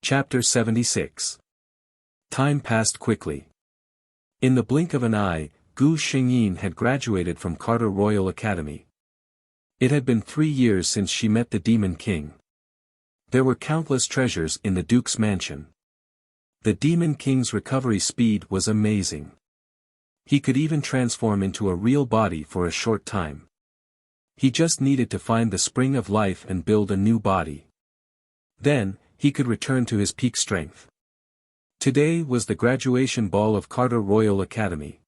Chapter 76. Time passed quickly. In the blink of an eye, Gu Xingyin had graduated from Carter Royal Academy. It had been 3 years since she met the Demon King. There were countless treasures in the Duke's mansion. The Demon King's recovery speed was amazing. He could even transform into a real body for a short time. He just needed to find the spring of life and build a new body. Then, he could return to his peak strength. Today was the graduation ball of Carter Royal Academy.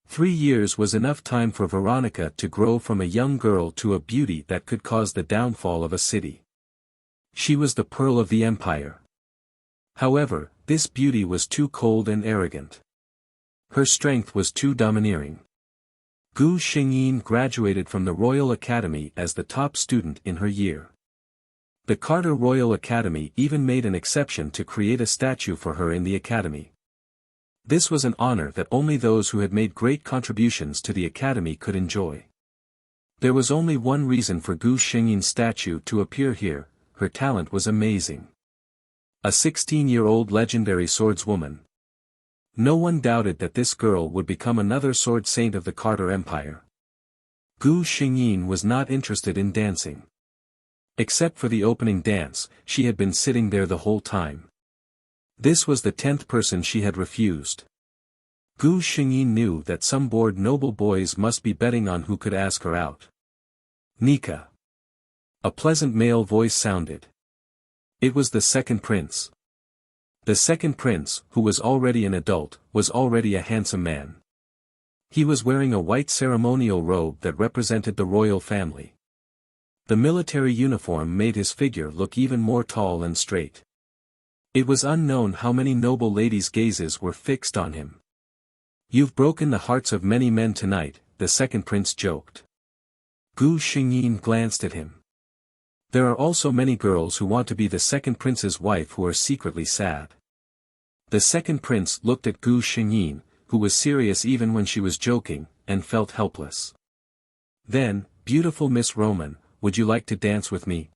3 years was enough time for Veronica to grow from a young girl to a beauty that could cause the downfall of a city. She was the pearl of the empire. However, this beauty was too cold and arrogant. Her strength was too domineering. Gu Xingyin graduated from the Royal Academy as the top student in her year. The Carter Royal Academy even made an exception to create a statue for her in the academy. This was an honor that only those who had made great contributions to the academy could enjoy. There was only one reason for Gu Xingyin's statue to appear here: her talent was amazing. A 16-year-old legendary swordswoman. No one doubted that this girl would become another sword saint of the Carter Empire. Gu Xingyin was not interested in dancing. Except for the opening dance, she had been sitting there the whole time. This was the 10th person she had refused. Gu Xingyin knew that some bored noble boys must be betting on who could ask her out. Nika. A pleasant male voice sounded. It was the second prince. The second prince, who was already an adult, was already a handsome man. He was wearing a white ceremonial robe that represented the royal family. The military uniform made his figure look even more tall and straight. It was unknown how many noble ladies' gazes were fixed on him. "You've broken the hearts of many men tonight," the second prince joked. Gu Xingyin glanced at him. There are also many girls who want to be the second prince's wife who are secretly sad. The second prince looked at Gu Xingyin, who was serious even when she was joking, and felt helpless. Then, "Beautiful Miss Roman, would you like to dance with me?"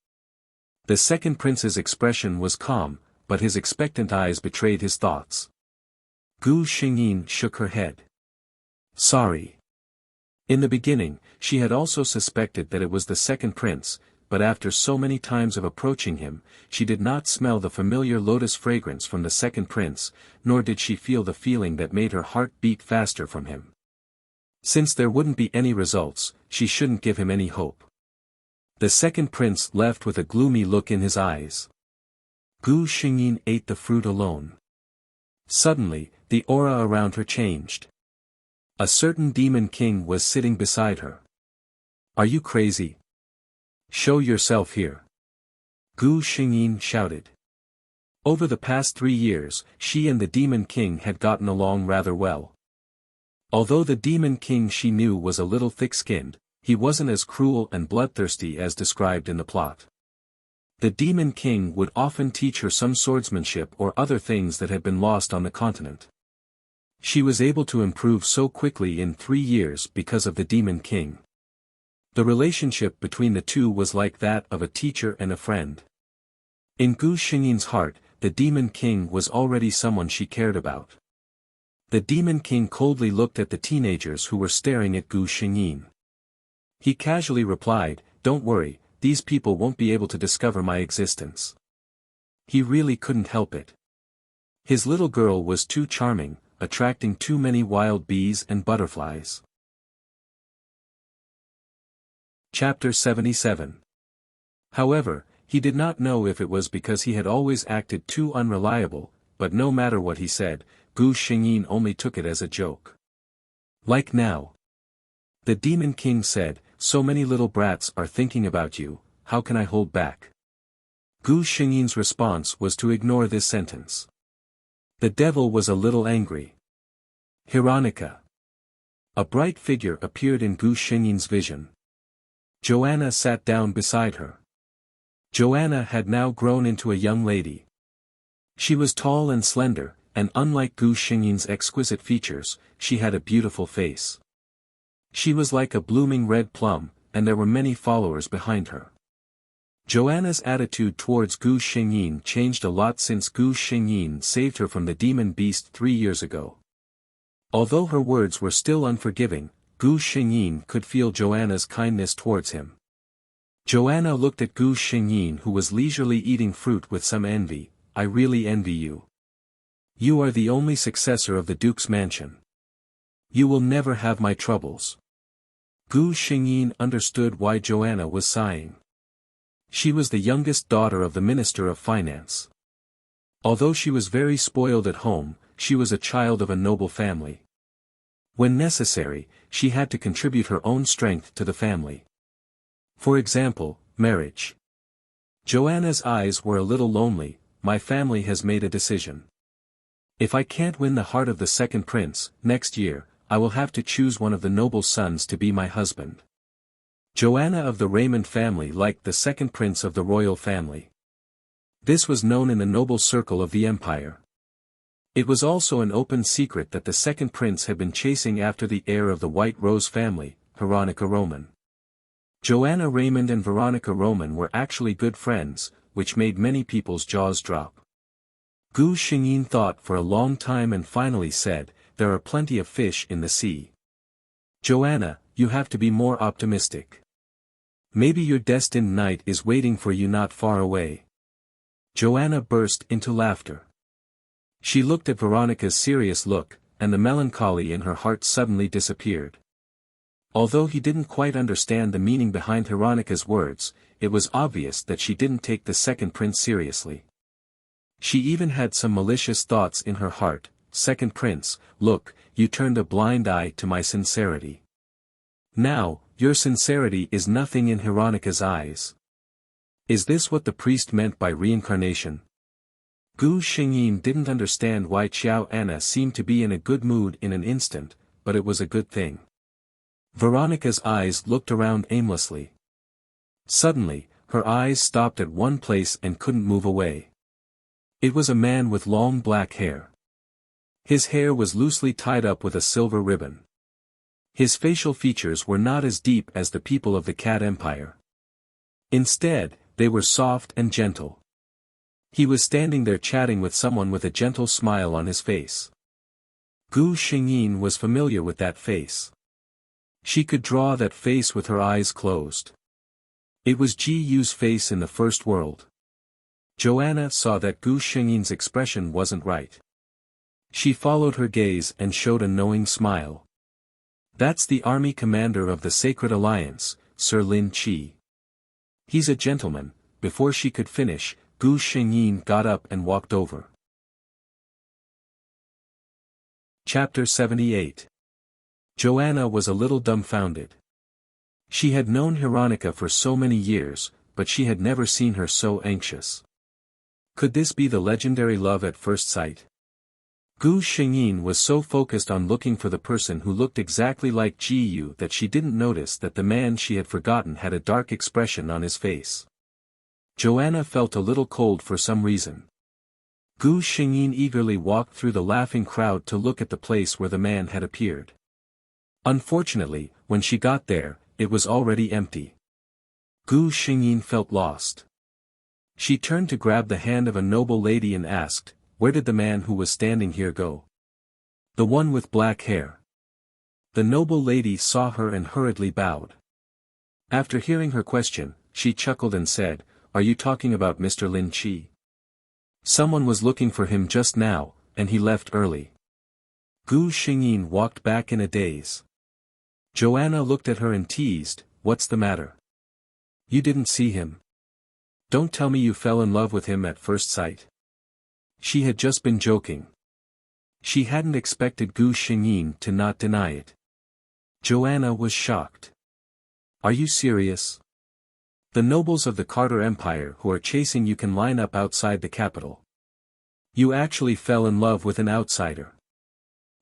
The second prince's expression was calm, but his expectant eyes betrayed his thoughts. Gu Xingyin shook her head. Sorry. In the beginning, she had also suspected that it was the second prince, but after so many times of approaching him, she did not smell the familiar lotus fragrance from the second prince, nor did she feel the feeling that made her heart beat faster from him. Since there wouldn't be any results, she shouldn't give him any hope. The second prince left with a gloomy look in his eyes. Gu Xingyin ate the fruit alone. Suddenly, the aura around her changed. A certain demon king was sitting beside her. "Are you crazy? Show yourself here!" Gu Xingyin shouted. Over the past 3 years, she and the demon king had gotten along rather well. Although the demon king she knew was a little thick-skinned, he wasn't as cruel and bloodthirsty as described in the plot. The Demon King would often teach her some swordsmanship or other things that had been lost on the continent. She was able to improve so quickly in 3 years because of the Demon King. The relationship between the two was like that of a teacher and a friend. In Gu Xingyin's heart, the Demon King was already someone she cared about. The Demon King coldly looked at the teenagers who were staring at Gu Xingyin. He casually replied, "Don't worry, these people won't be able to discover my existence." He really couldn't help it. His little girl was too charming, attracting too many wild bees and butterflies. Chapter 77. However, he did not know if it was because he had always acted too unreliable, but no matter what he said, Gu Xingyin only took it as a joke. Like now. The Demon King said, "So many little brats are thinking about you, how can I hold back?" Gu Xingyin's response was to ignore this sentence. The devil was a little angry. Heroine. A bright figure appeared in Gu Xingyin's vision. Joanna sat down beside her. Joanna had now grown into a young lady. She was tall and slender, and unlike Gu Xingyin's exquisite features, she had a beautiful face. She was like a blooming red plum, and there were many followers behind her. Joanna's attitude towards Gu Xingyin changed a lot since Gu Xingyin saved her from the demon beast 3 years ago. Although her words were still unforgiving, Gu Xingyin could feel Joanna's kindness towards him. Joanna looked at Gu Xingyin, who was leisurely eating fruit, with some envy. I really envy you. You are the only successor of the Duke's mansion. You will never have my troubles. Gu Xingyin understood why Joanna was sighing. She was the youngest daughter of the Minister of Finance. Although she was very spoiled at home, she was a child of a noble family. When necessary, she had to contribute her own strength to the family. For example, marriage. Joanna's eyes were a little lonely. My family has made a decision. If I can't win the heart of the second prince, next year, I will have to choose one of the noble sons to be my husband. Joanna of the Raymond family liked the second prince of the royal family. This was known in the noble circle of the empire. It was also an open secret that the second prince had been chasing after the heir of the White Rose family, Veronica Roman. Joanna Raymond and Veronica Roman were actually good friends, which made many people's jaws drop. Gu Xingyin thought for a long time and finally said, there are plenty of fish in the sea. Joanna, you have to be more optimistic. Maybe your destined knight is waiting for you not far away. Joanna burst into laughter. She looked at Veronica's serious look, and the melancholy in her heart suddenly disappeared. Although he didn't quite understand the meaning behind Veronica's words, it was obvious that she didn't take the second prince seriously. She even had some malicious thoughts in her heart. Second prince, look, you turned a blind eye to my sincerity. Now, your sincerity is nothing in Veronica's eyes. Is this what the priest meant by reincarnation? Gu Xingyin didn't understand why Qiao Anna seemed to be in a good mood in an instant, but it was a good thing. Veronica's eyes looked around aimlessly. Suddenly, her eyes stopped at one place and couldn't move away. It was a man with long black hair. His hair was loosely tied up with a silver ribbon. His facial features were not as deep as the people of the Cat Empire. Instead, they were soft and gentle. He was standing there chatting with someone with a gentle smile on his face. Gu Xingyin was familiar with that face. She could draw that face with her eyes closed. It was Ji Yu's face in the first world. Joanna saw that Gu Xingyin's expression wasn't right. She followed her gaze and showed a knowing smile. That's the army commander of the Sacred Alliance, Sir Lin Qi. He's a gentleman. Before she could finish, Gu Xingyin got up and walked over. Chapter 78. Joanna was a little dumbfounded. She had known Veronica for so many years, but she had never seen her so anxious. Could this be the legendary love at first sight? Gu Xingyin was so focused on looking for the person who looked exactly like Ji Yu that she didn't notice that the man she had forgotten had a dark expression on his face. Joanna felt a little cold for some reason. Gu Xingyin eagerly walked through the laughing crowd to look at the place where the man had appeared. Unfortunately, when she got there, it was already empty. Gu Xingyin felt lost. She turned to grab the hand of a noble lady and asked, where did the man who was standing here go? The one with black hair. The noble lady saw her and hurriedly bowed. After hearing her question, she chuckled and said, are you talking about Mr. Lin Qi? Someone was looking for him just now, and he left early. Gu Xingyin walked back in a daze. Joanna looked at her and teased, what's the matter? You didn't see him? Don't tell me you fell in love with him at first sight. She had just been joking. She hadn't expected Gu Xingyin to not deny it. Joanna was shocked. Are you serious? The nobles of the Carter Empire who are chasing you can line up outside the capital. You actually fell in love with an outsider.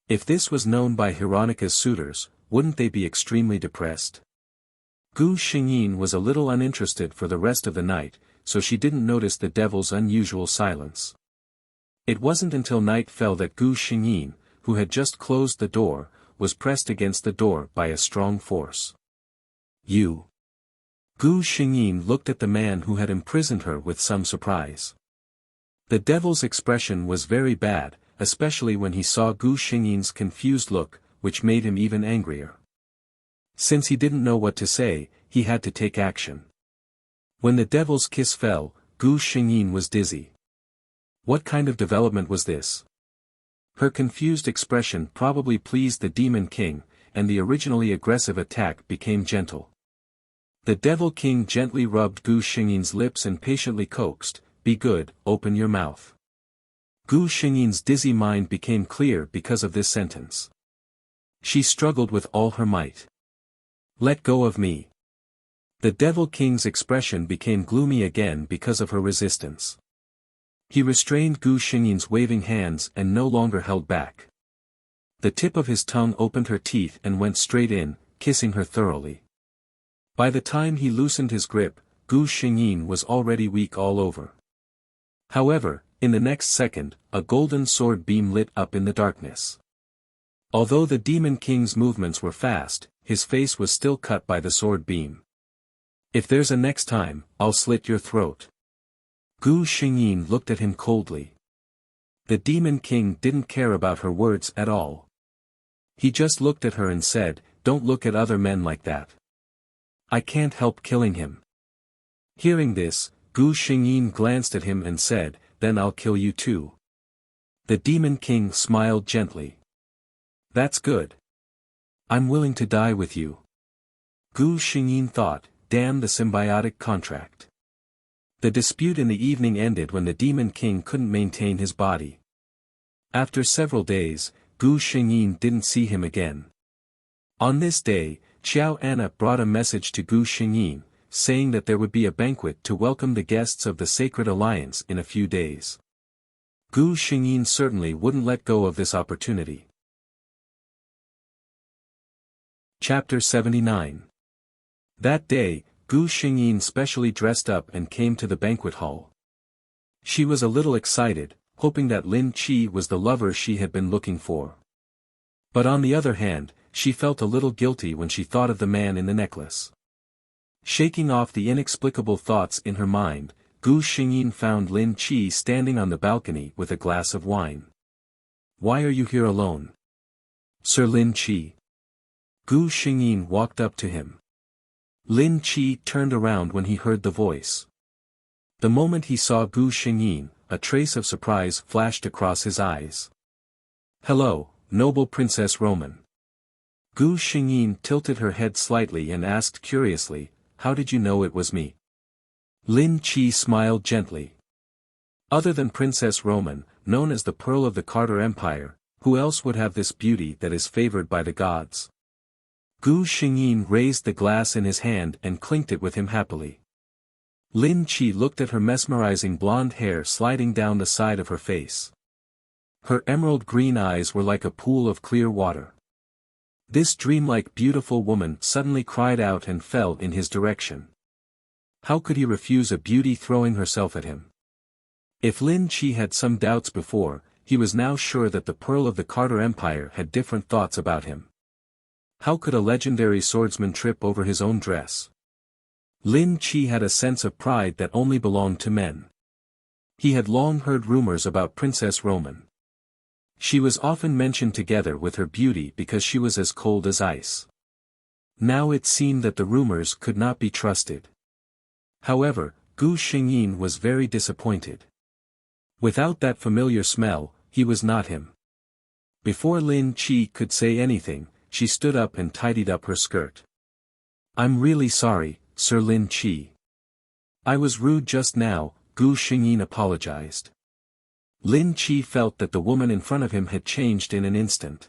If this was known by Veronica's suitors, wouldn't they be extremely depressed? Gu Xingyin was a little uninterested for the rest of the night, so she didn't notice the devil's unusual silence. It wasn't until night fell that Gu Xingyin, who had just closed the door, was pressed against the door by a strong force. You. Gu Xingyin looked at the man who had imprisoned her with some surprise. The devil's expression was very bad, especially when he saw Gu Xingyin's confused look, which made him even angrier. Since he didn't know what to say, he had to take action. When the devil's kiss fell, Gu Xingyin was dizzy. What kind of development was this? Her confused expression probably pleased the Demon King, and the originally aggressive attack became gentle. The Devil King gently rubbed Gu Xingyin's lips and patiently coaxed, "Be good, open your mouth." Gu Xingyin's dizzy mind became clear because of this sentence. She struggled with all her might. "Let go of me." The Devil King's expression became gloomy again because of her resistance. He restrained Gu Xingyin's waving hands and no longer held back. The tip of his tongue opened her teeth and went straight in, kissing her thoroughly. By the time he loosened his grip, Gu Xingyin was already weak all over. However, in the next second, a golden sword beam lit up in the darkness. Although the Demon King's movements were fast, his face was still cut by the sword beam. "If there's a next time, I'll slit your throat." Gu Xingyin looked at him coldly. The Demon King didn't care about her words at all. He just looked at her and said, "Don't look at other men like that. I can't help killing him." Hearing this, Gu Xingyin glanced at him and said, "Then I'll kill you too." The Demon King smiled gently. "That's good. I'm willing to die with you." Gu Xingyin thought, "Damn the symbiotic contract." The dispute in the evening ended when the Demon King couldn't maintain his body. After several days, Gu Xingyin didn't see him again. On this day, Qiao Anna brought a message to Gu Xingyin, saying that there would be a banquet to welcome the guests of the Sacred Alliance in a few days. Gu Xingyin certainly wouldn't let go of this opportunity. Chapter 79. That day, Gu Xingyin specially dressed up and came to the banquet hall. She was a little excited, hoping that Lin Qi was the lover she had been looking for. But on the other hand, she felt a little guilty when she thought of the man in the necklace. Shaking off the inexplicable thoughts in her mind, Gu Xingyin found Lin Qi standing on the balcony with a glass of wine. "Why are you here alone?" "Sir Lin Qi." Gu Xingyin walked up to him. Lin Qi turned around when he heard the voice. The moment he saw Gu Xingyin, a trace of surprise flashed across his eyes. "Hello, noble Princess Roman." Gu Xingyin tilted her head slightly and asked curiously, "How did you know it was me?" Lin Qi smiled gently. "Other than Princess Roman, known as the Pearl of the Carter Empire, who else would have this beauty that is favored by the gods?" Gu Xingyin raised the glass in his hand and clinked it with him happily. Lin Qi looked at her mesmerizing blonde hair sliding down the side of her face. Her emerald green eyes were like a pool of clear water. This dreamlike beautiful woman suddenly cried out and fell in his direction. How could he refuse a beauty throwing herself at him? If Lin Qi had some doubts before, he was now sure that the Pearl of the Carter Empire had different thoughts about him. How could a legendary swordsman trip over his own dress? Lin Qi had a sense of pride that only belonged to men. He had long heard rumors about Princess Roman. She was often mentioned together with her beauty because she was as cold as ice. Now it seemed that the rumors could not be trusted. However, Gu Xingyin was very disappointed. Without that familiar smell, he was not him. Before Lin Qi could say anything, she stood up and tidied up her skirt. "I'm really sorry, Sir Lin Qi. I was rude just now," Gu Xingyin apologized. Lin Qi felt that the woman in front of him had changed in an instant.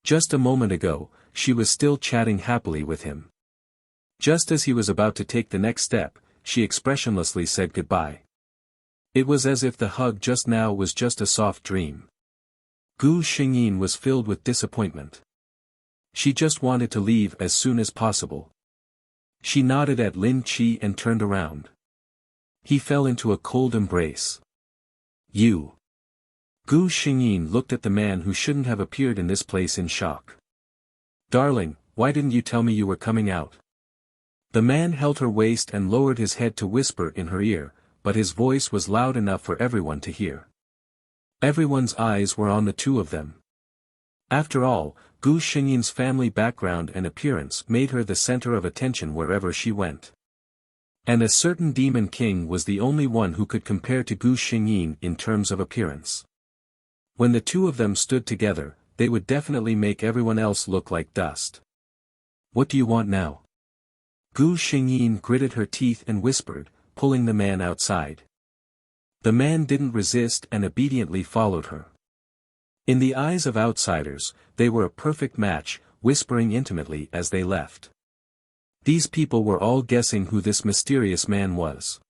Just a moment ago, she was still chatting happily with him. Just as he was about to take the next step, she expressionlessly said goodbye. It was as if the hug just now was just a soft dream. Gu Xingyin was filled with disappointment. She just wanted to leave as soon as possible. She nodded at Lin Qi and turned around. He fell into a cold embrace. "You." Gu Xingyin looked at the man who shouldn't have appeared in this place in shock. "Darling, why didn't you tell me you were coming out?" The man held her waist and lowered his head to whisper in her ear, but his voice was loud enough for everyone to hear. Everyone's eyes were on the two of them. After all, Gu Xingyin's family background and appearance made her the center of attention wherever she went. And a certain demon king was the only one who could compare to Gu Xingyin in terms of appearance. When the two of them stood together, they would definitely make everyone else look like dust. "What do you want now?" Gu Xingyin gritted her teeth and whispered, pulling the man outside. The man didn't resist and obediently followed her. In the eyes of outsiders, they were a perfect match, whispering intimately as they left. These people were all guessing who this mysterious man was.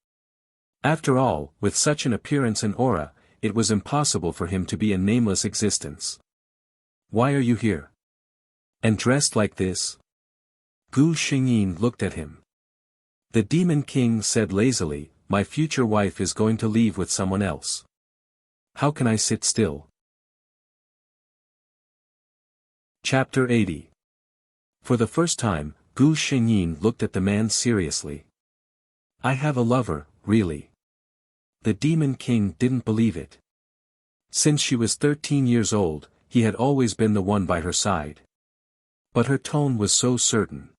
After all, with such an appearance and aura, it was impossible for him to be a nameless existence. "Why are you here? And dressed like this?" Gu Xingyin looked at him. The Demon King said lazily, "My future wife is going to leave with someone else. How can I sit still?" Chapter 80. For the first time, Gu Xingyin looked at the man seriously. "I have a lover, really?" The Demon King didn't believe it. Since she was 13 years old, he had always been the one by her side. But her tone was so certain.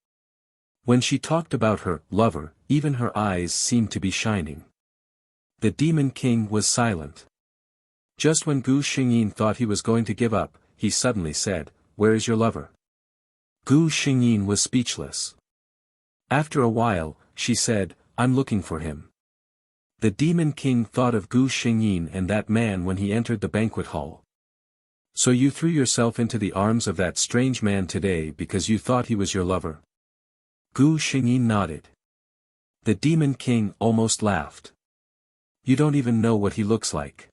When she talked about her lover, even her eyes seemed to be shining. The Demon King was silent. Just when Gu Xingyin thought he was going to give up, he suddenly said, "Where is your lover?" Gu Xingyin was speechless. After a while, she said, "I'm looking for him." The Demon King thought of Gu Xingyin and that man when he entered the banquet hall. "So you threw yourself into the arms of that strange man today because you thought he was your lover?" Gu Xingyin nodded. The Demon King almost laughed. "You don't even know what he looks like.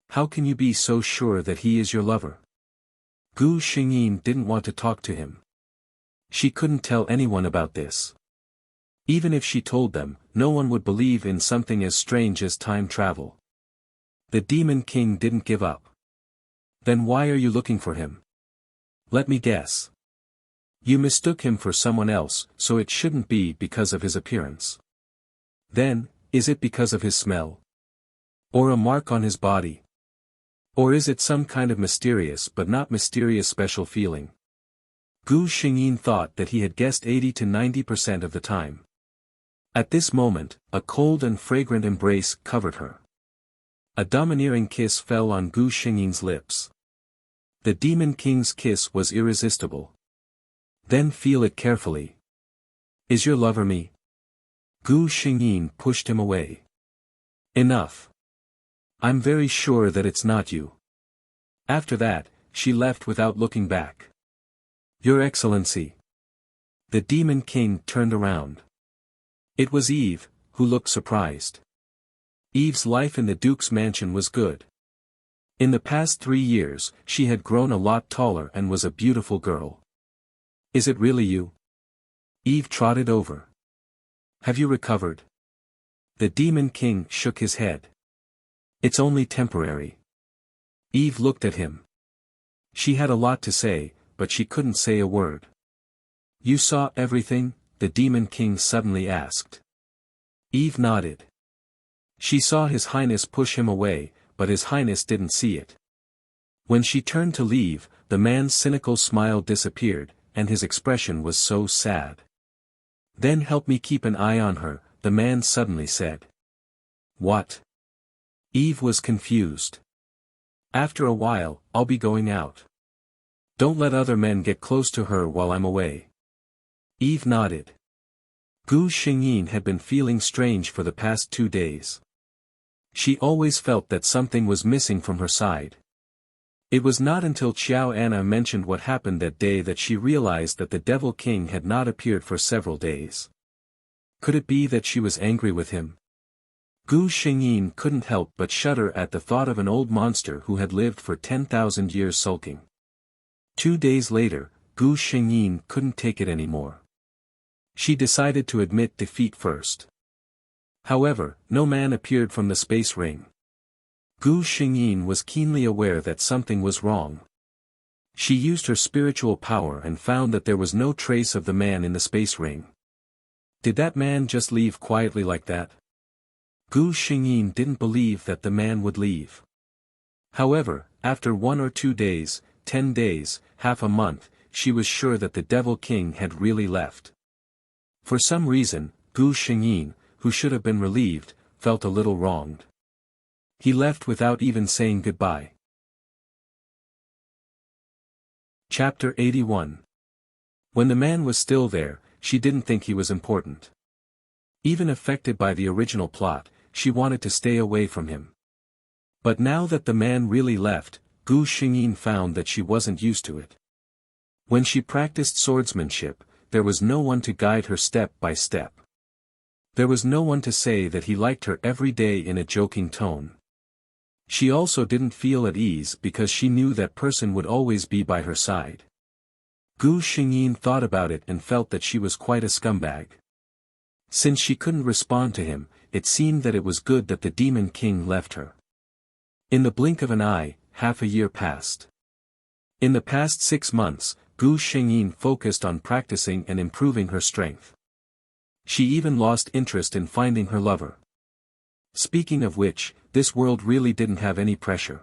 How can you be so sure that he is your lover?" Gu Xingyin didn't want to talk to him. She couldn't tell anyone about this. Even if she told them, no one would believe in something as strange as time travel. The Demon King didn't give up. "Then why are you looking for him? Let me guess. You mistook him for someone else, so it shouldn't be because of his appearance. Then, is it because of his smell? Or a mark on his body? Or is it some kind of mysterious but not mysterious special feeling?" Gu Xingyin thought that he had guessed 80 to 90% of the time. At this moment, a cold and fragrant embrace covered her. A domineering kiss fell on Gu Xingyin's lips. The Demon King's kiss was irresistible. "Then feel it carefully. Is your lover me?" Gu Xingyin pushed him away. "Enough. I'm very sure that it's not you." After that, she left without looking back. "Your Excellency." The Demon King turned around. It was Eve, who looked surprised. Eve's life in the Duke's mansion was good. In the past 3 years, she had grown a lot taller and was a beautiful girl. "Is it really you?" Eve trotted over. "Have you recovered?" The Demon King shook his head. "It's only temporary." Eve looked at him. She had a lot to say, but she couldn't say a word. "You saw everything?" the Demon King suddenly asked. Eve nodded. She saw His Highness push him away, but His Highness didn't see it. When she turned to leave, the man's cynical smile disappeared, and his expression was so sad. "Then help me keep an eye on her," the man suddenly said. "What?" Eve was confused. "After a while, I'll be going out. Don't let other men get close to her while I'm away." Eve nodded. Gu Xingyin had been feeling strange for the past 2 days. She always felt that something was missing from her side. It was not until Qiao Anna mentioned what happened that day that she realized that the Devil King had not appeared for several days. Could it be that she was angry with him? Gu Xingyin couldn't help but shudder at the thought of an old monster who had lived for 10,000 years sulking. 2 days later, Gu Xingyin couldn't take it anymore. She decided to admit defeat first. However, no man appeared from the space ring. Gu Xingyin was keenly aware that something was wrong. She used her spiritual power and found that there was no trace of the man in the space ring. Did that man just leave quietly like that? Gu Xingyin didn't believe that the man would leave. However, after 1 or 2 days, 10 days, half a month, she was sure that the Devil King had really left. For some reason, Gu Xingyin, who should have been relieved, felt a little wronged. He left without even saying goodbye. Chapter 81. When the man was still there, she didn't think he was important. Even affected by the original plot, she wanted to stay away from him. But now that the man really left, Gu Xingyin found that she wasn't used to it. When she practiced swordsmanship, there was no one to guide her step by step. There was no one to say that he liked her every day in a joking tone. She also didn't feel at ease because she knew that person would always be by her side. Gu Xingyin thought about it and felt that she was quite a scumbag. Since she couldn't respond to him, it seemed that it was good that the Demon King left her. In the blink of an eye, half a year passed. In the past 6 months, Gu Xingyin focused on practicing and improving her strength. She even lost interest in finding her lover. Speaking of which, this world really didn't have any pressure.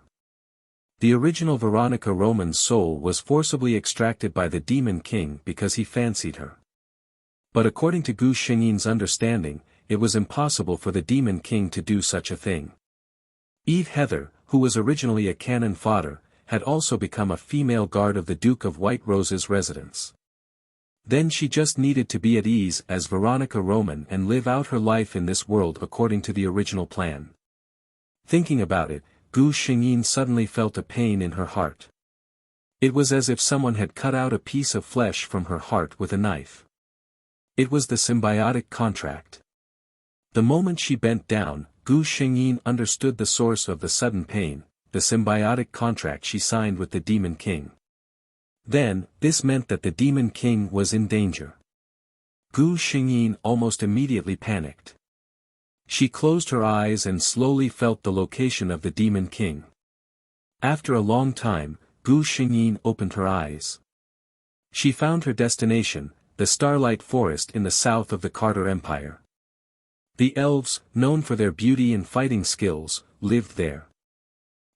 The original Veronica Roman's soul was forcibly extracted by the Demon King because he fancied her. But according to Gu Xingyin's understanding, it was impossible for the Demon King to do such a thing. Eve Heather, who was originally a cannon fodder, had also become a female guard of the Duke of White Rose's residence. Then she just needed to be at ease as Veronica Roman and live out her life in this world according to the original plan. Thinking about it, Gu Xingyin suddenly felt a pain in her heart. It was as if someone had cut out a piece of flesh from her heart with a knife. It was the symbiotic contract. The moment she bent down, Gu Xingyin understood the source of the sudden pain, the symbiotic contract she signed with the Demon King. Then, this meant that the Demon King was in danger. Gu Xingyin almost immediately panicked. She closed her eyes and slowly felt the location of the Demon King. After a long time, Gu Xingyin opened her eyes. She found her destination, the Starlight Forest in the south of the Carter Empire. The elves, known for their beauty and fighting skills, lived there.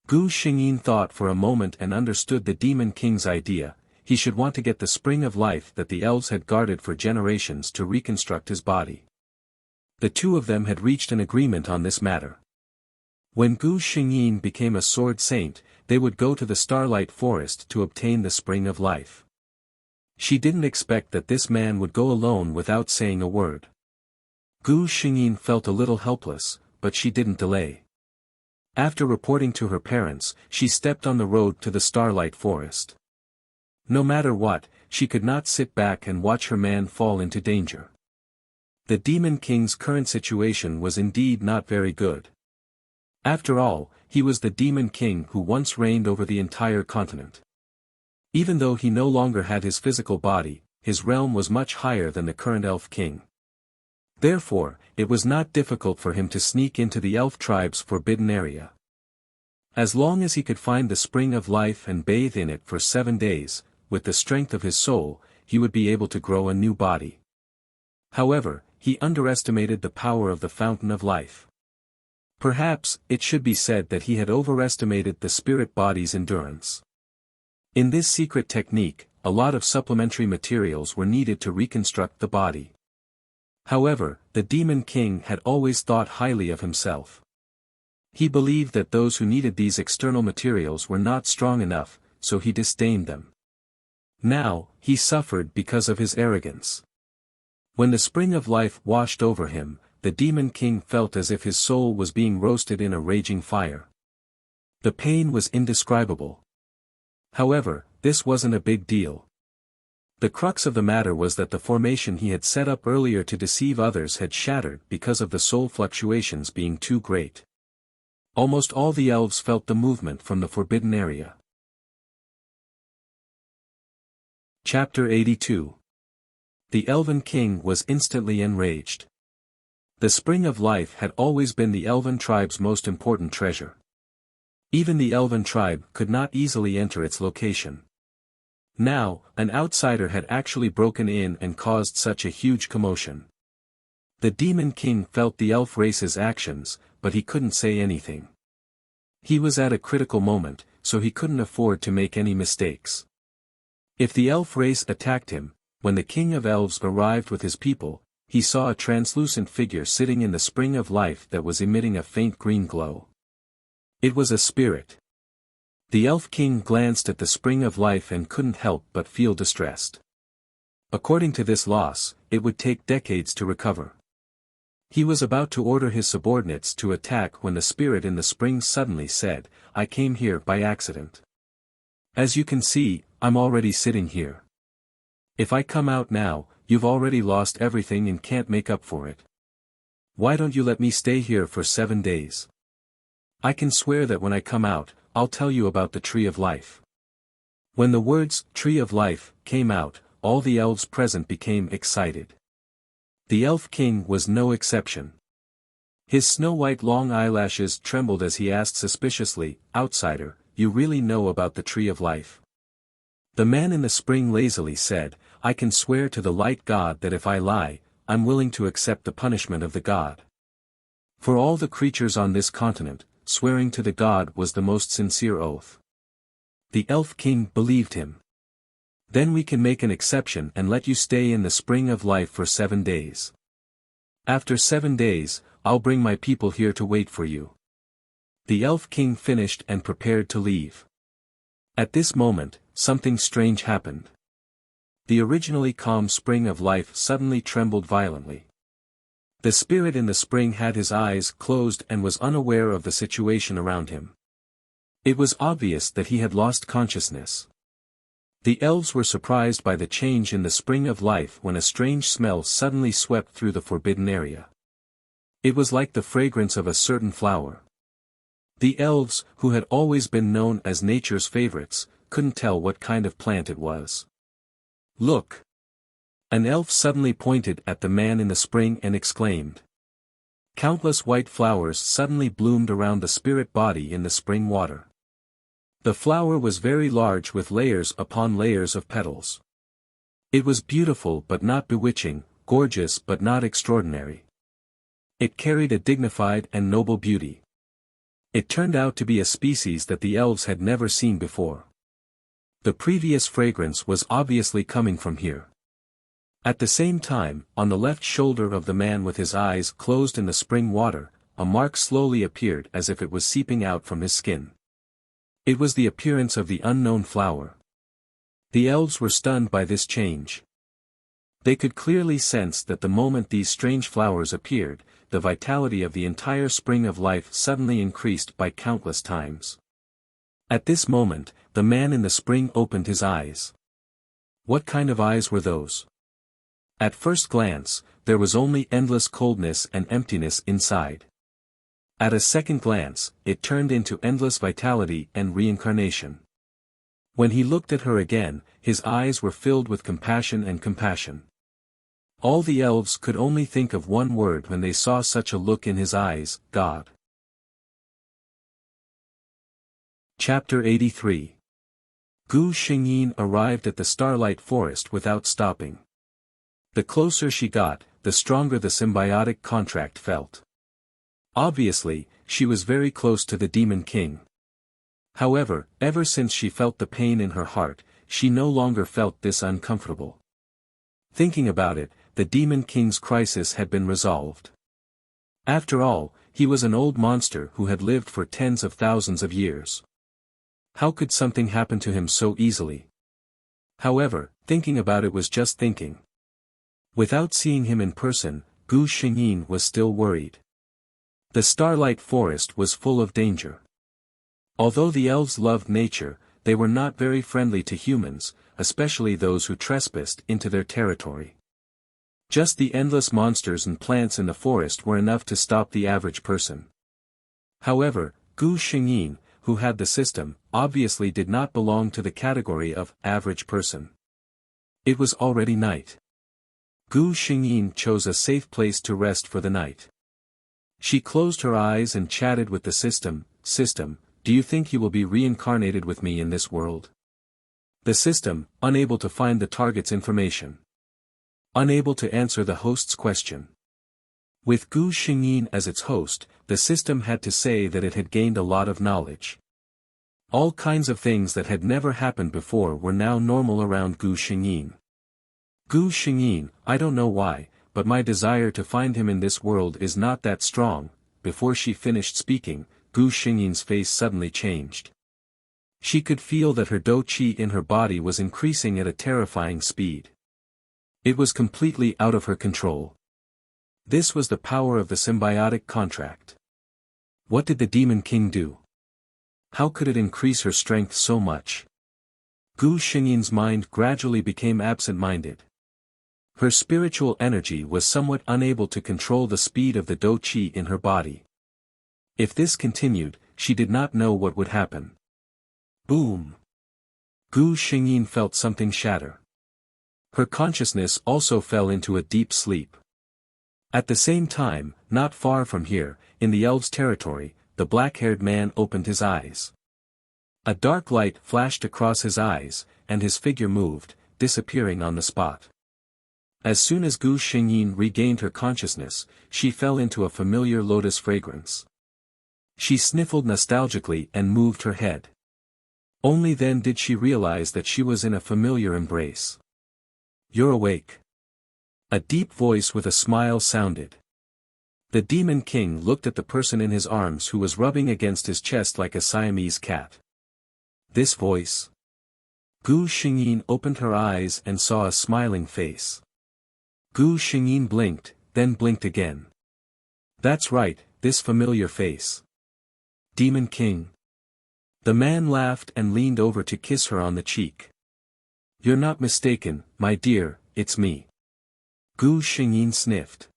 Gu Xingyin thought for a moment and understood the Demon King's idea. He should want to get the spring of life that the elves had guarded for generations to reconstruct his body. The two of them had reached an agreement on this matter. When Gu Xingyin became a sword saint, they would go to the Starlight Forest to obtain the spring of life. She didn't expect that this man would go alone without saying a word. Gu Xingyin felt a little helpless, but she didn't delay. After reporting to her parents, she stepped on the road to the Starlight Forest. No matter what, she could not sit back and watch her man fall into danger. The Demon King's current situation was indeed not very good. After all, he was the Demon King who once reigned over the entire continent. Even though he no longer had his physical body, his realm was much higher than the current Elf King. Therefore, it was not difficult for him to sneak into the elf tribe's forbidden area. As long as he could find the spring of life and bathe in it for 7 days, with the strength of his soul, he would be able to grow a new body. However, he underestimated the power of the fountain of life. Perhaps, it should be said that he had overestimated the spirit body's endurance. In this secret technique, a lot of supplementary materials were needed to reconstruct the body. However, the Demon King had always thought highly of himself. He believed that those who needed these external materials were not strong enough, so he disdained them. Now, he suffered because of his arrogance. When the spring of life washed over him, the Demon King felt as if his soul was being roasted in a raging fire. The pain was indescribable. However, this wasn't a big deal. The crux of the matter was that the formation he had set up earlier to deceive others had shattered because of the soul fluctuations being too great. Almost all the elves felt the movement from the forbidden area. Chapter 82. The Elven King was instantly enraged. The Spring of Life had always been the Elven tribe's most important treasure. Even the Elven tribe could not easily enter its location. Now, an outsider had actually broken in and caused such a huge commotion. The Demon King felt the elf race's actions, but he couldn't say anything. He was at a critical moment, so he couldn't afford to make any mistakes. If the elf race attacked him, when the King of Elves arrived with his people, he saw a translucent figure sitting in the spring of life that was emitting a faint green glow. It was a spirit. The Elf King glanced at the spring of life and couldn't help but feel distressed. According to this loss, it would take decades to recover. He was about to order his subordinates to attack when the spirit in the spring suddenly said, "I came here by accident. As you can see, I'm already sitting here. If I come out now, you've already lost everything and can't make up for it. Why don't you let me stay here for 7 days? I can swear that when I come out, I'll tell you about the Tree of Life." When the words, "Tree of Life," came out, all the elves present became excited. The Elf King was no exception. His snow-white long eyelashes trembled as he asked suspiciously, "Outsider, you really know about the Tree of Life?" The man in the spring lazily said, "I can swear to the light god that if I lie, I'm willing to accept the punishment of the god." For all the creatures on this continent, swearing to the god was the most sincere oath. The Elf King believed him. "Then we can make an exception and let you stay in the spring of life for 7 days. After 7 days, I'll bring my people here to wait for you." The Elf King finished and prepared to leave. At this moment, something strange happened. The originally calm spring of life suddenly trembled violently. The spirit in the spring had his eyes closed and was unaware of the situation around him. It was obvious that he had lost consciousness. The elves were surprised by the change in the spring of life when a strange smell suddenly swept through the forbidden area. It was like the fragrance of a certain flower. The elves, who had always been known as nature's favorites, couldn't tell what kind of plant it was. "Look!" An elf suddenly pointed at the man in the spring and exclaimed. Countless white flowers suddenly bloomed around the spirit body in the spring water. The flower was very large with layers upon layers of petals. It was beautiful but not bewitching, gorgeous but not extraordinary. It carried a dignified and noble beauty. It turned out to be a species that the elves had never seen before. The previous fragrance was obviously coming from here. At the same time, on the left shoulder of the man with his eyes closed in the spring water, a mark slowly appeared as if it was seeping out from his skin. It was the appearance of the unknown flower. The elves were stunned by this change. They could clearly sense that the moment these strange flowers appeared, the vitality of the entire spring of life suddenly increased by countless times. At this moment, the man in the spring opened his eyes. What kind of eyes were those? At first glance, there was only endless coldness and emptiness inside. At a second glance, it turned into endless vitality and reincarnation. When he looked at her again, his eyes were filled with compassion and compassion. All the elves could only think of one word when they saw such a look in his eyes: God. Chapter 83. Gu Xingyin arrived at the Starlight Forest without stopping. The closer she got, the stronger the symbiotic contract felt. Obviously, she was very close to the Demon King. However, ever since she felt the pain in her heart, she no longer felt this uncomfortable. Thinking about it, the Demon King's crisis had been resolved. After all, he was an old monster who had lived for tens of thousands of years. How could something happen to him so easily? However, thinking about it was just thinking. Without seeing him in person, Gu Xingyin was still worried. The Starlight Forest was full of danger. Although the elves loved nature, they were not very friendly to humans, especially those who trespassed into their territory. Just the endless monsters and plants in the forest were enough to stop the average person. However, Gu Xingyin, who had the system, obviously did not belong to the category of average person. It was already night. Gu Xingyin chose a safe place to rest for the night. She closed her eyes and chatted with the system. "System, do you think you will be reincarnated with me in this world?" The system, unable to find the target's information. Unable to answer the host's question. With Gu Xingyin as its host, the system had to say that it had gained a lot of knowledge. All kinds of things that had never happened before were now normal around Gu Xingyin. Gu Xingyin, I don't know why, but my desire to find him in this world is not that strong. Before she finished speaking, Gu Xingyin's face suddenly changed. She could feel that her dou qi in her body was increasing at a terrifying speed. It was completely out of her control. This was the power of the symbiotic contract. What did the Demon King do? How could it increase her strength so much? Gu Xingyin's mind gradually became absent-minded. Her spiritual energy was somewhat unable to control the speed of the dou qi in her body. If this continued, she did not know what would happen. Boom! Gu Xingyin felt something shatter. Her consciousness also fell into a deep sleep. At the same time, not far from here, in the elves' territory, the black-haired man opened his eyes. A dark light flashed across his eyes, and his figure moved, disappearing on the spot. As soon as Gu Xingyin regained her consciousness, she fell into a familiar lotus fragrance. She sniffled nostalgically and moved her head. Only then did she realize that she was in a familiar embrace. "You're awake." A deep voice with a smile sounded. The Demon King looked at the person in his arms who was rubbing against his chest like a Siamese cat. This voice? Gu Xingyin opened her eyes and saw a smiling face. Gu Xingyin blinked, then blinked again. That's right, this familiar face. Demon King. The man laughed and leaned over to kiss her on the cheek. You're not mistaken, my dear, it's me. Gu Xingyin sniffed.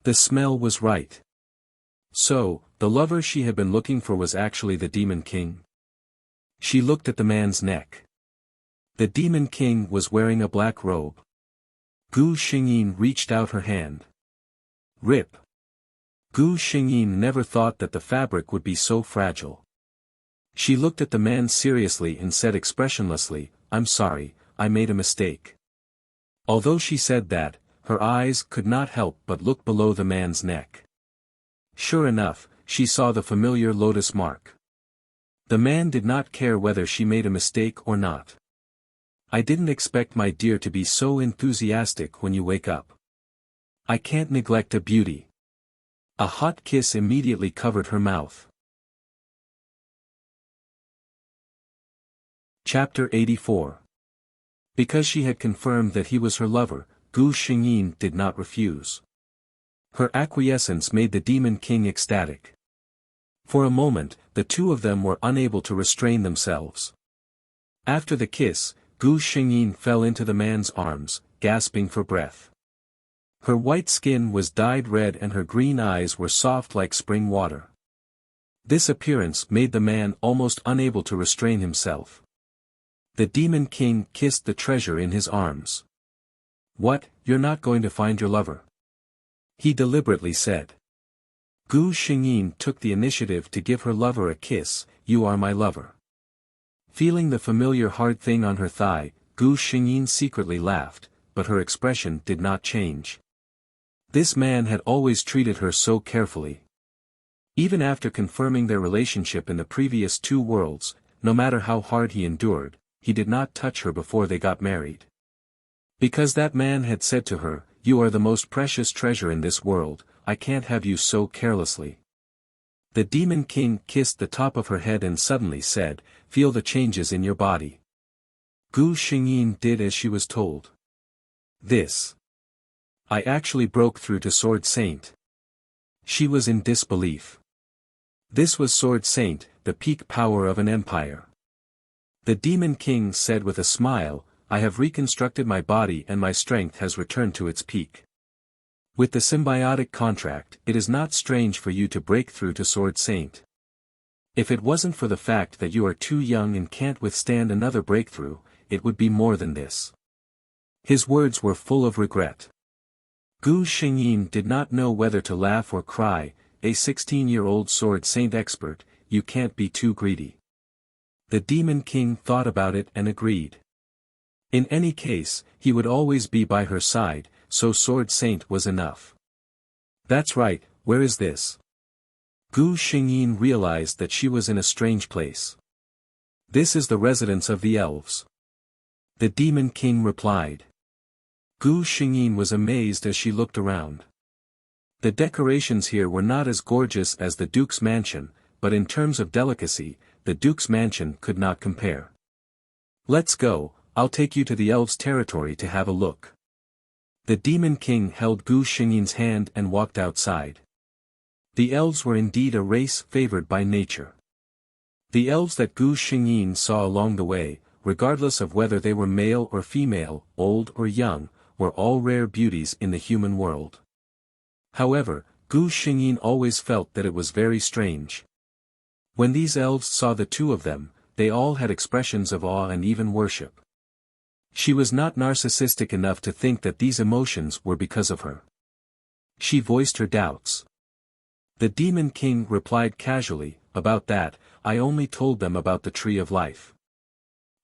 The smell was right. So, the lover she had been looking for was actually the Demon King? She looked at the man's neck. The Demon King was wearing a black robe. Gu Xingyin reached out her hand. Rip. Gu Xingyin never thought that the fabric would be so fragile. She looked at the man seriously and said expressionlessly, I'm sorry, I made a mistake. Although she said that, her eyes could not help but look below the man's neck. Sure enough, she saw the familiar lotus mark. The man did not care whether she made a mistake or not. I didn't expect my dear to be so enthusiastic when you wake up. I can't neglect a beauty. A hot kiss immediately covered her mouth. Chapter 84. Because she had confirmed that he was her lover, Gu Xingyin did not refuse. Her acquiescence made the Demon King ecstatic. For a moment, the two of them were unable to restrain themselves. After the kiss, Gu Xingyin fell into the man's arms, gasping for breath. Her white skin was dyed red and her green eyes were soft like spring water. This appearance made the man almost unable to restrain himself. The Demon King kissed the treasure in his arms. What, you're not going to find your lover? He deliberately said. Gu Xingyin took the initiative to give her lover a kiss. You are my lover. Feeling the familiar hard thing on her thigh, Gu Xingyin secretly laughed, but her expression did not change. This man had always treated her so carefully. Even after confirming their relationship in the previous two worlds, no matter how hard he endured, he did not touch her before they got married. Because that man had said to her, You are the most precious treasure in this world, I can't have you so carelessly. The Demon King kissed the top of her head and suddenly said, Feel the changes in your body. Gu Xingyin did as she was told. This. I actually broke through to Sword Saint. She was in disbelief. This was Sword Saint, the peak power of an empire. The Demon King said with a smile, I have reconstructed my body and my strength has returned to its peak. With the symbiotic contract, it is not strange for you to break through to Sword Saint. If it wasn't for the fact that you are too young and can't withstand another breakthrough, it would be more than this. His words were full of regret. Gu Xingyin did not know whether to laugh or cry. A 16-year-old Sword Saint expert, you can't be too greedy. The Demon King thought about it and agreed. In any case, he would always be by her side, so Sword Saint was enough. That's right, where is this? Gu Xingyin realized that she was in a strange place. This is the residence of the elves. The Demon King replied. Gu Xingyin was amazed as she looked around. The decorations here were not as gorgeous as the Duke's mansion, but in terms of delicacy, the Duke's mansion could not compare. Let's go, I'll take you to the elves' territory to have a look. The Demon King held Gu Xingyin's hand and walked outside. The elves were indeed a race favored by nature. The elves that Gu Xingyin saw along the way, regardless of whether they were male or female, old or young, were all rare beauties in the human world. However, Gu Xingyin always felt that it was very strange. When these elves saw the two of them, they all had expressions of awe and even worship. She was not narcissistic enough to think that these emotions were because of her. She voiced her doubts. The Demon King replied casually, about that, I only told them about the Tree of Life.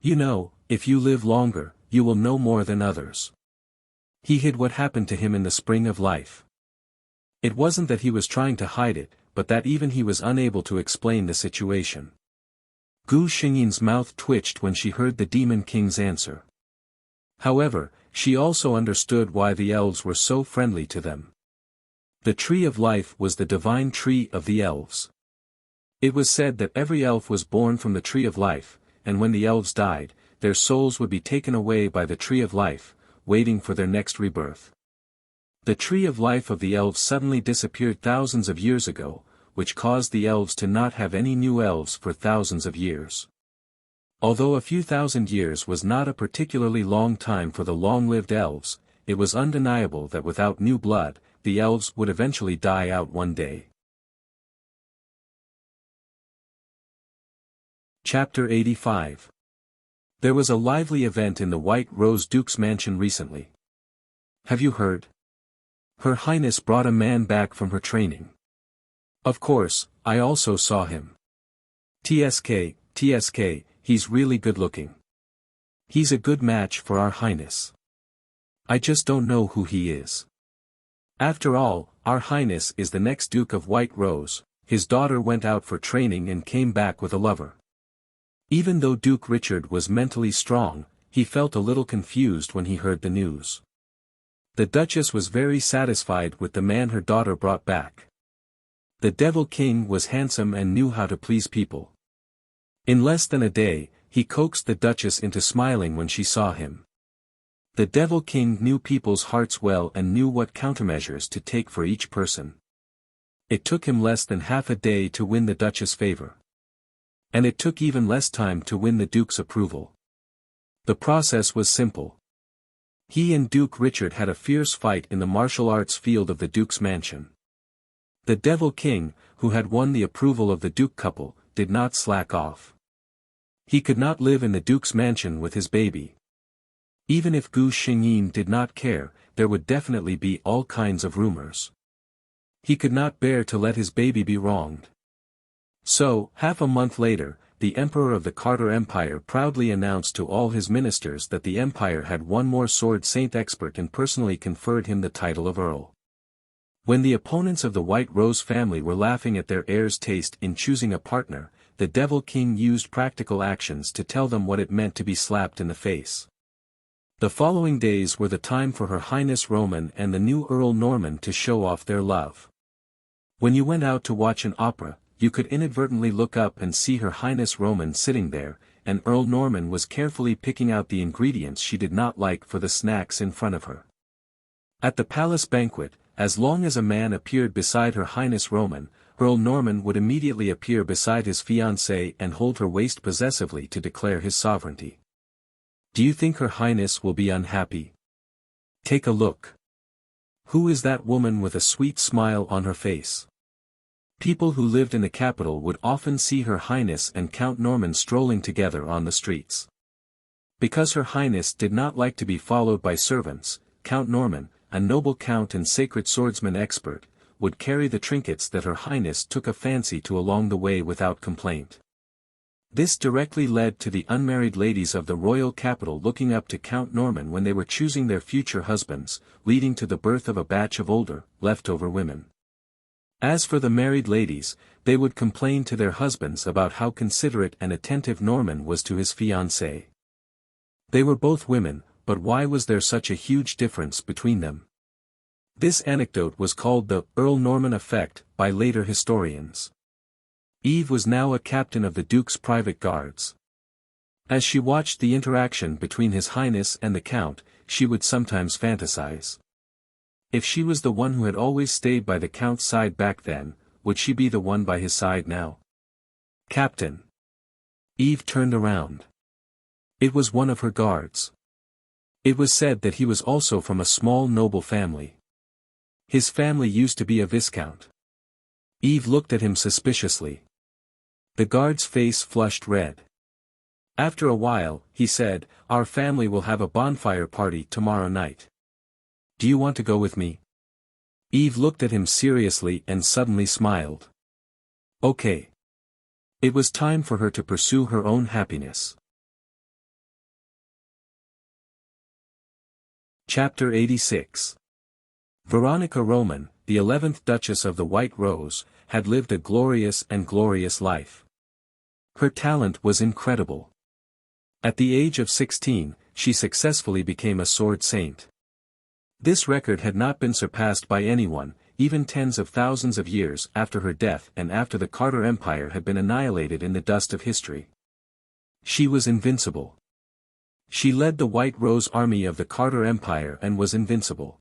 You know, if you live longer, you will know more than others. He hid what happened to him in the spring of life. It wasn't that he was trying to hide it, but that even he was unable to explain the situation. Gu Xingyin's mouth twitched when she heard the Demon King's answer. However, she also understood why the elves were so friendly to them. The Tree of Life was the divine tree of the elves. It was said that every elf was born from the Tree of Life, and when the elves died, their souls would be taken away by the Tree of Life, waiting for their next rebirth. The Tree of Life of the elves suddenly disappeared thousands of years ago, which caused the elves to not have any new elves for thousands of years. Although a few thousand years was not a particularly long time for the long-lived elves, it was undeniable that without new blood, the elves would eventually die out one day. Chapter 85. There was a lively event in the White Rose Duke's mansion recently. Have you heard? Her Highness brought a man back from her training. Of course, I also saw him. TSK, he's really good looking. He's a good match for our Highness. I just don't know who he is. After all, our Highness is the next Duke of White Rose. His daughter went out for training and came back with a lover. Even though Duke Richard was mentally strong, he felt a little confused when he heard the news. The Duchess was very satisfied with the man her daughter brought back. The Devil King was handsome and knew how to please people. In less than a day, he coaxed the Duchess into smiling when she saw him. The Devil King knew people's hearts well and knew what countermeasures to take for each person. It took him less than half a day to win the Duchess' favor. And it took even less time to win the Duke's approval. The process was simple. He and Duke Richard had a fierce fight in the martial arts field of the Duke's mansion. The Devil King, who had won the approval of the Duke couple, did not slack off. He could not live in the Duke's mansion with his baby. Even if Gu Xingyin did not care, there would definitely be all kinds of rumors. He could not bear to let his baby be wronged. So, half a month later, the Emperor of the Carter Empire proudly announced to all his ministers that the Empire had one more sword saint expert and personally conferred him the title of Earl. When the opponents of the White Rose family were laughing at their heir's taste in choosing a partner, the Devil King used practical actions to tell them what it meant to be slapped in the face. The following days were the time for Her Highness Roman and the new Earl Norman to show off their love. When you went out to watch an opera, you could inadvertently look up and see Her Highness Roman sitting there, and Earl Norman was carefully picking out the ingredients she did not like for the snacks in front of her. At the palace banquet, as long as a man appeared beside Her Highness Roman, Earl Norman would immediately appear beside his fiancée and hold her waist possessively to declare his sovereignty. Do you think Her Highness will be unhappy? Take a look. Who is that woman with a sweet smile on her face? People who lived in the capital would often see Her Highness and Count Norman strolling together on the streets. Because Her Highness did not like to be followed by servants, Count Norman, a noble count and sacred swordsman expert, would carry the trinkets that Her Highness took a fancy to along the way without complaint. This directly led to the unmarried ladies of the royal capital looking up to Count Norman when they were choosing their future husbands, leading to the birth of a batch of older, leftover women. As for the married ladies, they would complain to their husbands about how considerate and attentive Norman was to his fiancée. They were both women, but why was there such a huge difference between them? This anecdote was called the Earl Norman effect by later historians. Eve was now a captain of the Duke's private guards. As she watched the interaction between His Highness and the Count, she would sometimes fantasize. If she was the one who had always stayed by the Count's side back then, would she be the one by his side now? Captain. Eve turned around. It was one of her guards. It was said that he was also from a small noble family. His family used to be a viscount. Eve looked at him suspiciously. The guard's face flushed red. After a while, he said, "Our family will have a bonfire party tomorrow night. Do you want to go with me?" Eve looked at him seriously and suddenly smiled. Okay. It was time for her to pursue her own happiness. Chapter 86. Veronica Roman, the 11th Duchess of the White Rose, had lived a glorious life. Her talent was incredible. At the age of 16, she successfully became a sword saint. This record had not been surpassed by anyone, even tens of thousands of years after her death and after the Carter Empire had been annihilated in the dust of history. She was invincible. She led the White Rose army of the Carter Empire and was invincible.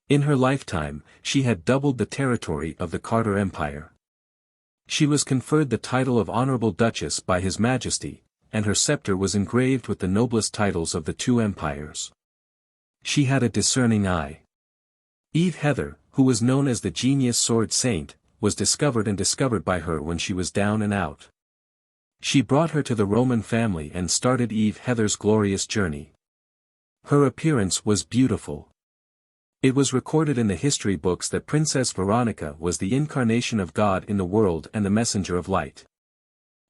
In her lifetime, she had doubled the territory of the Carter Empire. She was conferred the title of Honorable Duchess by His Majesty, and her scepter was engraved with the noblest titles of the two empires. She had a discerning eye. Eve Heather, who was known as the Genius Sword Saint, was discovered by her when she was down and out. She brought her to the Roman family and started Eve Heather's glorious journey. Her appearance was beautiful. It was recorded in the history books that Princess Veronica was the incarnation of God in the world and the messenger of light.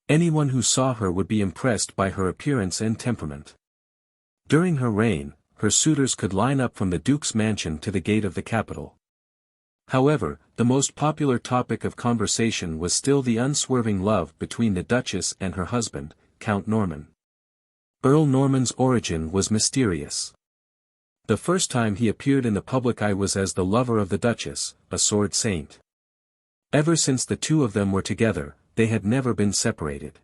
Anyone who saw her would be impressed by her appearance and temperament. During her reign, her suitors could line up from the Duke's mansion to the gate of the capital. However, the most popular topic of conversation was still the unswerving love between the Duchess and her husband, Count Norman. Earl Norman's origin was mysterious. The first time he appeared in the public eye was as the lover of the Duchess, a sword saint. Ever since the two of them were together, they had never been separated.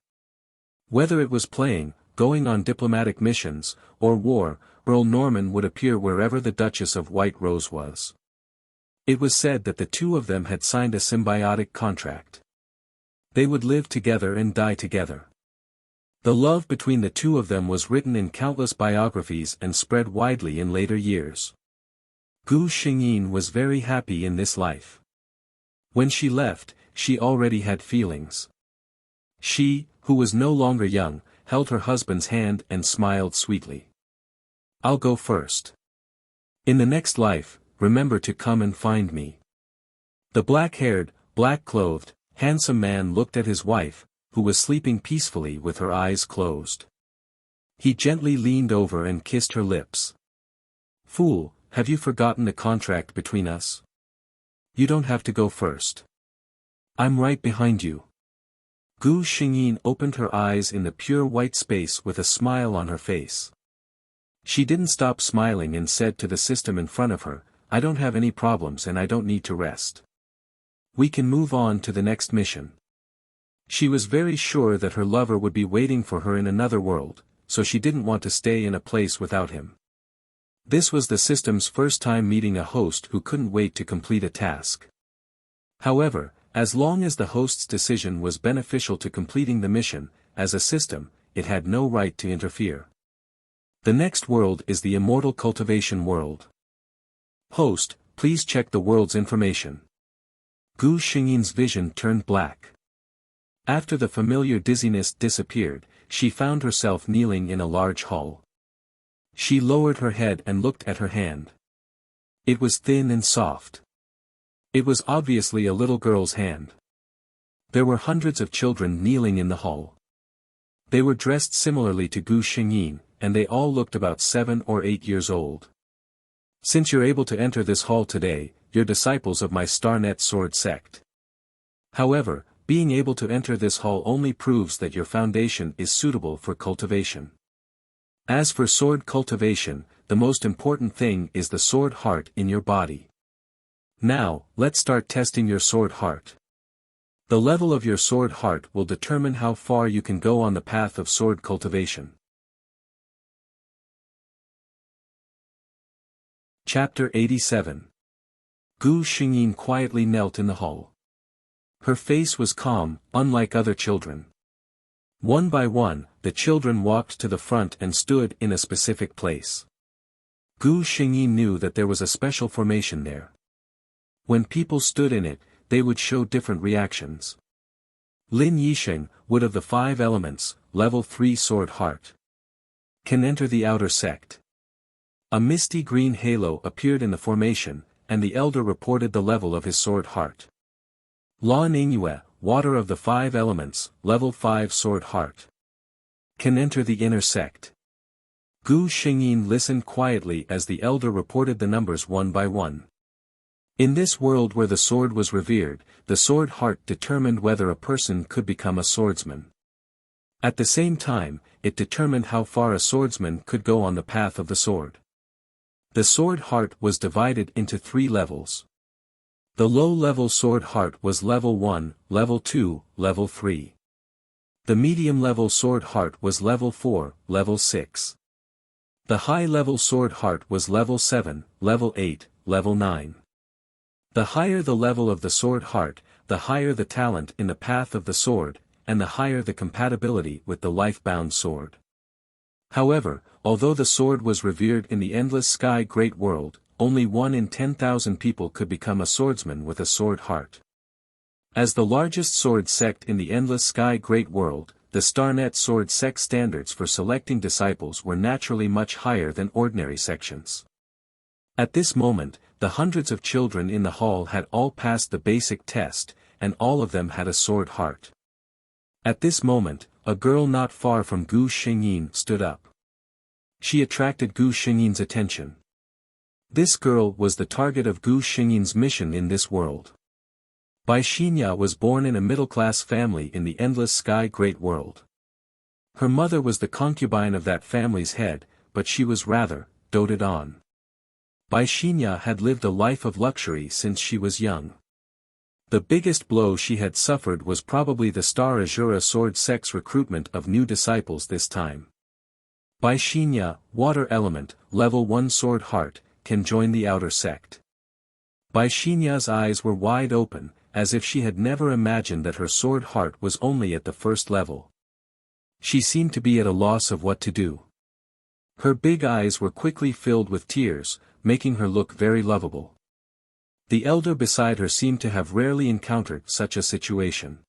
Whether it was playing, going on diplomatic missions, or war, Earl Norman would appear wherever the Duchess of White Rose was. It was said that the two of them had signed a symbiotic contract. They would live together and die together. The love between the two of them was written in countless biographies and spread widely in later years. Gu Xingyin was very happy in this life. When she left, she already had feelings. She, who was no longer young, held her husband's hand and smiled sweetly. "I'll go first. In the next life, remember to come and find me." The black-haired, black-clothed, handsome man looked at his wife, who was sleeping peacefully with her eyes closed. He gently leaned over and kissed her lips. "Fool, have you forgotten the contract between us? You don't have to go first. I'm right behind you." Gu Xingyin opened her eyes in the pure white space with a smile on her face. She didn't stop smiling and said to the system in front of her, "I don't have any problems and I don't need to rest. We can move on to the next mission." She was very sure that her lover would be waiting for her in another world, so she didn't want to stay in a place without him. This was the system's first time meeting a host who couldn't wait to complete a task. However, as long as the host's decision was beneficial to completing the mission, as a system, it had no right to interfere. The next world is the immortal cultivation world. Host, please check the world's information. Gu Xingyin's vision turned black. After the familiar dizziness disappeared, she found herself kneeling in a large hall. She lowered her head and looked at her hand. It was thin and soft. It was obviously a little girl's hand. There were hundreds of children kneeling in the hall. They were dressed similarly to Gu Xingyin, and they all looked about 7 or 8 years old. "Since you're able to enter this hall today, you're disciples of my Starnet Sword sect. However, being able to enter this hall only proves that your foundation is suitable for cultivation. As for sword cultivation, the most important thing is the sword heart in your body. Now, let's start testing your sword heart. The level of your sword heart will determine how far you can go on the path of sword cultivation. Chapter 87. Gu Xingyin quietly knelt in the hall. Her face was calm, unlike other children. One by one, the children walked to the front and stood in a specific place. Gu Xingyin knew that there was a special formation there. When people stood in it, they would show different reactions. Lin Yisheng, Wood of the Five Elements, Level 3 Sword Heart. Can enter the outer sect. A misty green halo appeared in the formation, and the elder reported the level of his sword heart. Lan Yingyue, Water of the Five Elements, Level 5 Sword Heart. Can enter the inner sect. Gu Xingyin listened quietly as the elder reported the numbers one by one. In this world where the sword was revered, the sword heart determined whether a person could become a swordsman. At the same time, it determined how far a swordsman could go on the path of the sword. The sword heart was divided into 3 levels. The low-level sword heart was Level 1, Level 2, Level 3. The medium-level sword heart was Level 4, Level 6. The high-level sword heart was Level 7, Level 8, Level 9. The higher the level of the sword heart, the higher the talent in the path of the sword, and the higher the compatibility with the life-bound sword. However, although the sword was revered in the endless sky great world, only 1 in 10,000 people could become a swordsman with a sword heart. As the largest sword sect in the endless sky great world, the Starnet Sword sect standards for selecting disciples were naturally much higher than ordinary sections. At this moment, the hundreds of children in the hall had all passed the basic test, and all of them had a sword heart. At this moment, a girl not far from Gu Xingyin stood up. She attracted Gu Xingyin's attention. This girl was the target of Gu Xingyin's mission in this world. Bai Xinya was born in a middle-class family in the endless sky great world. Her mother was the concubine of that family's head, but she was rather doted on. Bai Xinya had lived a life of luxury since she was young. The biggest blow she had suffered was probably the Star Azura Sword sect's recruitment of new disciples this time. Bai Xinya, Water Element, Level 1 Sword Heart, can join the outer sect. Bai Xinya's eyes were wide open, as if she had never imagined that her sword heart was only at the first level. She seemed to be at a loss of what to do. Her big eyes were quickly filled with tears, making her look very lovable. The elder beside her seemed to have rarely encountered such a situation.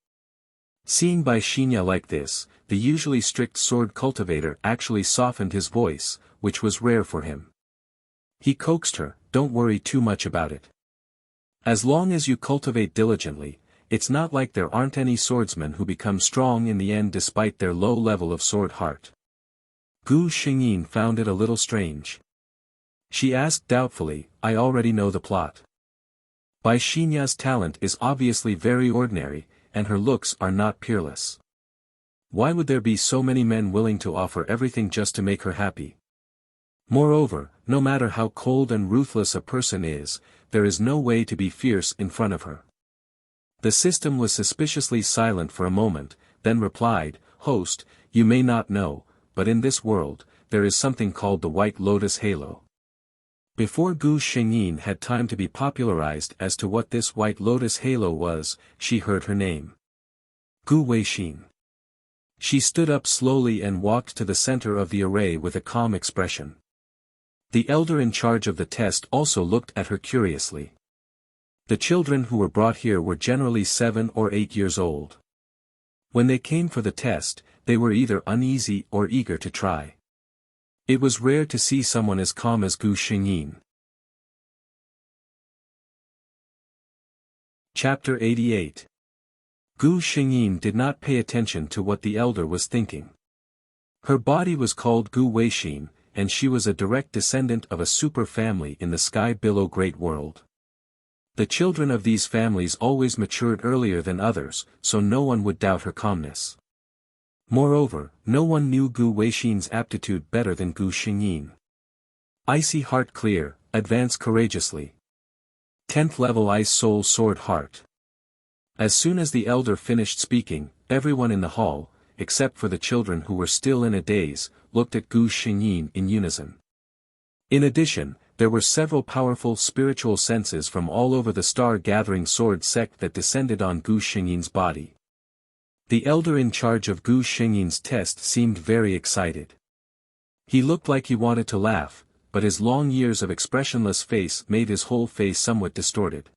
Seeing Bai Xinya like this, the usually strict sword cultivator actually softened his voice, which was rare for him. He coaxed her, "Don't worry too much about it. As long as you cultivate diligently, it's not like there aren't any swordsmen who become strong in the end despite their low level of sword heart." Gu Xingyin found it a little strange. She asked doubtfully, "I already know the plot. Bai Xinya's talent is obviously very ordinary, and her looks are not peerless. Why would there be so many men willing to offer everything just to make her happy? Moreover, no matter how cold and ruthless a person is, there is no way to be fierce in front of her." The system was suspiciously silent for a moment, then replied, "Host, you may not know, but in this world, there is something called the White Lotus Halo." Before Gu Xingyin had time to be popularized as to what this White Lotus Halo was, she heard her name. Gu Weixin. She stood up slowly and walked to the center of the array with a calm expression. The elder in charge of the test also looked at her curiously. The children who were brought here were generally 7 or 8 years old. When they came for the test, they were either uneasy or eager to try. It was rare to see someone as calm as Gu Xingyin. Chapter 88. Gu Xingyin did not pay attention to what the elder was thinking. Her body was called Gu Weixin, and she was a direct descendant of a super family in the sky below great world. The children of these families always matured earlier than others, so no one would doubt her calmness. Moreover, no one knew Gu Weixin's aptitude better than Gu Xingyin. Icy Heart Clear, advance courageously. 10th level Ice Soul Sword Heart. As soon as the elder finished speaking, everyone in the hall, except for the children who were still in a daze, looked at Gu Xingyin in unison. In addition, there were several powerful spiritual senses from all over the star-gathering sword sect that descended on Gu Xingyin's body. The elder in charge of Gu Xingyin's test seemed very excited. He looked like he wanted to laugh, but his long years of expressionless face made his whole face somewhat distorted.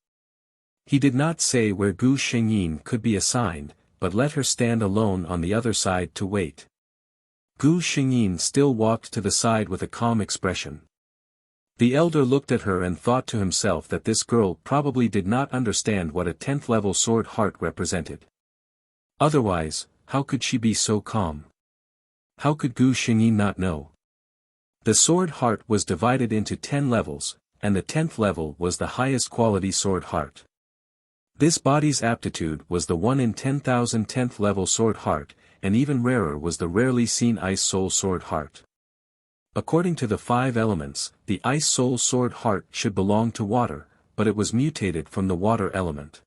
He did not say where Gu Xingyin could be assigned, but let her stand alone on the other side to wait. Gu Xingyin still walked to the side with a calm expression. The elder looked at her and thought to himself that this girl probably did not understand what a 10th level sword heart represented. Otherwise, how could she be so calm? How could Gu Xingyin not know? The sword heart was divided into 10 levels, and the 10th level was the highest quality sword heart. This body's aptitude was the 1 in 10,000 10th level sword heart, and even rarer was the rarely seen Ice Soul Sword Heart. According to the 5 elements, the Ice Soul Sword Heart should belong to water, but it was mutated from the water element.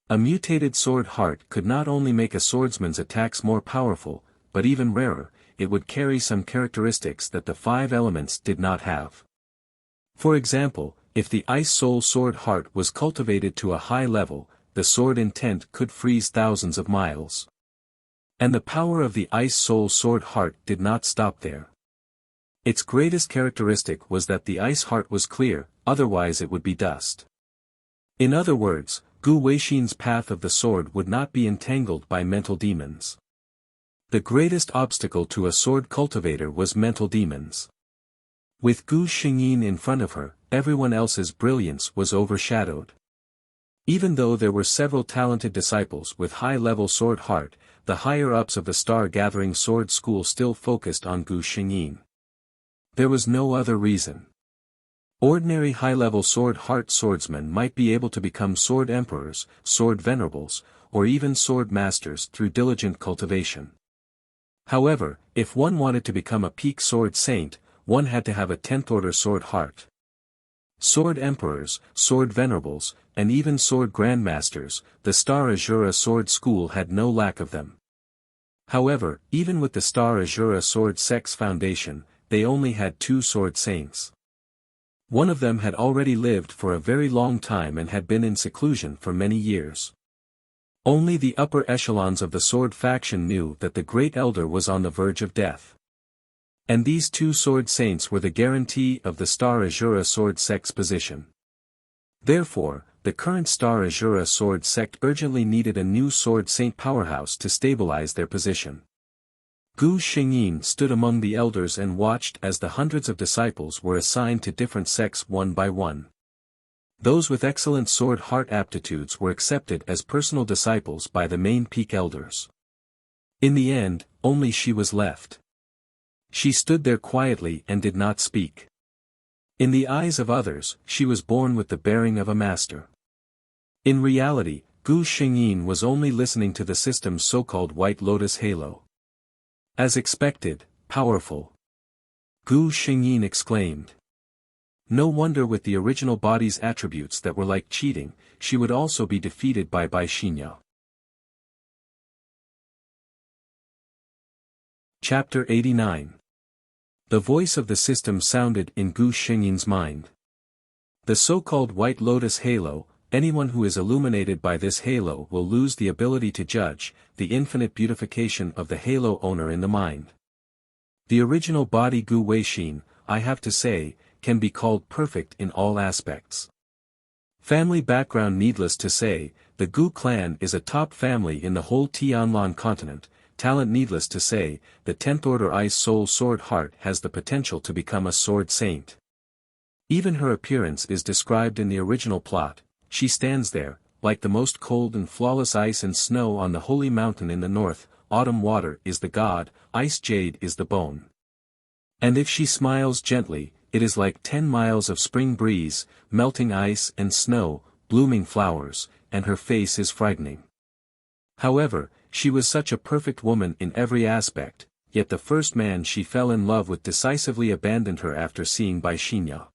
A mutated sword heart could not only make a swordsman's attacks more powerful, but even rarer, it would carry some characteristics that the 5 elements did not have. For example, if the Ice Soul Sword Heart was cultivated to a high level, the sword intent could freeze thousands of miles. And the power of the Ice Soul Sword Heart did not stop there. Its greatest characteristic was that the ice heart was clear, otherwise it would be dust. In other words, Gu Weixin's path of the sword would not be entangled by mental demons. The greatest obstacle to a sword cultivator was mental demons. With Gu Xingyin in front of her, everyone else's brilliance was overshadowed. Even though there were several talented disciples with high-level sword heart, the higher-ups of the star-gathering sword school still focused on Gu Xingyin. There was no other reason. Ordinary high-level sword heart swordsmen might be able to become sword emperors, sword venerables, or even sword masters through diligent cultivation. However, if one wanted to become a peak sword saint, one had to have a 10th order sword heart. Sword emperors, sword venerables, and even sword grandmasters, the Star Azura sword school had no lack of them. However, even with the Star Azura sword sect's foundation, they only had 2 sword saints. One of them had already lived for a very long time and had been in seclusion for many years. Only the upper echelons of the sword faction knew that the great elder was on the verge of death. And these 2 sword saints were the guarantee of the Star Azura sword sect's position. Therefore, the current Star Azura sword sect urgently needed a new sword saint powerhouse to stabilize their position. Gu Xingyin stood among the elders and watched as the hundreds of disciples were assigned to different sects one by one. Those with excellent sword heart aptitudes were accepted as personal disciples by the main peak elders. In the end, only she was left. She stood there quietly and did not speak. In the eyes of others, she was born with the bearing of a master. In reality, Gu Xingyin was only listening to the system's so-called White Lotus halo. As expected, powerful. Gu Xingyin exclaimed. No wonder with the original body's attributes that were like cheating, she would also be defeated by Bai Xinyao. Chapter 89. The voice of the system sounded in Gu Xingyin's mind. The so-called White Lotus halo, anyone who is illuminated by this halo will lose the ability to judge, the infinite beautification of the halo owner in the mind. The original body Gu Weixin, I have to say, can be called perfect in all aspects. Family background needless to say, the Gu clan is a top family in the whole Tianlan continent. Talent needless to say, the 10th order Ice Soul Sword Heart has the potential to become a sword saint. Even her appearance is described in the original plot. She stands there, like the most cold and flawless ice and snow on the holy mountain in the north. Autumn water is the god, ice jade is the bone. And if she smiles gently, it is like 10 miles of spring breeze, melting ice and snow, blooming flowers, and her face is frightening. However, she was such a perfect woman in every aspect, yet the first man she fell in love with decisively abandoned her after seeing Bai Xinya.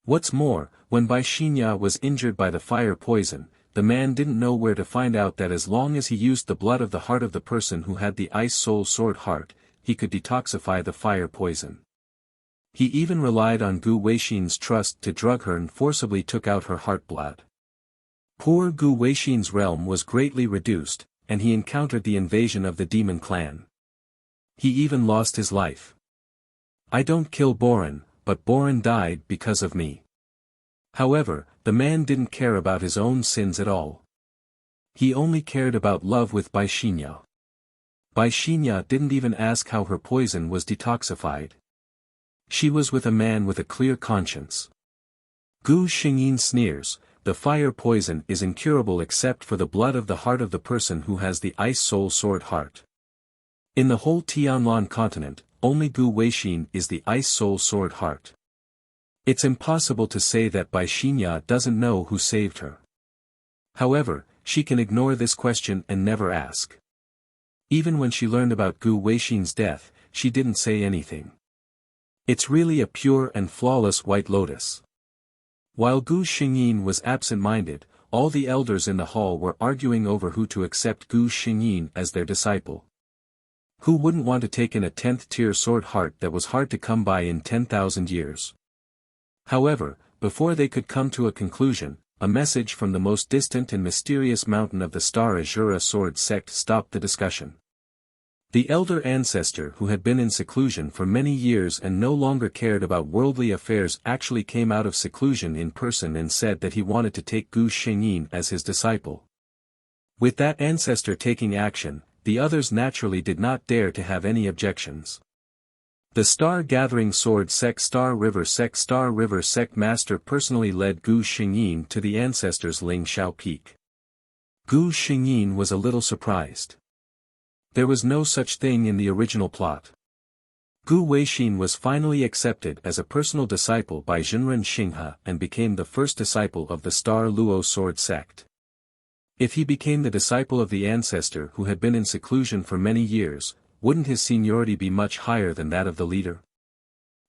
What's more, when Bai Xinya was injured by the fire poison, the man didn't know where to find out that as long as he used the blood of the heart of the person who had the Ice Soul Sword heart, he could detoxify the fire poison. He even relied on Gu Weixin's trust to drug her and forcibly took out her heart blood. Poor Gu Weixin's realm was greatly reduced, and he encountered the invasion of the demon clan. He even lost his life. I don't kill Boren, but Boren died because of me. However, the man didn't care about his own sins at all. He only cared about love with Bai Xinya. Bai Xinya didn't even ask how her poison was detoxified. She was with a man with a clear conscience. Gu Xingyin sneers, the fire poison is incurable except for the blood of the heart of the person who has the Ice Soul Sword heart. In the whole Tianlan continent, only Gu Weixin is the Ice Soul Sword heart. It's impossible to say that Bai Xinya doesn't know who saved her. However, she can ignore this question and never ask. Even when she learned about Gu Weixin's death, she didn't say anything. It's really a pure and flawless white lotus. While Gu Xingyin was absent-minded, all the elders in the hall were arguing over who to accept Gu Xingyin as their disciple. Who wouldn't want to take in a 10th-tier sword heart that was hard to come by in 10,000 years? However, before they could come to a conclusion, a message from the most distant and mysterious mountain of the Star Azura sword sect stopped the discussion. The elder ancestor who had been in seclusion for many years and no longer cared about worldly affairs actually came out of seclusion in person and said that he wanted to take Gu Xingyin as his disciple. With that ancestor taking action, the others naturally did not dare to have any objections. The Star Gathering Sword Sect Star River Sect Master personally led Gu Xingyin to the ancestors' Lingxiao Peak. Gu Xingyin was a little surprised. There was no such thing in the original plot. Gu Weixin was finally accepted as a personal disciple by Jinren Xinghe and became the first disciple of the Star Luo Sword Sect. If he became the disciple of the ancestor who had been in seclusion for many years, wouldn't his seniority be much higher than that of the leader?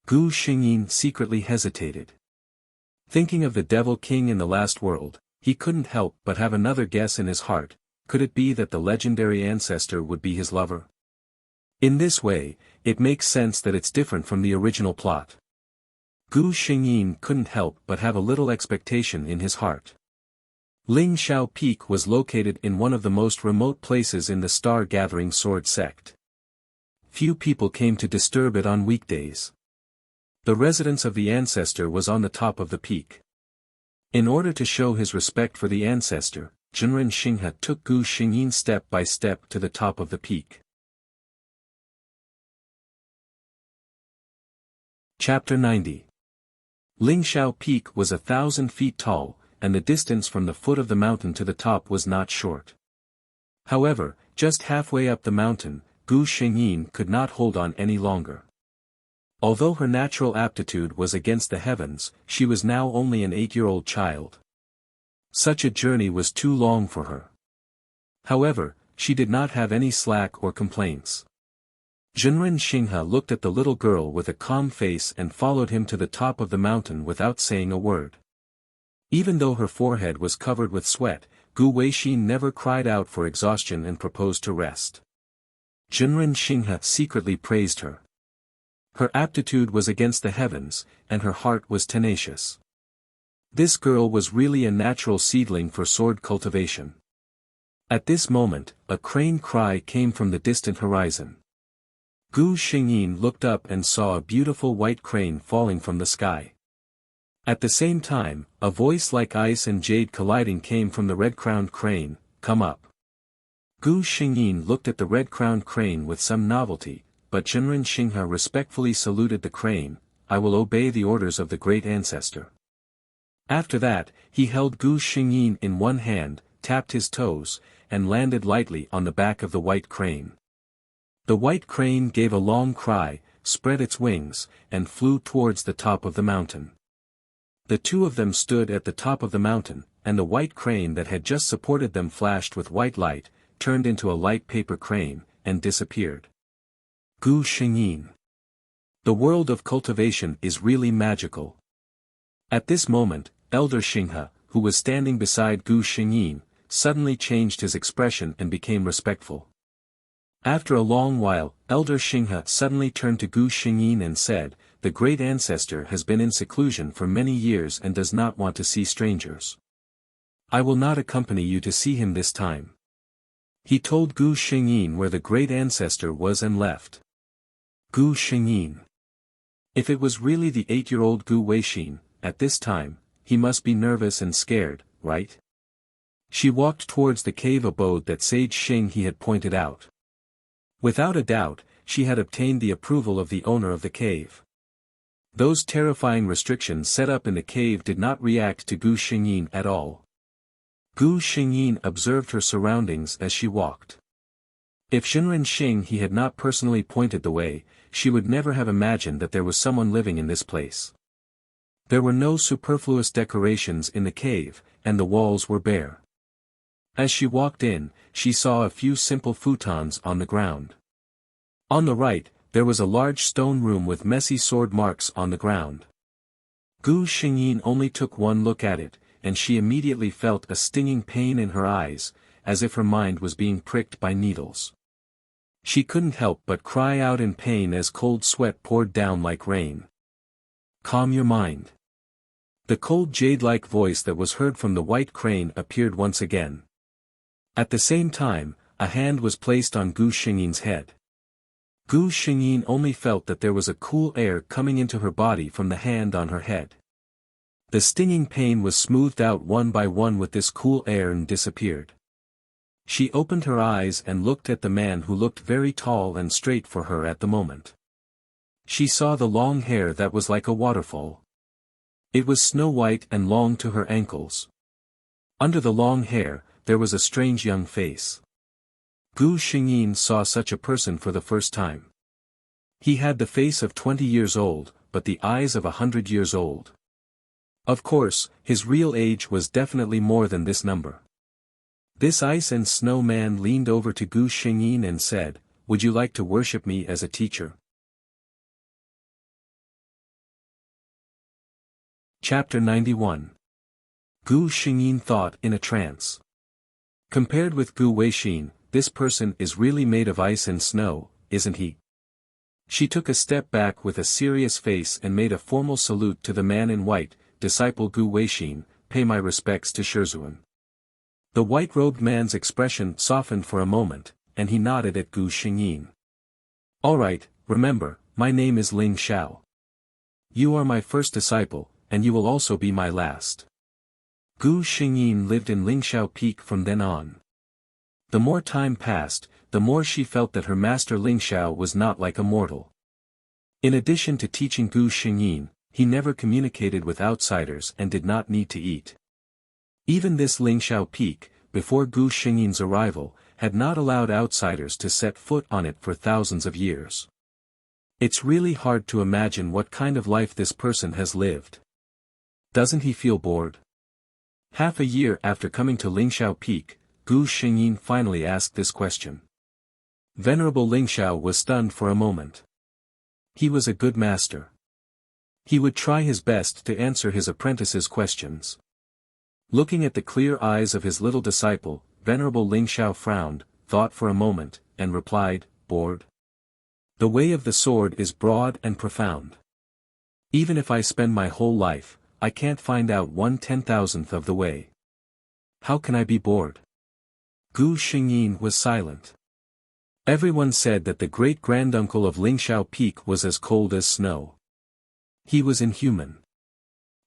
Gu Xingyin secretly hesitated. Thinking of the Devil King in the last world, he couldn't help but have another guess in his heart. Could it be that the legendary ancestor would be his lover? In this way, it makes sense that it's different from the original plot. Gu Xingyin couldn't help but have a little expectation in his heart. Lingxiao Peak was located in one of the most remote places in the Star Gathering Sword Sect. Few people came to disturb it on weekdays. The residence of the ancestor was on the top of the peak. In order to show his respect for the ancestor, Jinren Xinghe took Gu Xingyin step by step to the top of the peak. Chapter 90. Lingxiao Peak was 1,000 feet tall, and the distance from the foot of the mountain to the top was not short. However, just halfway up the mountain, Gu Xingyin could not hold on any longer. Although her natural aptitude was against the heavens, she was now only an 8-year-old child. Such a journey was too long for her. However, she did not have any slack or complaints. Jinren Xinghe looked at the little girl with a calm face and followed him to the top of the mountain without saying a word. Even though her forehead was covered with sweat, Gu Weixin never cried out for exhaustion and proposed to rest. Jinren Xinghe secretly praised her. Her aptitude was against the heavens, and her heart was tenacious. This girl was really a natural seedling for sword cultivation. At this moment, a crane cry came from the distant horizon. Gu Xingyin looked up and saw a beautiful white crane falling from the sky. At the same time, a voice like ice and jade colliding came from the red-crowned crane, "Come up." Gu Xingyin looked at the red-crowned crane with some novelty, but Jinren Xinghe respectfully saluted the crane, "I will obey the orders of the great ancestor." After that, he held Gu Xingyin in one hand, tapped his toes, and landed lightly on the back of the white crane. The white crane gave a long cry, spread its wings, and flew towards the top of the mountain. The two of them stood at the top of the mountain, and the white crane that had just supported them flashed with white light, turned into a light paper crane, and disappeared. Gu Xingyin. The world of cultivation is really magical. At this moment, Elder Xinghe, who was standing beside Gu Xingyin, suddenly changed his expression and became respectful. After a long while, Elder Xinghe suddenly turned to Gu Xingyin and said, "The great ancestor has been in seclusion for many years and does not want to see strangers. I will not accompany you to see him this time." He told Gu Xingyin where the great ancestor was and left. Gu Xingyin. If it was really the 8-year-old Gu Weixin, at this time, he must be nervous and scared, right? She walked towards the cave abode that Sage Xing he had pointed out. Without a doubt, she had obtained the approval of the owner of the cave. Those terrifying restrictions set up in the cave did not react to Gu Xingyin at all. Gu Xingyin observed her surroundings as she walked. If Shinren Xing he had not personally pointed the way, she would never have imagined that there was someone living in this place. There were no superfluous decorations in the cave, and the walls were bare. As she walked in, she saw a few simple futons on the ground. On the right, there was a large stone room with messy sword marks on the ground. Gu Xingyin only took one look at it, and she immediately felt a stinging pain in her eyes, as if her mind was being pricked by needles. She couldn't help but cry out in pain as cold sweat poured down like rain. "Calm your mind." The cold jade-like voice that was heard from the white crane appeared once again. At the same time, a hand was placed on Gu Xingyin's head. Gu Xingyin only felt that there was a cool air coming into her body from the hand on her head. The stinging pain was smoothed out one by one with this cool air and disappeared. She opened her eyes and looked at the man who looked very tall and straight for her at the moment. She saw the long hair that was like a waterfall. It was snow-white and long to her ankles. Under the long hair, there was a strange young face. Gu Xingyin saw such a person for the first time. He had the face of 20 years old, but the eyes of 100 years old. Of course, his real age was definitely more than this number. This ice and snow man leaned over to Gu Xingyin and said, "Would you like to worship me as a teacher?" Chapter 91. Gu Xingyin thought in a trance. Compared with Gu Weixin, this person is really made of ice and snow, isn't he? She took a step back with a serious face and made a formal salute to the man in white, "Disciple Gu Weixin, pay my respects to Shizhuan." The white-robed man's expression softened for a moment, and he nodded at Gu Xingyin. "All right, remember, my name is Ling Xiao. You are my first disciple, and you will also be my last." Gu Xingyin lived in Lingxiao Peak from then on. The more time passed, the more she felt that her master Lingxiao was not like a mortal. In addition to teaching Gu Xingyin, he never communicated with outsiders and did not need to eat. Even this Lingxiao Peak, before Gu Xingyin's arrival, had not allowed outsiders to set foot on it for thousands of years. It's really hard to imagine what kind of life this person has lived. Doesn't he feel bored? Half a year after coming to Lingxiao Peak, Gu Xingyin finally asked this question. Venerable Lingxiao was stunned for a moment. He was a good master. He would try his best to answer his apprentice's questions. Looking at the clear eyes of his little disciple, Venerable Lingxiao frowned, thought for a moment, and replied, "Bored? The way of the sword is broad and profound. Even if I spend my whole life, I can't find out 1/10,000th of the way. How can I be bored?" Gu Xingyin was silent. Everyone said that the great-granduncle of Lingxiao Peak was as cold as snow. He was inhuman.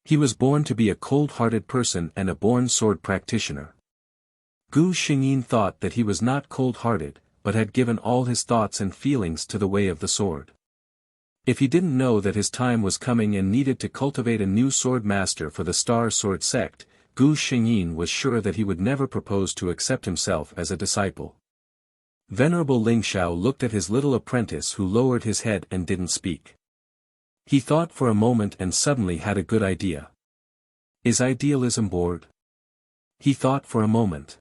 He was born to be a cold-hearted person and a born sword practitioner. Gu Xingyin thought that he was not cold-hearted, but had given all his thoughts and feelings to the way of the sword. If he didn't know that his time was coming and needed to cultivate a new sword master for the Star Sword sect, Gu Xingyin was sure that he would never propose to accept himself as a disciple. Venerable Lingxiao looked at his little apprentice who lowered his head and didn't speak. He thought for a moment and suddenly had a good idea. Is idealism bored? He thought for a moment.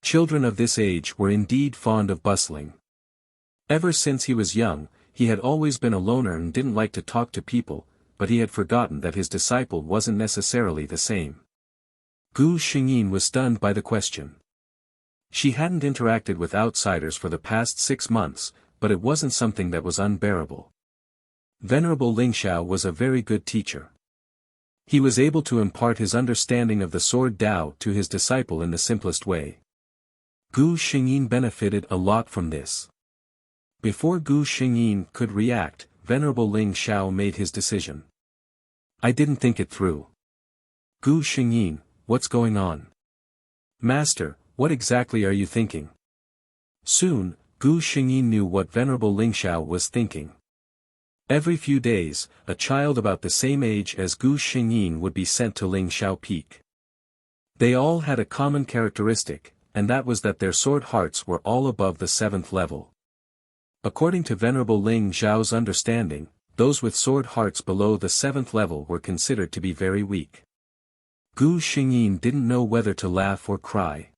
Children of this age were indeed fond of bustling. Ever since he was young, he had always been a loner and didn't like to talk to people, but he had forgotten that his disciple wasn't necessarily the same. Gu Xingyin was stunned by the question. She hadn't interacted with outsiders for the past 6 months, but it wasn't something that was unbearable. Venerable Lingxiao was a very good teacher. He was able to impart his understanding of the sword Dao to his disciple in the simplest way. Gu Xingyin benefited a lot from this. Before Gu Xingyin could react, Venerable Lingxiao made his decision. I didn't think it through. Gu Xingyin, what's going on? Master, what exactly are you thinking? Soon, Gu Xingyin knew what Venerable Lingxiao was thinking. Every few days, a child about the same age as Gu Xingyin would be sent to Lingxiao Peak. They all had a common characteristic, and that was that their sword hearts were all above the 7th level. According to Venerable Ling Zhao's understanding, those with sword hearts below the 7th level were considered to be very weak. Gu Xingyin didn't know whether to laugh or cry.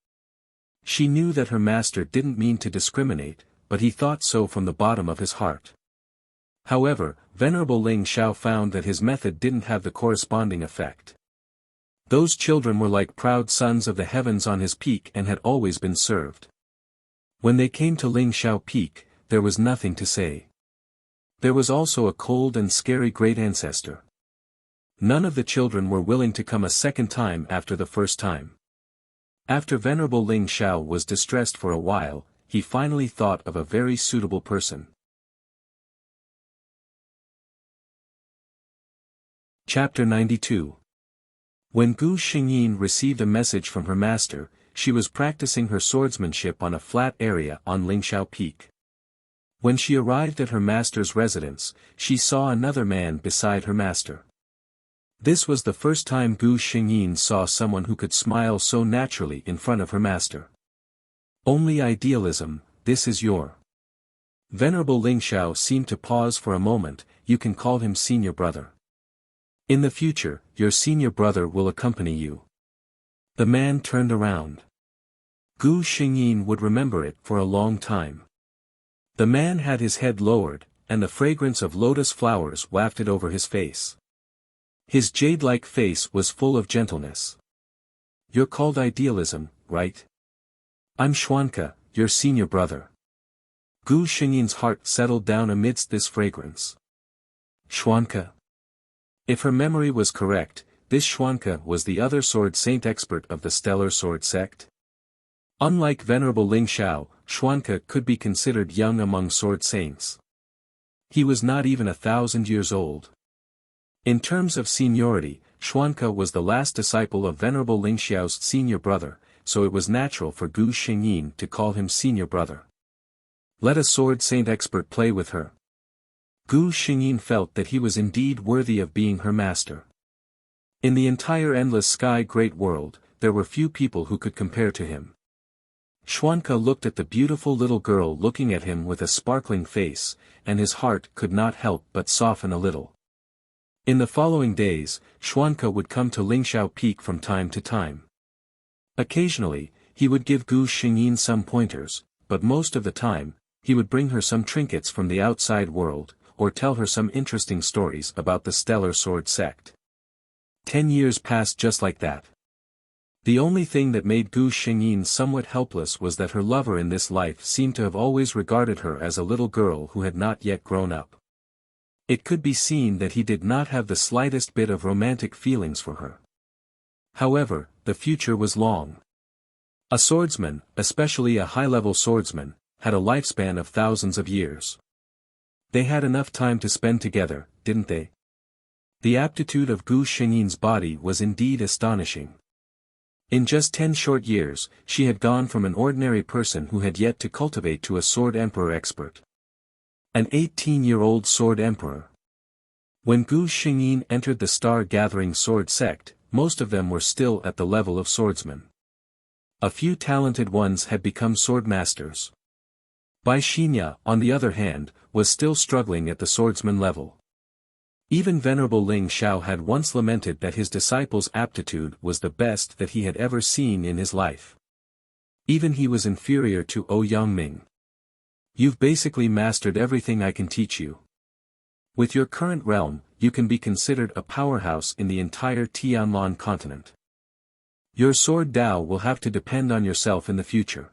She knew that her master didn't mean to discriminate, but he thought so from the bottom of his heart. However, Venerable Ling Zhao found that his method didn't have the corresponding effect. Those children were like proud sons of the heavens on his peak and had always been served. When they came to Lingxiao Peak, there was nothing to say. There was also a cold and scary great ancestor. None of the children were willing to come a second time after the first time. After Venerable Lingxiao was distressed for a while, he finally thought of a very suitable person. Chapter 92. When Gu Xingyin received a message from her master, she was practicing her swordsmanship on a flat area on Lingxiao Peak. When she arrived at her master's residence, she saw another man beside her master. This was the first time Gu Xingyin saw someone who could smile so naturally in front of her master. Only idealism, this is your. Venerable Lingxiao seemed to pause for a moment. You can call him senior brother. In the future, your senior brother will accompany you. The man turned around. Gu Xingyin would remember it for a long time. The man had his head lowered, and the fragrance of lotus flowers wafted over his face. His jade-like face was full of gentleness. You're called idealism, right? I'm Xuanke, your senior brother. Gu Xingyin's heart settled down amidst this fragrance. Xuanke. If her memory was correct, this Xuanke was the other sword saint expert of the Stellar Sword sect. Unlike Venerable Lingxiao, Xuanke could be considered young among sword saints. He was not even 1,000 years old. In terms of seniority, Xuanke was the last disciple of Venerable Lingxiao's senior brother, so it was natural for Gu Xingyin to call him senior brother. Let a sword saint expert play with her. Gu Xingyin felt that he was indeed worthy of being her master. In the entire endless sky great world, there were few people who could compare to him. Xuanke looked at the beautiful little girl looking at him with a sparkling face, and his heart could not help but soften a little. In the following days, Xuanke would come to Lingxiao Peak from time to time. Occasionally, he would give Gu Xingyin some pointers, but most of the time, he would bring her some trinkets from the outside world, or tell her some interesting stories about the Stellar Sword sect. 10 years passed just like that. The only thing that made Gu Xingyin somewhat helpless was that her lover in this life seemed to have always regarded her as a little girl who had not yet grown up. It could be seen that he did not have the slightest bit of romantic feelings for her. However, the future was long. A swordsman, especially a high-level swordsman, had a lifespan of thousands of years. They had enough time to spend together, didn't they? The aptitude of Gu Xingyin's body was indeed astonishing. In just 10 short years, she had gone from an ordinary person who had yet to cultivate to a sword emperor expert. An 18-year-old sword emperor. When Gu Xingyin entered the star-gathering sword sect, most of them were still at the level of swordsmen. A few talented ones had become sword masters. Bai Xinya, on the other hand, was still struggling at the swordsman level. Even Venerable Ling Xiao had once lamented that his disciple's aptitude was the best that he had ever seen in his life. Even he was inferior to O Yangming. You've basically mastered everything I can teach you. With your current realm, you can be considered a powerhouse in the entire Tianlan continent. Your sword Dao will have to depend on yourself in the future.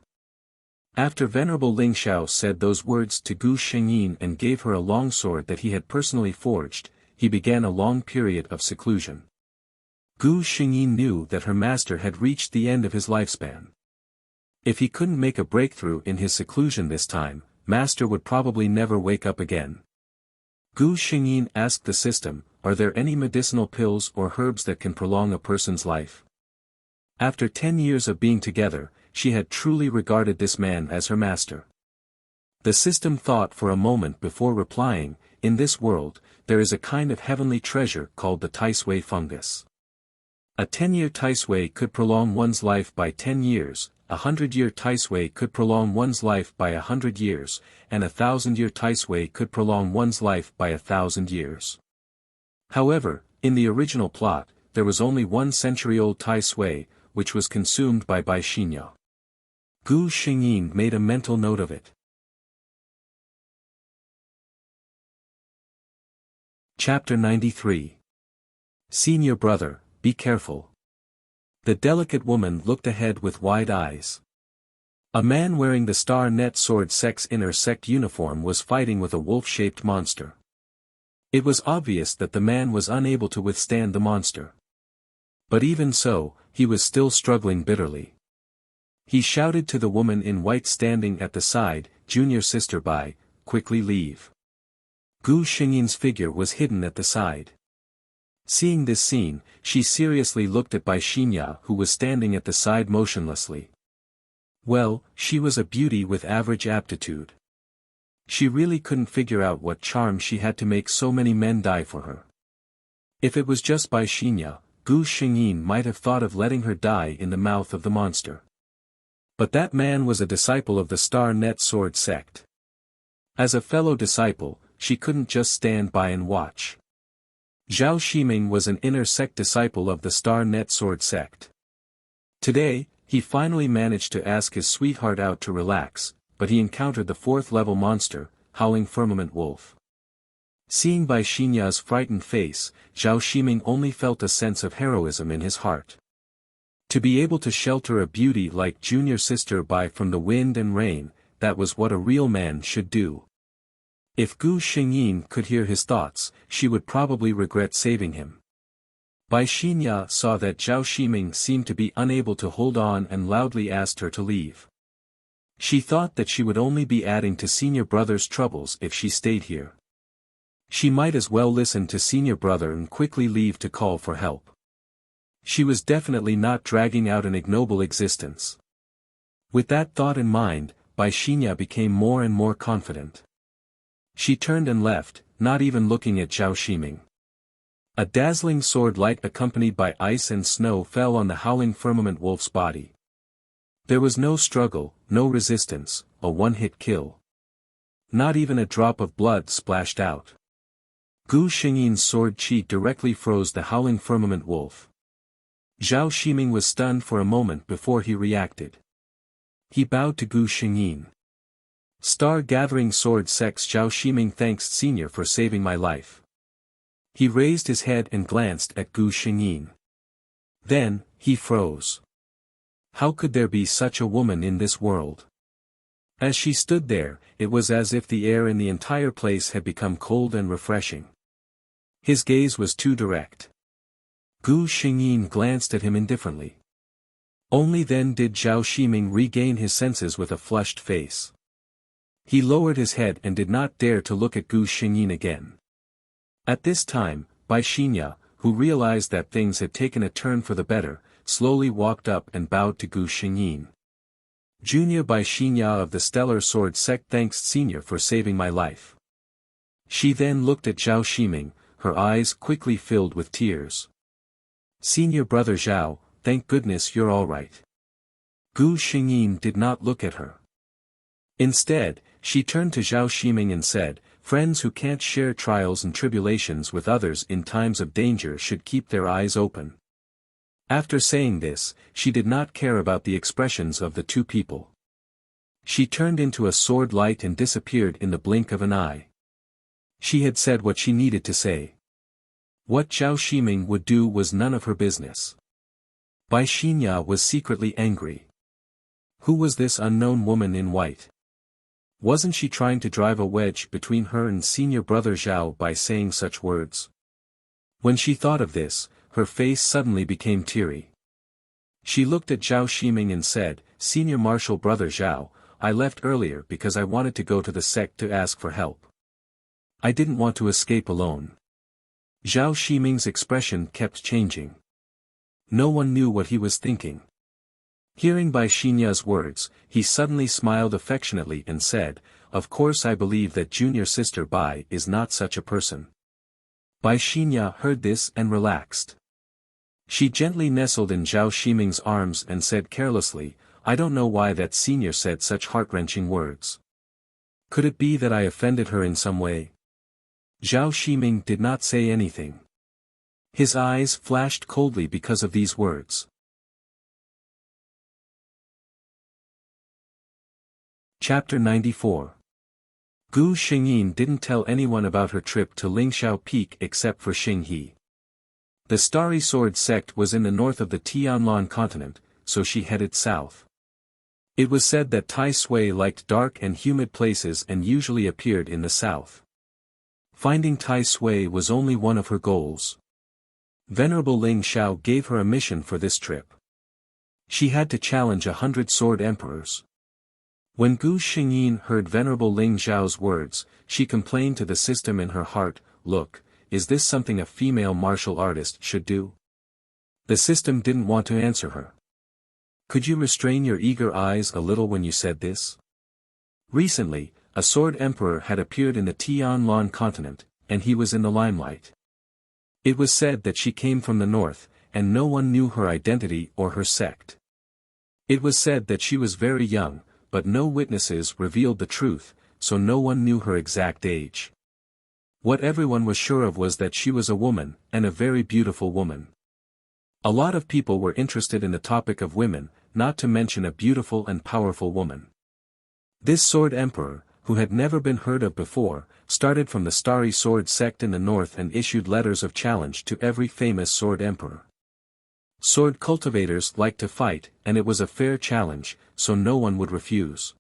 After Venerable Ling Xiao said those words to Gu Shengyin and gave her a long sword that he had personally forged, he began a long period of seclusion. Gu Shengyin knew that her master had reached the end of his lifespan. If he couldn't make a breakthrough in his seclusion this time, master would probably never wake up again. Gu Shengyin asked the system, are there any medicinal pills or herbs that can prolong a person's life? After 10 years of being together, she had truly regarded this man as her master. The system thought for a moment before replying, in this world, there is a kind of heavenly treasure called the Taisui fungus. A 10-year Taisui could prolong one's life by 10 years, a 100-year Taisui could prolong one's life by 100 years, and a 1,000-year Taisui could prolong one's life by 1,000 years. However, in the original plot, there was only 1 century-old Taisui, which was consumed by Bai Xinya. Gu Shengyin made a mental note of it. Chapter 93. Senior brother, be careful. The delicate woman looked ahead with wide eyes. A man wearing the Star Net Sword Sect's inner sect uniform was fighting with a wolf-shaped monster. It was obvious that the man was unable to withstand the monster. But even so, he was still struggling bitterly. He shouted to the woman in white standing at the side, "Junior sister Bai, quickly leave." Gu Shengyin's figure was hidden at the side. Seeing this scene, she seriously looked at Bai Xinya who was standing at the side motionlessly. Well, she was a beauty with average aptitude. She really couldn't figure out what charm she had to make so many men die for her. If it was just Bai Xinya, Gu Shengyin might have thought of letting her die in the mouth of the monster. But that man was a disciple of the Star Net Sword Sect. As a fellow disciple, she couldn't just stand by and watch. Zhao Shiming was an inner sect disciple of the Star Net Sword Sect. Today, he finally managed to ask his sweetheart out to relax, but he encountered the 4th-level monster, Howling Firmament Wolf. Seeing Bai Xinya's frightened face, Zhao Shiming only felt a sense of heroism in his heart. To be able to shelter a beauty like junior sister Bai from the wind and rain, that was what a real man should do. If Gu Shengyin could hear his thoughts, she would probably regret saving him. Bai Xinya saw that Zhao Shiming seemed to be unable to hold on and loudly asked her to leave. She thought that she would only be adding to senior brother's troubles if she stayed here. She might as well listen to senior brother and quickly leave to call for help. She was definitely not dragging out an ignoble existence. With that thought in mind, Bai Xinya became more and more confident. She turned and left, not even looking at Zhao Shiming. A dazzling sword light accompanied by ice and snow fell on the Howling Firmament Wolf's body. There was no struggle, no resistance, a one-hit kill. Not even a drop of blood splashed out. Gu Shengyin's sword chi directly froze the Howling Firmament Wolf. Zhao Shiming was stunned for a moment before he reacted. He bowed to Gu Shengyin. Star Gathering Sword Sect's Zhao Shiming, thanks senior for saving my life. He raised his head and glanced at Gu Shengyin. Then, he froze. How could there be such a woman in this world? As she stood there, it was as if the air in the entire place had become cold and refreshing. His gaze was too direct. Gu Shengyin glanced at him indifferently. Only then did Zhao Shiming regain his senses with a flushed face. He lowered his head and did not dare to look at Gu Shengyin again. At this time, Bai Xinya, who realized that things had taken a turn for the better, slowly walked up and bowed to Gu Shengyin. Junior Bai Xinya of the Stellar Sword Sect, thanks senior for saving my life. She then looked at Zhao Shiming, her eyes quickly filled with tears. Senior brother Zhao, thank goodness you're all right. Gu Shengyin did not look at her. Instead, she turned to Zhao Shiming and said, friends who can't share trials and tribulations with others in times of danger should keep their eyes open. After saying this, she did not care about the expressions of the two people. She turned into a sword light and disappeared in the blink of an eye. She had said what she needed to say. What Zhao Shiming would do was none of her business. Bai Xinya was secretly angry. Who was this unknown woman in white? Wasn't she trying to drive a wedge between her and senior brother Zhao by saying such words? When she thought of this, her face suddenly became teary. She looked at Zhao Shiming and said, "Senior Marshal Brother Zhao, I left earlier because I wanted to go to the sect to ask for help. I didn't want to escape alone." Zhao Shiming's expression kept changing. No one knew what he was thinking. Hearing Bai Xinya's words, he suddenly smiled affectionately and said, "Of course I believe that junior sister Bai is not such a person." Bai Xinya heard this and relaxed. She gently nestled in Zhao Shiming's arms and said carelessly, "I don't know why that senior said such heart-wrenching words. Could it be that I offended her in some way?" Zhao Shiming did not say anything. His eyes flashed coldly because of these words. Chapter 94. Gu Xingyin didn't tell anyone about her trip to Lingxiao Peak except for Xing He. The Starry Sword sect was in the north of the Tianlan continent, so she headed south. It was said that Tai Sui liked dark and humid places and usually appeared in the south. Finding Tai Sui was only one of her goals. Venerable Ling Xiao gave her a mission for this trip. She had to challenge 100 sword emperors. When Gu Xingyin heard Venerable Ling Xiao's words, she complained to the system in her heart, "Look, is this something a female martial artist should do?" The system didn't want to answer her. "Could you restrain your eager eyes a little when you said this?" Recently, a sword emperor had appeared in the Tianlan continent, and he was in the limelight. It was said that she came from the north, and no one knew her identity or her sect. It was said that she was very young, but no witnesses revealed the truth, so no one knew her exact age. What everyone was sure of was that she was a woman, and a very beautiful woman. A lot of people were interested in the topic of women, not to mention a beautiful and powerful woman. This sword emperor, who had never been heard of before, started from the Starry Sword sect in the north and issued letters of challenge to every famous sword emperor. Sword cultivators liked to fight, and it was a fair challenge, so no one would refuse.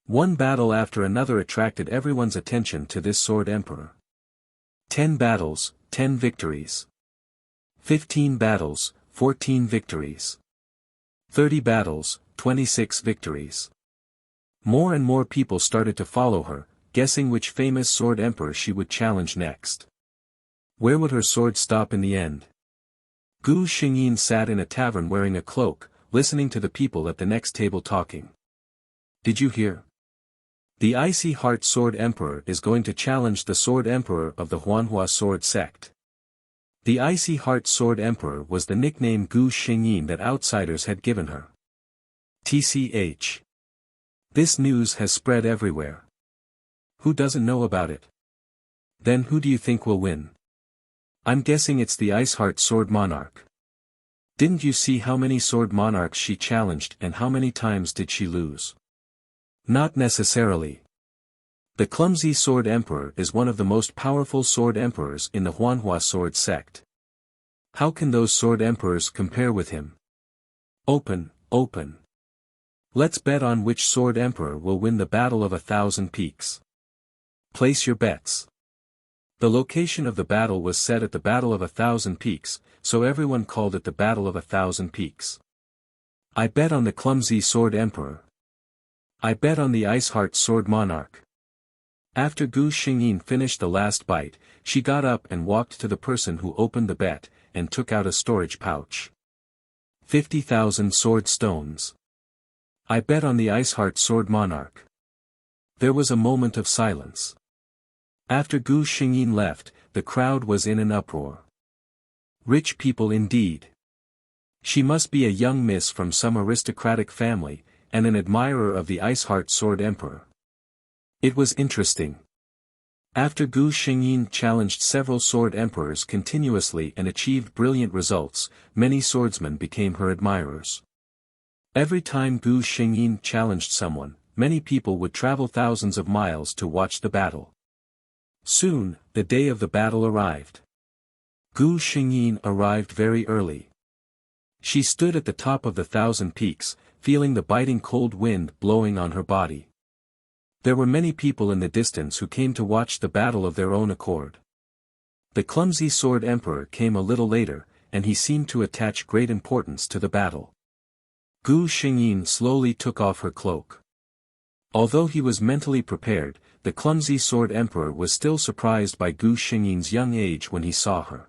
One battle after another attracted everyone's attention to this sword emperor. 10 battles, 10 victories. 15 battles, 14 victories. 30 battles, 26 victories. More and more people started to follow her, guessing which famous sword emperor she would challenge next. Where would her sword stop in the end? Gu Xingyin sat in a tavern wearing a cloak, listening to the people at the next table talking. "Did you hear? The Icy Heart Sword Emperor is going to challenge the Sword Emperor of the Huanhua Sword Sect." The Icy Heart Sword Emperor was the nickname Gu Xingyin that outsiders had given her. TCH. This news has spread everywhere. Who doesn't know about it? Then who do you think will win? I'm guessing it's the Iceheart Sword Monarch. Didn't you see how many sword monarchs she challenged and how many times did she lose? Not necessarily. The Clumsy Sword Emperor is one of the most powerful sword emperors in the Huanhua Sword Sect. How can those sword emperors compare with him? Open. Let's bet on which sword emperor will win the Battle of 1,000 Peaks. Place your bets. The location of the battle was set at the Battle of 1,000 Peaks, so everyone called it the Battle of 1,000 Peaks. I bet on the Clumsy Sword Emperor. I bet on the Iceheart Sword Monarch. After Gu Xingyin finished the last bite, she got up and walked to the person who opened the bet, and took out a storage pouch. 50,000 sword stones. I bet on the Iceheart Sword Monarch. There was a moment of silence. After Gu Xingyin left, the crowd was in an uproar. Rich people indeed. She must be a young miss from some aristocratic family, and an admirer of the Iceheart Sword Emperor. It was interesting. After Gu Xingyin challenged several sword emperors continuously and achieved brilliant results, many swordsmen became her admirers. Every time Gu Xingyin challenged someone, many people would travel thousands of miles to watch the battle. Soon, the day of the battle arrived. Gu Xingyin arrived very early. She stood at the top of the 1,000 peaks, feeling the biting cold wind blowing on her body. There were many people in the distance who came to watch the battle of their own accord. The clumsy sword emperor came a little later, and he seemed to attach great importance to the battle. Gu Xingyin slowly took off her cloak. Although he was mentally prepared, the clumsy sword emperor was still surprised by Gu Xingyin's young age when he saw her.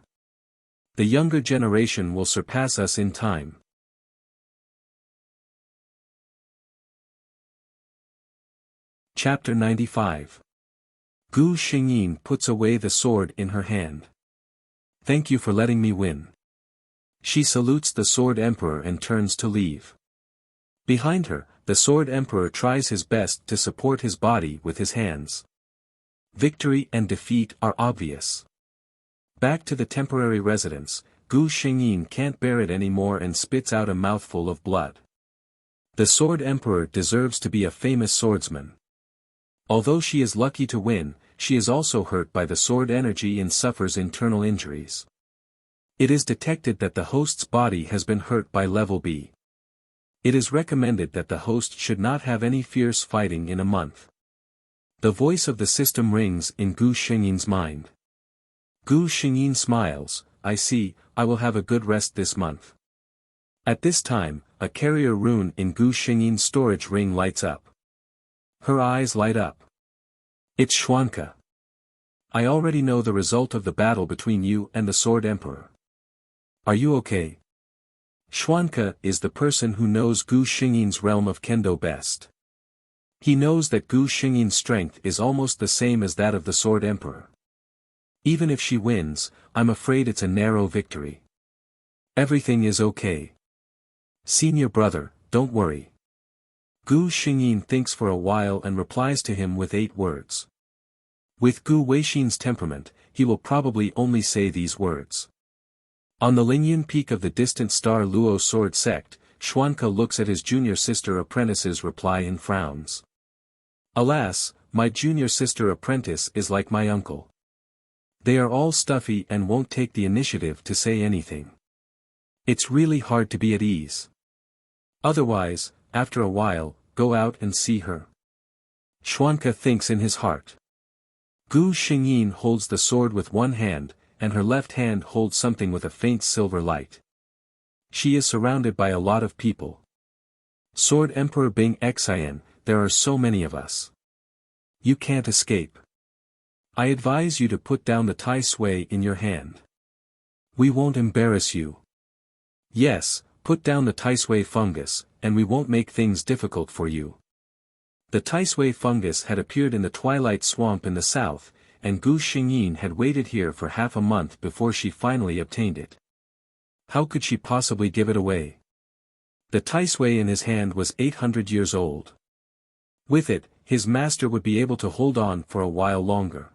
The younger generation will surpass us in time. Chapter 95. Gu Xingyin puts away the sword in her hand. Thank you for letting me win. She salutes the sword emperor and turns to leave. Behind her, the sword emperor tries his best to support his body with his hands. Victory and defeat are obvious. Back to the temporary residence, Gu Xingyin can't bear it anymore and spits out a mouthful of blood. The sword emperor deserves to be a famous swordsman. Although she is lucky to win, she is also hurt by the sword energy and suffers internal injuries. It is detected that the host's body has been hurt by level B. It is recommended that the host should not have any fierce fighting in a month. The voice of the system rings in Gu Xingyin's mind. Gu Xingyin smiles, I see, I will have a good rest this month. At this time, a carrier rune in Gu Xingyin's storage ring lights up. Her eyes light up. It's Xuanke. I already know the result of the battle between you and the Sword Emperor. Are you okay? Xuanke is the person who knows Gu Xingyin's realm of Kendo best. He knows that Gu Xingyin's strength is almost the same as that of the Sword Emperor. Even if she wins, I'm afraid it's a narrow victory. Everything is okay. Senior brother, don't worry. Gu Xingyin thinks for a while and replies to him with 8 words. With Gu Weixin's temperament, he will probably only say these words. On the Lingyun peak of the distant star Luo sword sect, Xuanke looks at his junior sister apprentice's reply and frowns. Alas, my junior sister apprentice is like my uncle. They are all stuffy and won't take the initiative to say anything. It's really hard to be at ease. Otherwise, after a while, go out and see her. Xuanke thinks in his heart. Gu Xingyin holds the sword with one hand, and her left hand holds something with a faint silver light. She is surrounded by a lot of people. Sword Emperor Bing Xian, there are so many of us. You can't escape. I advise you to put down the Tai Sui in your hand. We won't embarrass you. Yes, put down the Tai Sui fungus, and we won't make things difficult for you. The Tai Sui fungus had appeared in the Twilight Swamp in the south, and Gu Xingyin had waited here for half a month before she finally obtained it. How could she possibly give it away? The Tai Sui in his hand was 800 years old. With it, his master would be able to hold on for a while longer.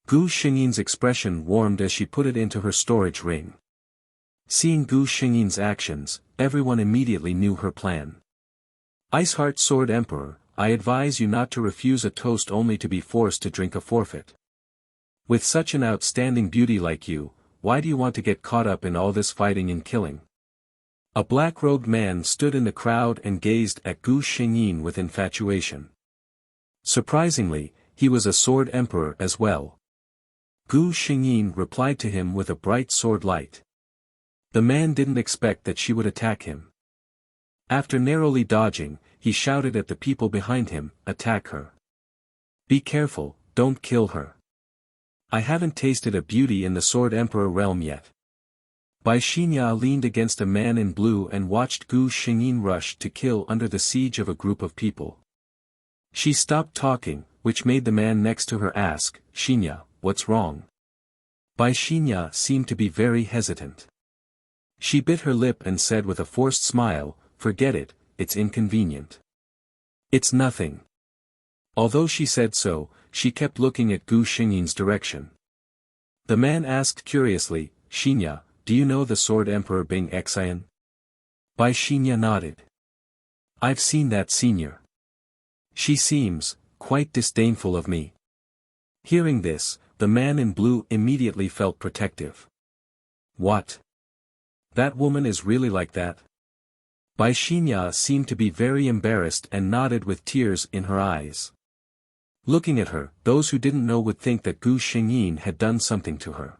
Gu Xingyin's expression warmed as she put it into her storage ring. Seeing Gu Xingyin's actions, everyone immediately knew her plan. Iceheart Sword Emperor, I advise you not to refuse a toast only to be forced to drink a forfeit. With such an outstanding beauty like you, why do you want to get caught up in all this fighting and killing? A black-robed man stood in the crowd and gazed at Gu Xingyin with infatuation. Surprisingly, he was a sword emperor as well. Gu Xingyin replied to him with a bright sword light. The man didn't expect that she would attack him. After narrowly dodging, he shouted at the people behind him, attack her. Be careful, don't kill her. I haven't tasted a beauty in the Sword Emperor realm yet. Bai Xinya leaned against a man in blue and watched Gu Xingyin rush to kill under the siege of a group of people. She stopped talking, which made the man next to her ask, Xinya, what's wrong? Bai Xinya seemed to be very hesitant. She bit her lip and said with a forced smile, forget it, it's inconvenient. It's nothing. Although she said so, she kept looking at Gu Xingyin's direction. The man asked curiously, "Xinya, do you know the Sword Emperor Bing Xian?" Bai Xinya nodded. "I've seen that senior. She seems quite disdainful of me." Hearing this, the man in blue immediately felt protective. "What? That woman is really like that?" Bai Xinya seemed to be very embarrassed and nodded with tears in her eyes. Looking at her, those who didn't know would think that Gu Xingyin had done something to her.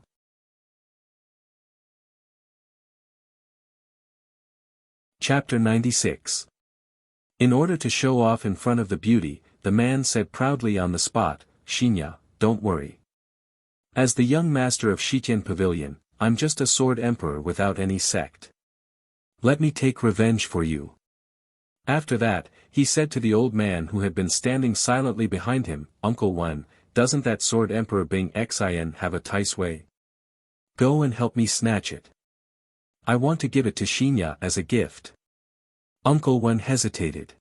Chapter 96. In order to show off in front of the beauty, the man said proudly on the spot, "Xinya, don't worry. As the young master of Shitian Pavilion, I'm just a sword emperor without any sect. Let me take revenge for you." After that, he said to the old man who had been standing silently behind him, "Uncle Wen, doesn't that sword emperor Bing Xian have a Taisui? Go and help me snatch it. I want to give it to Xinya as a gift." Uncle Wen hesitated.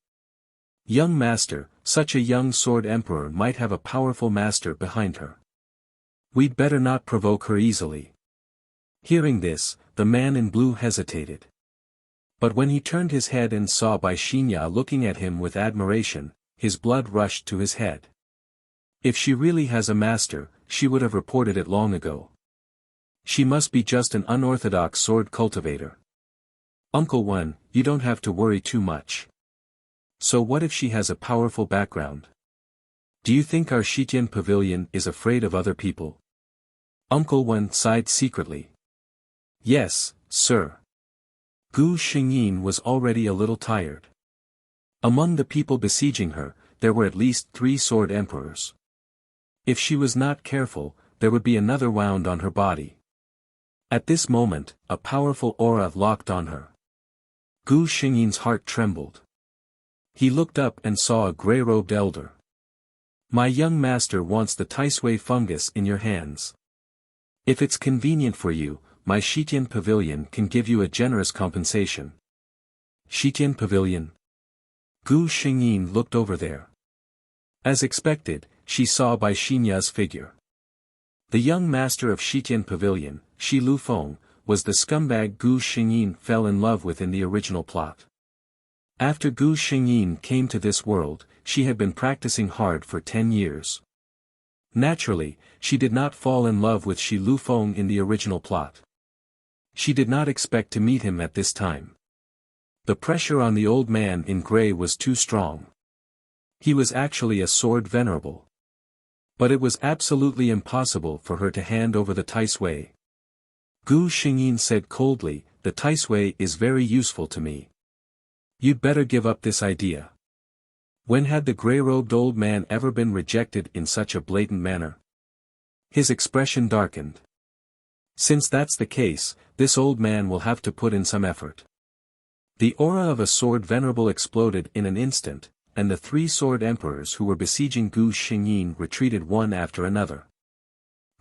"Young master, such a young sword emperor might have a powerful master behind her. We'd better not provoke her easily." Hearing this, the man in blue hesitated. But when he turned his head and saw Bai Xinya looking at him with admiration, his blood rushed to his head. If she really has a master, she would have reported it long ago. She must be just an unorthodox sword cultivator. "Uncle Wen, you don't have to worry too much. So what if she has a powerful background? Do you think our Shitian Pavilion is afraid of other people?" Uncle Wen sighed secretly. "Yes, sir." Gu Xingyin was already a little tired. Among the people besieging her, there were at least 3 sword emperors. If she was not careful, there would be another wound on her body. At this moment, a powerful aura locked on her. Gu Xingyin's heart trembled. He looked up and saw a grey-robed elder. "My young master wants the Taisui fungus in your hands. If it's convenient for you, my Shitian Pavilion can give you a generous compensation." Shitian Pavilion? Gu Xingyin looked over there. As expected, she saw Bai Xinya's figure. The young master of Shitian Pavilion, Shi Lufeng, was the scumbag Gu Xingyin fell in love with in the original plot. After Gu Xingyin came to this world, she had been practicing hard for 10 years. Naturally, she did not fall in love with Shi Lufeng in the original plot. She did not expect to meet him at this time. The pressure on the old man in grey was too strong. He was actually a sword venerable. But it was absolutely impossible for her to hand over the Taisui. Gu Xingyin said coldly, "The Taisui is very useful to me. You'd better give up this idea." When had the grey-robed old man ever been rejected in such a blatant manner? His expression darkened. Since that's the case, this old man will have to put in some effort. The aura of a sword venerable exploded in an instant, and the 3 sword emperors who were besieging Gu Xingyin retreated one after another.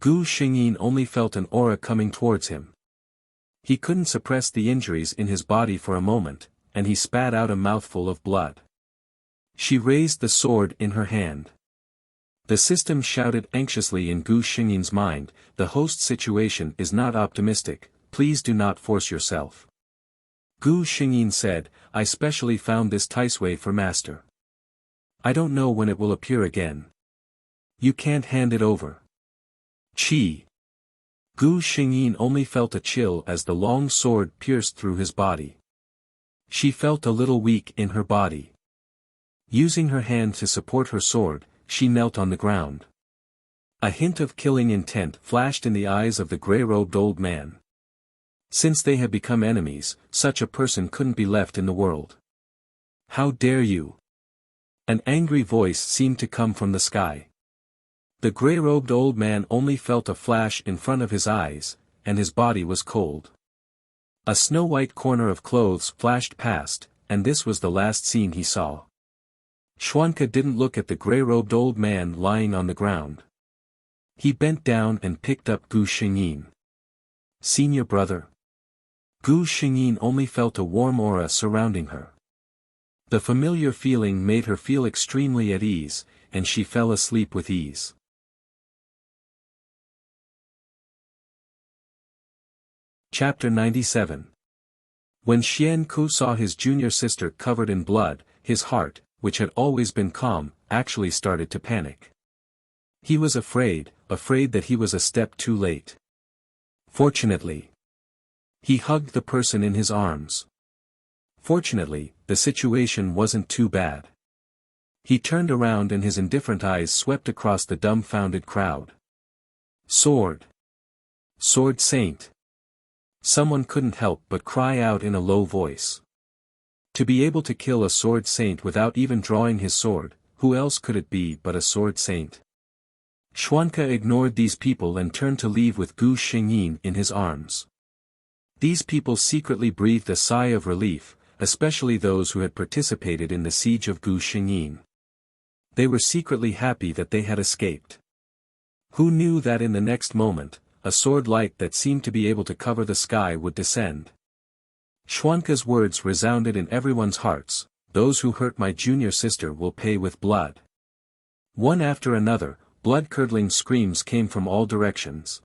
Gu Xingyin only felt an aura coming towards him. He couldn't suppress the injuries in his body for a moment, and he spat out a mouthful of blood. She raised the sword in her hand. The system shouted anxiously in Gu Xingyin's mind, "The host situation is not optimistic, please do not force yourself." Gu Xingyin said, "I specially found this Taisui for master. I don't know when it will appear again. You can't hand it over." Chi. Gu Xingyin only felt a chill as the long sword pierced through his body. She felt a little weak in her body. Using her hand to support her sword, she knelt on the ground. A hint of killing intent flashed in the eyes of the grey-robed old man. Since they had become enemies, such a person couldn't be left in the world. "How dare you?" An angry voice seemed to come from the sky. The grey-robed old man only felt a flash in front of his eyes, and his body was cold. A snow-white corner of clothes flashed past, and this was the last scene he saw. Xuanke didn't look at the grey-robed old man lying on the ground. He bent down and picked up Gu Xingyin. "Senior brother." Gu Xingyin only felt a warm aura surrounding her. The familiar feeling made her feel extremely at ease, and she fell asleep with ease. Chapter 97. When Xian Ku saw his junior sister covered in blood, his heart, which had always been calm, actually started to panic. He was afraid that he was a step too late. Fortunately, he hugged the person in his arms. Fortunately, the situation wasn't too bad. He turned around and his indifferent eyes swept across the dumbfounded crowd. Sword! Sword Saint! Someone couldn't help but cry out in a low voice. To be able to kill a sword saint without even drawing his sword, who else could it be but a sword saint? Xuanke ignored these people and turned to leave with Gu Xingyin in his arms. These people secretly breathed a sigh of relief, especially those who had participated in the siege of Gu Xingyin. They were secretly happy that they had escaped. Who knew that in the next moment, a sword light that seemed to be able to cover the sky would descend? Xuanke's words resounded in everyone's hearts, "Those who hurt my junior sister will pay with blood." One after another, blood-curdling screams came from all directions.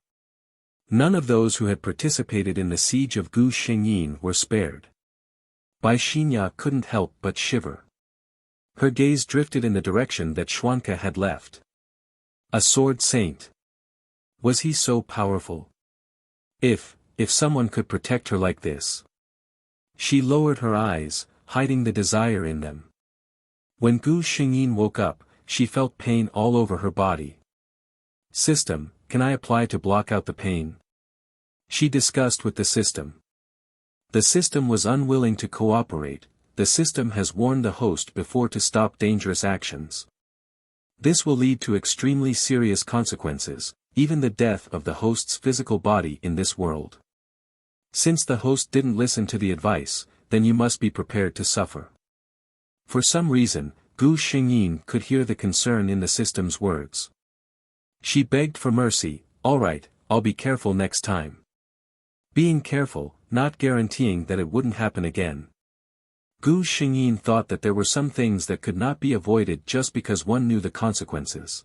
None of those who had participated in the siege of Gu Xingyin were spared. Bai Xinya couldn't help but shiver. Her gaze drifted in the direction that Xuanke had left. A sword saint. Was he so powerful? If someone could protect her like this. She lowered her eyes, hiding the desire in them. When Gu Xingyin woke up, she felt pain all over her body. "System, can I apply to block out the pain?" She discussed with the system. The system was unwilling to cooperate. The system has warned the host before to stop dangerous actions. This will lead to extremely serious consequences, even the death of the host's physical body in this world. Since the host didn't listen to the advice, then you must be prepared to suffer. For some reason, Gu Xingyin could hear the concern in the system's words. She begged for mercy. "All right, I'll be careful next time." Being careful, not guaranteeing that it wouldn't happen again. Gu Xingyin thought that there were some things that could not be avoided just because one knew the consequences.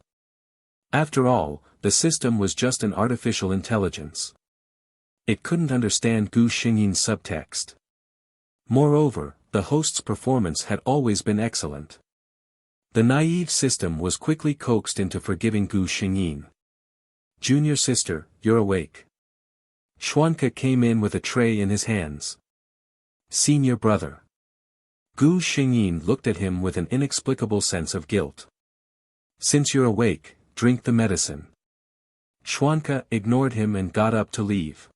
After all, the system was just an artificial intelligence. It couldn't understand Gu Xingyin's subtext. Moreover, the host's performance had always been excellent. The naive system was quickly coaxed into forgiving Gu Xingyin. "Junior sister, you're awake." Xuanke came in with a tray in his hands. "Senior brother." Gu Xingyin looked at him with an inexplicable sense of guilt. "Since you're awake, drink the medicine." Xuanke ignored him and got up to leave.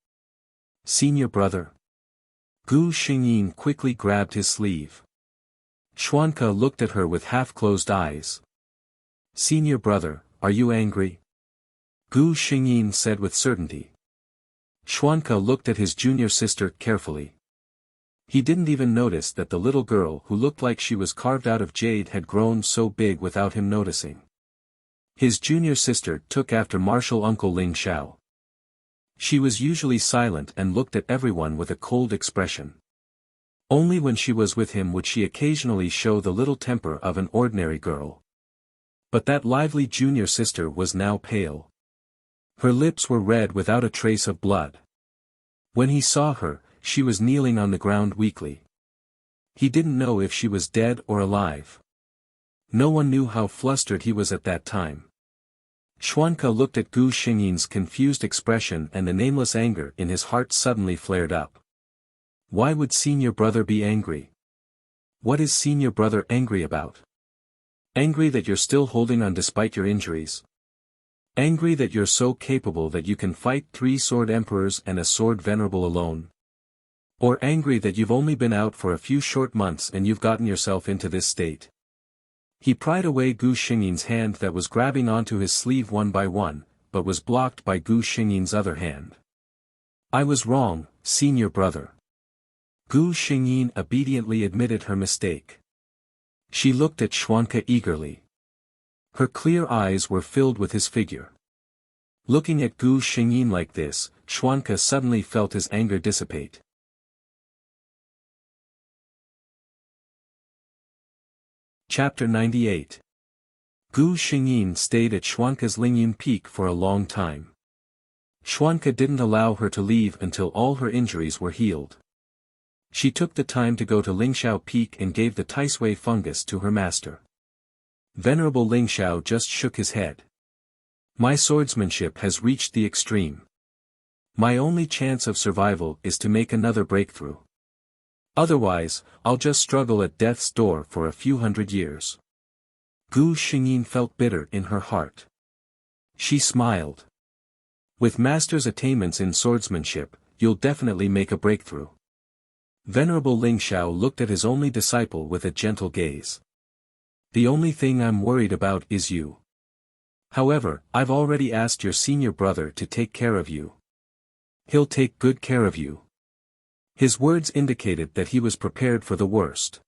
"Senior brother." Gu Xingyin quickly grabbed his sleeve. Xuanke looked at her with half-closed eyes. "Senior brother, are you angry?" Gu Xingyin said with certainty. Xuanke looked at his junior sister carefully. He didn't even notice that the little girl who looked like she was carved out of jade had grown so big without him noticing. His junior sister took after martial uncle Ling Xiao. She was usually silent and looked at everyone with a cold expression. Only when she was with him would she occasionally show the little temper of an ordinary girl. But that lively junior sister was now pale. Her lips were red without a trace of blood. When he saw her, she was kneeling on the ground weakly. He didn't know if she was dead or alive. No one knew how flustered he was at that time. Xuanke looked at Gu Xingyin's confused expression and the nameless anger in his heart suddenly flared up. Why would senior brother be angry? What is senior brother angry about? Angry that you're still holding on despite your injuries? Angry that you're so capable that you can fight 3 sword emperors and a sword venerable alone? Or angry that you've only been out for a few short months and you've gotten yourself into this state? He pried away Gu Xingyin's hand that was grabbing onto his sleeve one by one, but was blocked by Gu Xingyin's other hand. "I was wrong, senior brother." Gu Xingyin obediently admitted her mistake. She looked at Xuanke eagerly. Her clear eyes were filled with his figure. Looking at Gu Xingyin like this, Xuanke suddenly felt his anger dissipate. Chapter 98. Gu Xingyin stayed at Xuanca's Lingyun Peak for a long time. Xuanca didn't allow her to leave until all her injuries were healed. She took the time to go to Lingxiao Peak and gave the Taisui fungus to her master. Venerable Lingxiao just shook his head. My swordsmanship has reached the extreme. My only chance of survival is to make another breakthrough. Otherwise, I'll just struggle at death's door for a few hundred years. Gu Xingyin felt bitter in her heart. She smiled. With master's attainments in swordsmanship, you'll definitely make a breakthrough. Venerable Lingxiao looked at his only disciple with a gentle gaze. The only thing I'm worried about is you. However, I've already asked your senior brother to take care of you. He'll take good care of you. His words indicated that he was prepared for the worst.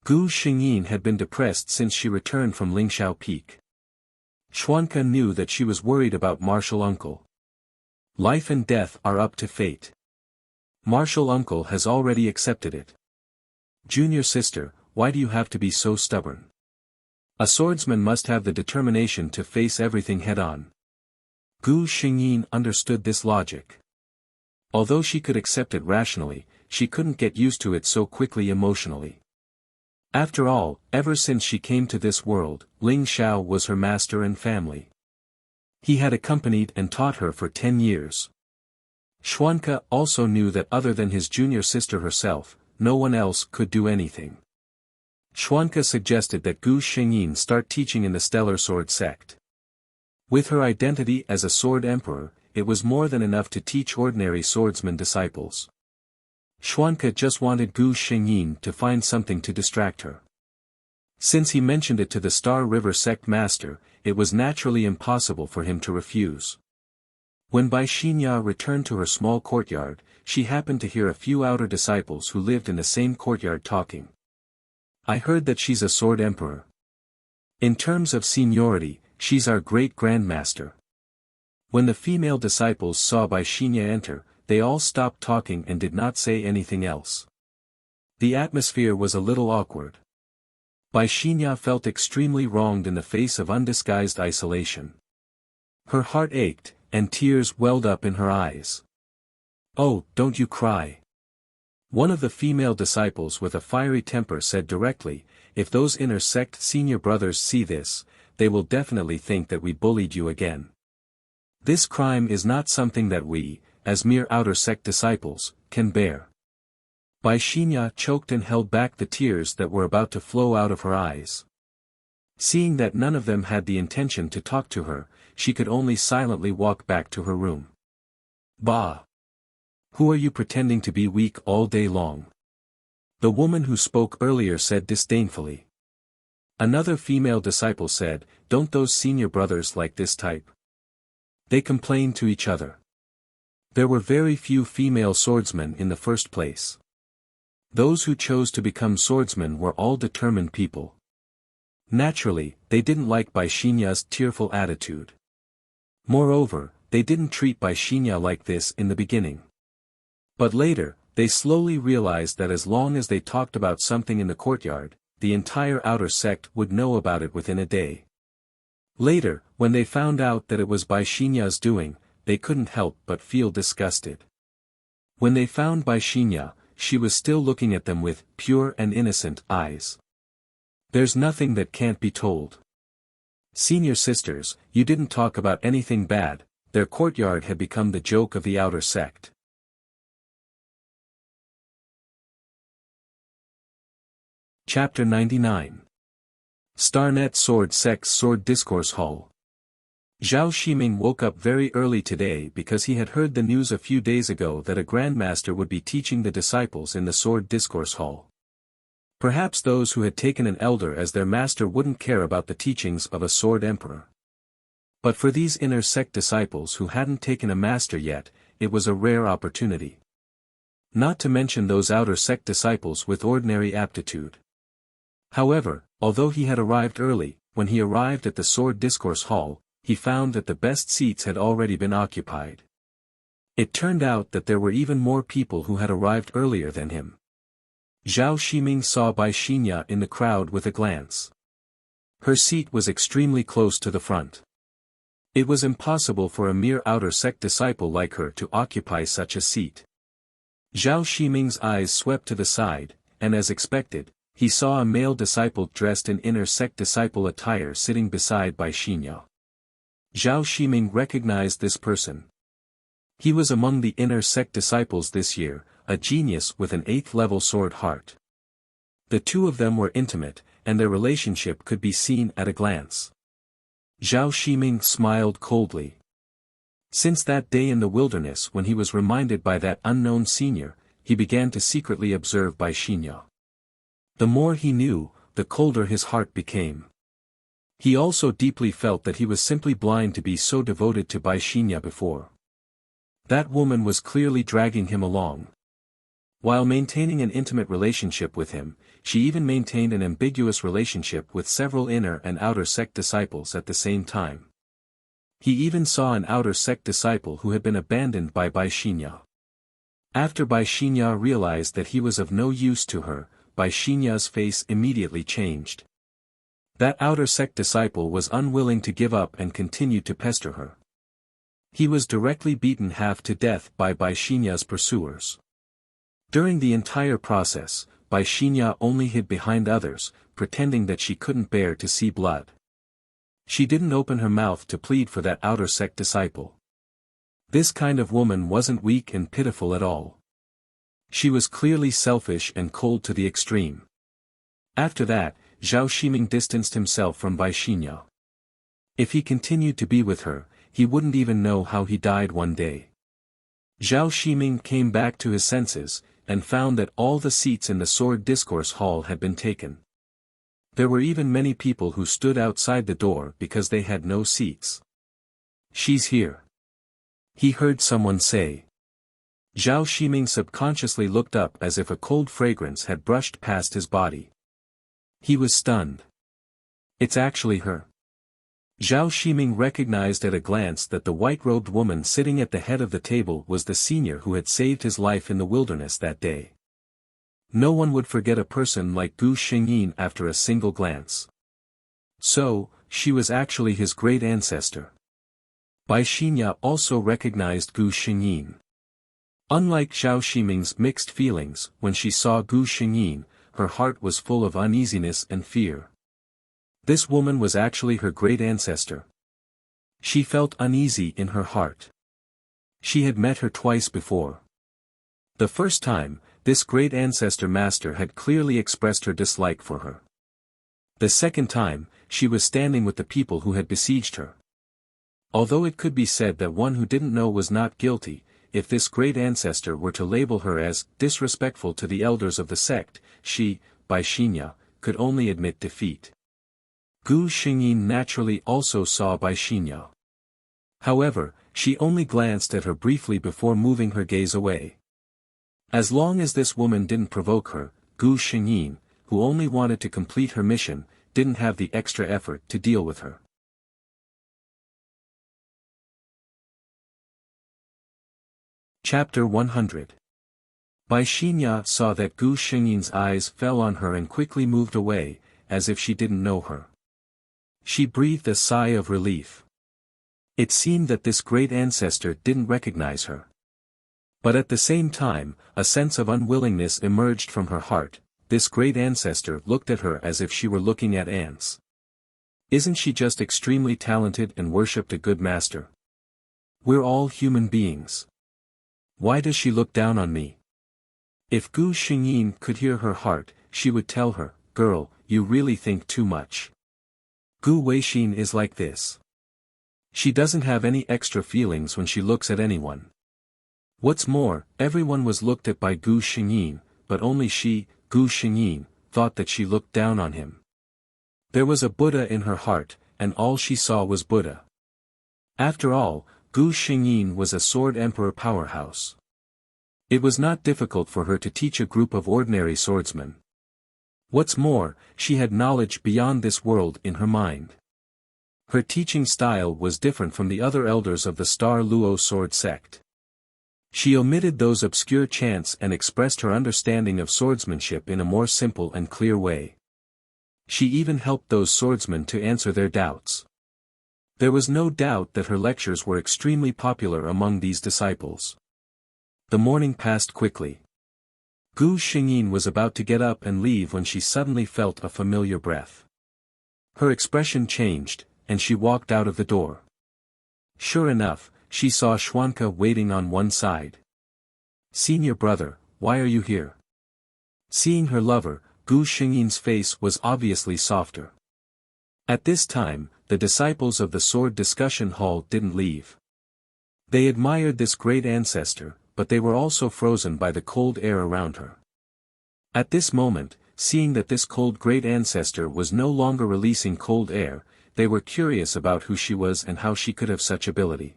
Gu Xingyin had been depressed since she returned from Lingxiao Peak. Xuanca knew that she was worried about martial uncle. Life and death are up to fate. Martial uncle has already accepted it. Junior sister, why do you have to be so stubborn? A swordsman must have the determination to face everything head-on. Gu Xingyin understood this logic. Although she could accept it rationally, she couldn't get used to it so quickly emotionally. After all, ever since she came to this world, Ling Xiao was her master and family. He had accompanied and taught her for 10 years. Xuanca also knew that other than his junior sister herself, no one else could do anything. Xuanca suggested that Gu Xingyin start teaching in the Stellar Sword sect. With her identity as a sword emperor, it was more than enough to teach ordinary swordsman disciples. Xuanca just wanted Gu Xingyin to find something to distract her. Since he mentioned it to the Star River sect master, it was naturally impossible for him to refuse. When Bai Xinya returned to her small courtyard, she happened to hear a few outer disciples who lived in the same courtyard talking. I heard that she's a sword emperor. In terms of seniority, she's our great grandmaster. When the female disciples saw Bai Xinya enter, they all stopped talking and did not say anything else. The atmosphere was a little awkward. Bai Xinya felt extremely wronged in the face of undisguised isolation. Her heart ached, and tears welled up in her eyes. Oh, don't you cry. One of the female disciples with a fiery temper said directly, if those inner sect senior brothers see this, they will definitely think that we bullied you again. This crime is not something that we, as mere outer sect disciples, can bear. Bai Xinya choked and held back the tears that were about to flow out of her eyes. Seeing that none of them had the intention to talk to her, she could only silently walk back to her room. Bah! Who are you pretending to be weak all day long? The woman who spoke earlier said disdainfully. Another female disciple said, don't those senior brothers like this type? They complain to each other. There were very few female swordsmen in the first place. Those who chose to become swordsmen were all determined people. Naturally, they didn't like Bai Xinya's tearful attitude. Moreover, they didn't treat Bai Xinya like this in the beginning. But later, they slowly realized that as long as they talked about something in the courtyard, the entire outer sect would know about it within a day. Later, when they found out that it was Bai Xinya's doing, they couldn't help but feel disgusted. When they found Bai Xinya, she was still looking at them with pure and innocent eyes. There's nothing that can't be told. Senior sisters, you didn't talk about anything bad. Their courtyard had become the joke of the outer sect. Chapter 99. Starnet Sword Sect's Sword Discourse Hall. Zhao Ximing woke up very early today because he had heard the news a few days ago that a grandmaster would be teaching the disciples in the Sword Discourse Hall. Perhaps those who had taken an elder as their master wouldn't care about the teachings of a sword emperor. But for these inner sect disciples who hadn't taken a master yet, it was a rare opportunity. Not to mention those outer sect disciples with ordinary aptitude. However, although he had arrived early, when he arrived at the Sword Discourse Hall, he found that the best seats had already been occupied. It turned out that there were even more people who had arrived earlier than him. Zhao Ximing saw Bai Xinya in the crowd with a glance. Her seat was extremely close to the front. It was impossible for a mere outer sect disciple like her to occupy such a seat. Zhao Ximing's eyes swept to the side, and as expected, he saw a male disciple dressed in inner sect disciple attire sitting beside Bai Xinya. Zhao Ximing recognized this person. He was among the inner sect disciples this year, a genius with an 8th-level sword heart. The two of them were intimate, and their relationship could be seen at a glance. Zhao Ximing smiled coldly. Since that day in the wilderness when he was reminded by that unknown senior, he began to secretly observe Bai Xinya. The more he knew, the colder his heart became. He also deeply felt that he was simply blind to be so devoted to Bai Xinya before. That woman was clearly dragging him along. While maintaining an intimate relationship with him, she even maintained an ambiguous relationship with several inner and outer sect disciples at the same time. He even saw an outer sect disciple who had been abandoned by Bai Xinya. After Bai Xinya realized that he was of no use to her, Bai Xinya's face immediately changed. That outer sect disciple was unwilling to give up and continued to pester her. He was directly beaten half to death by Bai Xinya's pursuers. During the entire process, Bai Xinya only hid behind others, pretending that she couldn't bear to see blood. She didn't open her mouth to plead for that outer sect disciple. This kind of woman wasn't weak and pitiful at all. She was clearly selfish and cold to the extreme. After that, Zhao Ximing distanced himself from Bai Xinya. If he continued to be with her, he wouldn't even know how he died one day. Zhao Ximing came back to his senses, and found that all the seats in the Sword Discourse Hall had been taken. There were even many people who stood outside the door because they had no seats. "She's here," he heard someone say. Zhao Ximing subconsciously looked up as if a cold fragrance had brushed past his body. He was stunned. It's actually her. Zhao Ximing recognized at a glance that the white-robed woman sitting at the head of the table was the senior who had saved his life in the wilderness that day. No one would forget a person like Gu Xingyin after a single glance. So, she was actually his great ancestor. Bai Xinya also recognized Gu Xingyin. Unlike Zhao Ximing's mixed feelings, when she saw Gu Xingyin, her heart was full of uneasiness and fear. This woman was actually her great ancestor. She felt uneasy in her heart. She had met her twice before. The first time, this great ancestor master had clearly expressed her dislike for her. The second time, she was standing with the people who had besieged her. Although it could be said that one who didn't know was not guilty, if this great ancestor were to label her as disrespectful to the elders of the sect, she, Bai Xinya, could only admit defeat. Gu Xingyin naturally also saw Bai Xinya. However, she only glanced at her briefly before moving her gaze away. As long as this woman didn't provoke her, Gu Xingyin, who only wanted to complete her mission, didn't have the extra effort to deal with her. Chapter 100. Bai Xinya saw that Gu Xingyin's eyes fell on her and quickly moved away, as if she didn't know her. She breathed a sigh of relief. It seemed that this great ancestor didn't recognize her. But at the same time, a sense of unwillingness emerged from her heart. This great ancestor looked at her as if she were looking at ants. Isn't she just extremely talented and worshipped a good master? We're all human beings. Why does she look down on me? If Gu Xingyin could hear her heart, she would tell her, "Girl, you really think too much. Gu Weixin is like this. She doesn't have any extra feelings when she looks at anyone." What's more, everyone was looked at by Gu Xingyin, but only she, Gu Xingyin, thought that she looked down on him. There was a Buddha in her heart, and all she saw was Buddha. After all, Gu Xingyin was a sword emperor powerhouse. It was not difficult for her to teach a group of ordinary swordsmen. What's more, she had knowledge beyond this world in her mind. Her teaching style was different from the other elders of the Star Luo sword sect. She omitted those obscure chants and expressed her understanding of swordsmanship in a more simple and clear way. She even helped those swordsmen to answer their doubts. There was no doubt that her lectures were extremely popular among these disciples. The morning passed quickly. Gu Xingyin was about to get up and leave when she suddenly felt a familiar breath. Her expression changed, and she walked out of the door. Sure enough, she saw Xuanke waiting on one side. "Senior brother, why are you here?" Seeing her lover, Gu Xingyin's face was obviously softer. At this time, the disciples of the sword discussion hall didn't leave. They admired this great ancestor, but they were also frozen by the cold air around her. At this moment, seeing that this cold great ancestor was no longer releasing cold air, they were curious about who she was and how she could have such ability.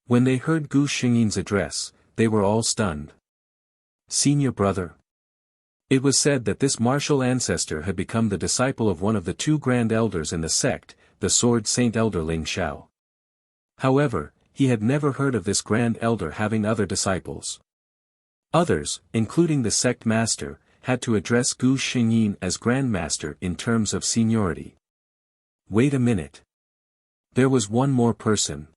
When they heard Gu Xingyin's address, they were all stunned. "Senior brother." It was said that this martial ancestor had become the disciple of one of the two grand elders in the sect, the sword saint elder Ling Xiao. However, he had never heard of this grand elder having other disciples. Others, including the sect master, had to address Gu Xingyin as grandmaster in terms of seniority. Wait a minute. There was one more person.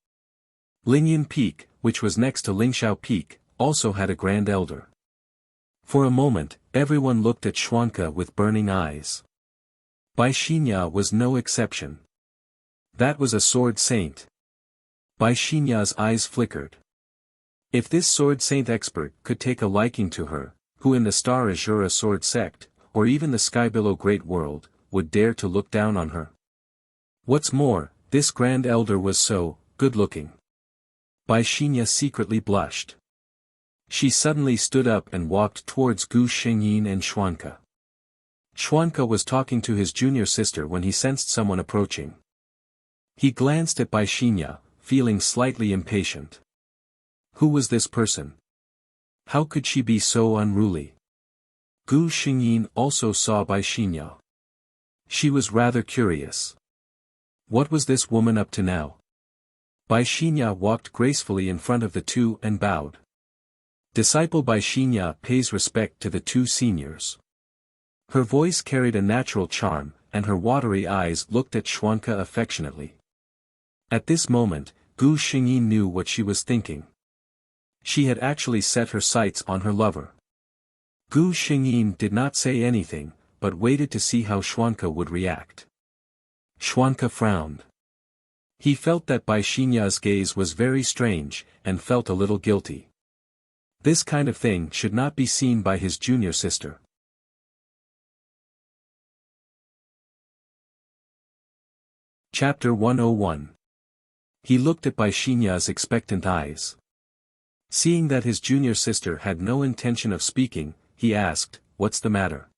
Lingyan Peak, which was next to Lingxiao Peak, also had a grand elder. For a moment, everyone looked at Xuanke with burning eyes. Bai Xinya was no exception. That was a sword saint. Bai Xinya's eyes flickered. If this sword saint expert could take a liking to her, who in the Star Azura sword sect, or even the Sky Below Great World, would dare to look down on her? What's more, this grand elder was so good-looking. Bai Xinya secretly blushed. She suddenly stood up and walked towards Gu Xingyin and Xuanke. Xuanke was talking to his junior sister when he sensed someone approaching. He glanced at Bai Xinya, feeling slightly impatient. Who was this person? How could she be so unruly? Gu Xingyin also saw Bai Xinya. She was rather curious. What was this woman up to now? Bai Xinya walked gracefully in front of the two and bowed. Disciple Bai Xinya pays respect to the two seniors. Her voice carried a natural charm, and her watery eyes looked at Xuanke affectionately. At this moment, Gu Xingyin knew what she was thinking. She had actually set her sights on her lover. Gu Xingyin did not say anything, but waited to see how Xuanke would react. Xuanke frowned. He felt that Bai Xinya's gaze was very strange, and felt a little guilty. This kind of thing should not be seen by his junior sister. Chapter 101. He looked at Bai Xinya's expectant eyes. Seeing that his junior sister had no intention of speaking, he asked, "What's the matter?"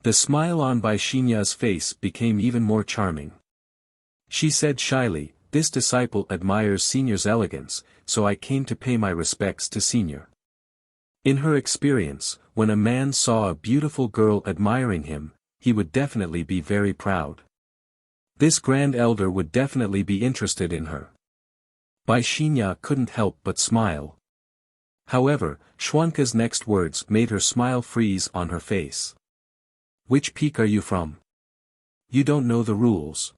The smile on Bai Xinya's face became even more charming. She said shyly, "This disciple admires Senior's elegance, so I came to pay my respects to Senior." In her experience, when a man saw a beautiful girl admiring him, he would definitely be very proud. This grand elder would definitely be interested in her. Bai Xinya couldn't help but smile. However, Xuanke's next words made her smile freeze on her face. "Which peak are you from? You don't know the rules."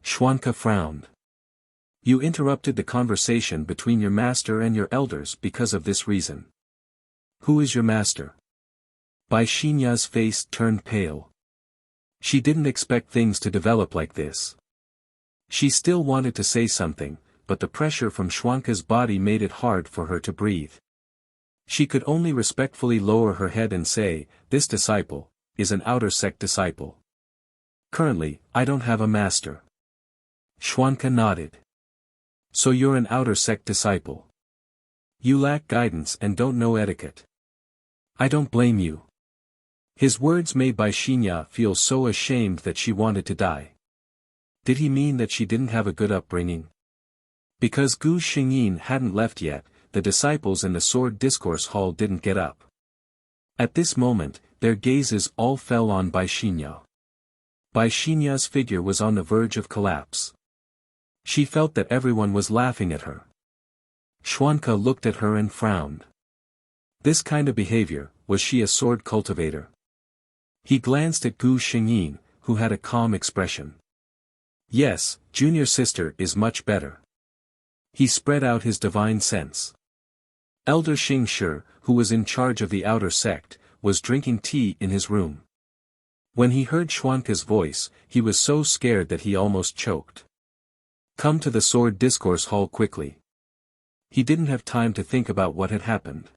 Xuanke frowned. "You interrupted the conversation between your master and your elders because of this reason. Who is your master?" Bai Xinya's face turned pale. She didn't expect things to develop like this. She still wanted to say something, but the pressure from Xuanke's body made it hard for her to breathe. She could only respectfully lower her head and say, "This disciple is an outer sect disciple. Currently, I don't have a master." Xuanke nodded. "So you're an outer sect disciple. You lack guidance and don't know etiquette. I don't blame you." His words made Bai Xinya feel so ashamed that she wanted to die. Did he mean that she didn't have a good upbringing? Because Gu Xingyin hadn't left yet, the disciples in the sword discourse hall didn't get up. At this moment, their gazes all fell on Bai Xinya. Bai Xinya's figure was on the verge of collapse. She felt that everyone was laughing at her. Xuanke looked at her and frowned. This kind of behavior, was she a sword cultivator? He glanced at Gu Xingyin, who had a calm expression. Yes, junior sister is much better. He spread out his divine sense. Elder Xing Shi, who was in charge of the outer sect, was drinking tea in his room. When he heard Xuanca's voice, he was so scared that he almost choked. Come to the sword discourse hall quickly. He didn't have time to think about what had happened.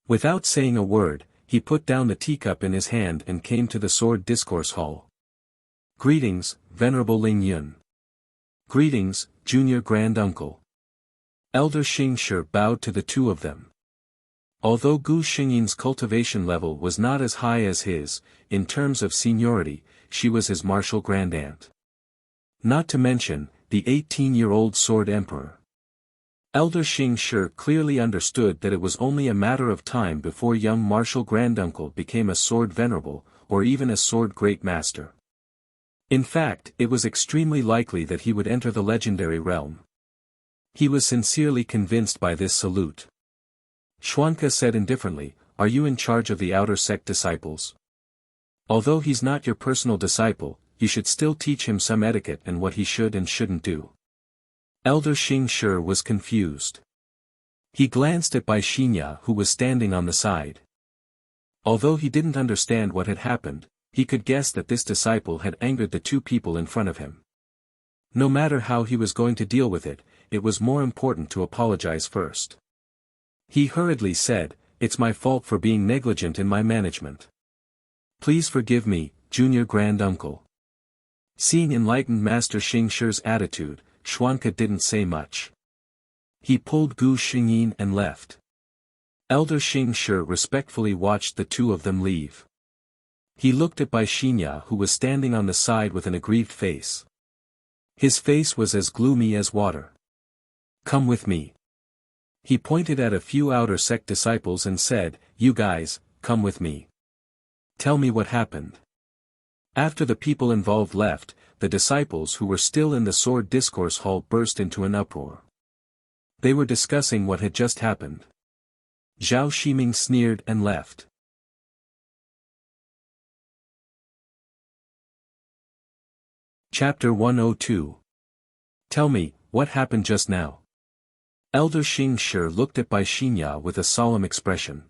Without saying a word, he put down the teacup in his hand and came to the sword discourse hall. Greetings, Venerable Ling Yun. Greetings, Junior Grand Uncle. Elder Xing Shi bowed to the two of them. Although Gu Xingyin's cultivation level was not as high as his, in terms of seniority, she was his martial grandaunt. Not to mention, the 18-year-old sword emperor. Elder Xing Shi clearly understood that it was only a matter of time before young martial granduncle became a sword venerable, or even a sword great master. In fact, it was extremely likely that he would enter the legendary realm. He was sincerely convinced by this salute. Xuanca said indifferently, "Are you in charge of the outer sect disciples? Although he's not your personal disciple, you should still teach him some etiquette and what he should and shouldn't do." Elder Xing Shi was confused. He glanced at Bai Xinya who was standing on the side. Although he didn't understand what had happened, he could guess that this disciple had angered the two people in front of him. No matter how he was going to deal with it, it was more important to apologize first. He hurriedly said, "It's my fault for being negligent in my management. Please forgive me, Junior Grand Uncle." Seeing enlightened Master Xing Shi's attitude, Xuanca didn't say much. He pulled Gu Xingyin and left. Elder Xing Shi respectfully watched the two of them leave. He looked at Bai Xinya who was standing on the side with an aggrieved face. His face was as gloomy as water. "Come with me." He pointed at a few outer sect disciples and said, "You guys, come with me. Tell me what happened." After the people involved left, the disciples who were still in the sword discourse hall burst into an uproar. They were discussing what had just happened. Zhao Shiming sneered and left. Chapter 102. Tell me, what happened just now? Elder Xing Shi looked at Bai Xinya with a solemn expression.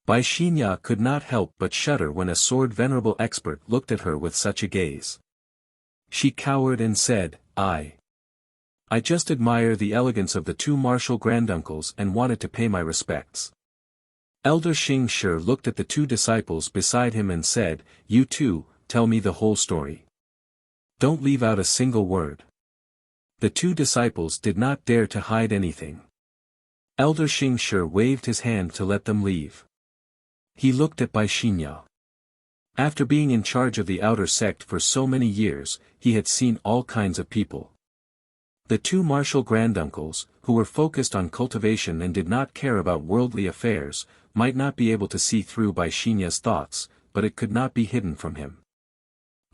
Bai Xinya could not help but shudder when a sword venerable expert looked at her with such a gaze. She cowered and said, I just admire the elegance of the two martial granduncles and wanted to pay my respects." Elder Xing Shi looked at the two disciples beside him and said, "You two, tell me the whole story. Don't leave out a single word." The two disciples did not dare to hide anything. Elder Xing Shi waved his hand to let them leave. He looked at Bai Xinya. After being in charge of the outer sect for so many years, he had seen all kinds of people. The two martial granduncles, who were focused on cultivation and did not care about worldly affairs, might not be able to see through Bai Xinya's thoughts, but it could not be hidden from him.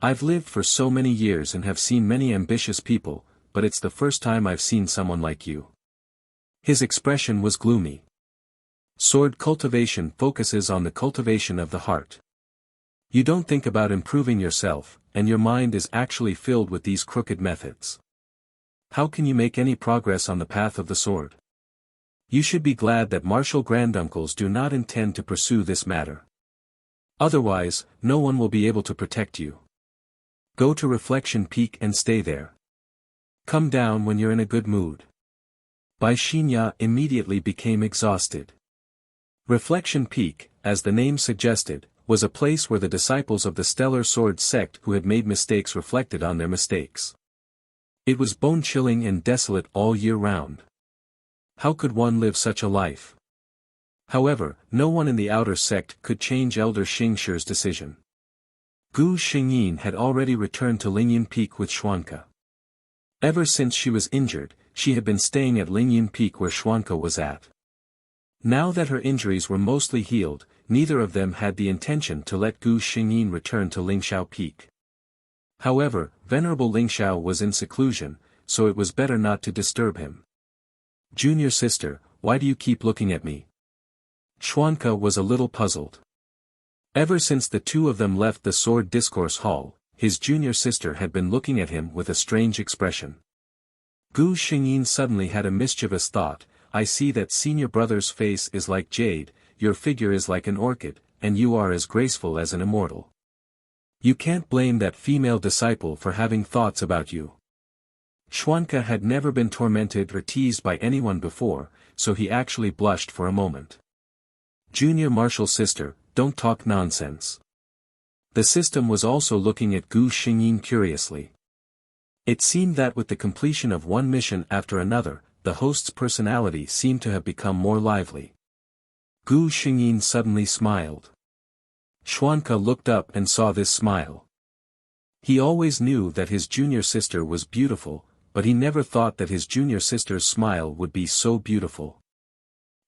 "I've lived for so many years and have seen many ambitious people, but it's the first time I've seen someone like you." His expression was gloomy. Sword cultivation focuses on the cultivation of the heart. You don't think about improving yourself, and your mind is actually filled with these crooked methods. How can you make any progress on the path of the sword? You should be glad that martial granduncles do not intend to pursue this matter. Otherwise, no one will be able to protect you. Go to Reflection Peak and stay there. Come down when you're in a good mood. Bai Xinya immediately became exhausted. Reflection Peak, as the name suggested, was a place where the disciples of the Stellar Sword sect who had made mistakes reflected on their mistakes. It was bone-chilling and desolate all year round. How could one live such a life? However, no one in the outer sect could change Elder Xing Shi's decision. Gu Xingyin had already returned to Lingyun Peak with Xuanca. Ever since she was injured, she had been staying at Lingyun Peak where Xuanca was at. Now that her injuries were mostly healed, neither of them had the intention to let Gu Xingyin return to Lingxiao Peak. However, Venerable Lingxiao was in seclusion, so it was better not to disturb him. "Junior sister, why do you keep looking at me?" Xuanca was a little puzzled. Ever since the two of them left the Sword Discourse Hall, his junior sister had been looking at him with a strange expression. Gu Xingyin suddenly had a mischievous thought. I see that senior brother's face is like jade, your figure is like an orchid, and you are as graceful as an immortal. You can't blame that female disciple for having thoughts about you. Xuanke had never been tormented or teased by anyone before, so he actually blushed for a moment. Junior martial sister, don't talk nonsense. The system was also looking at Gu Xingyin curiously. It seemed that with the completion of one mission after another, the host's personality seemed to have become more lively. Gu Xingyin suddenly smiled. Xuanke looked up and saw this smile. He always knew that his junior sister was beautiful, but he never thought that his junior sister's smile would be so beautiful.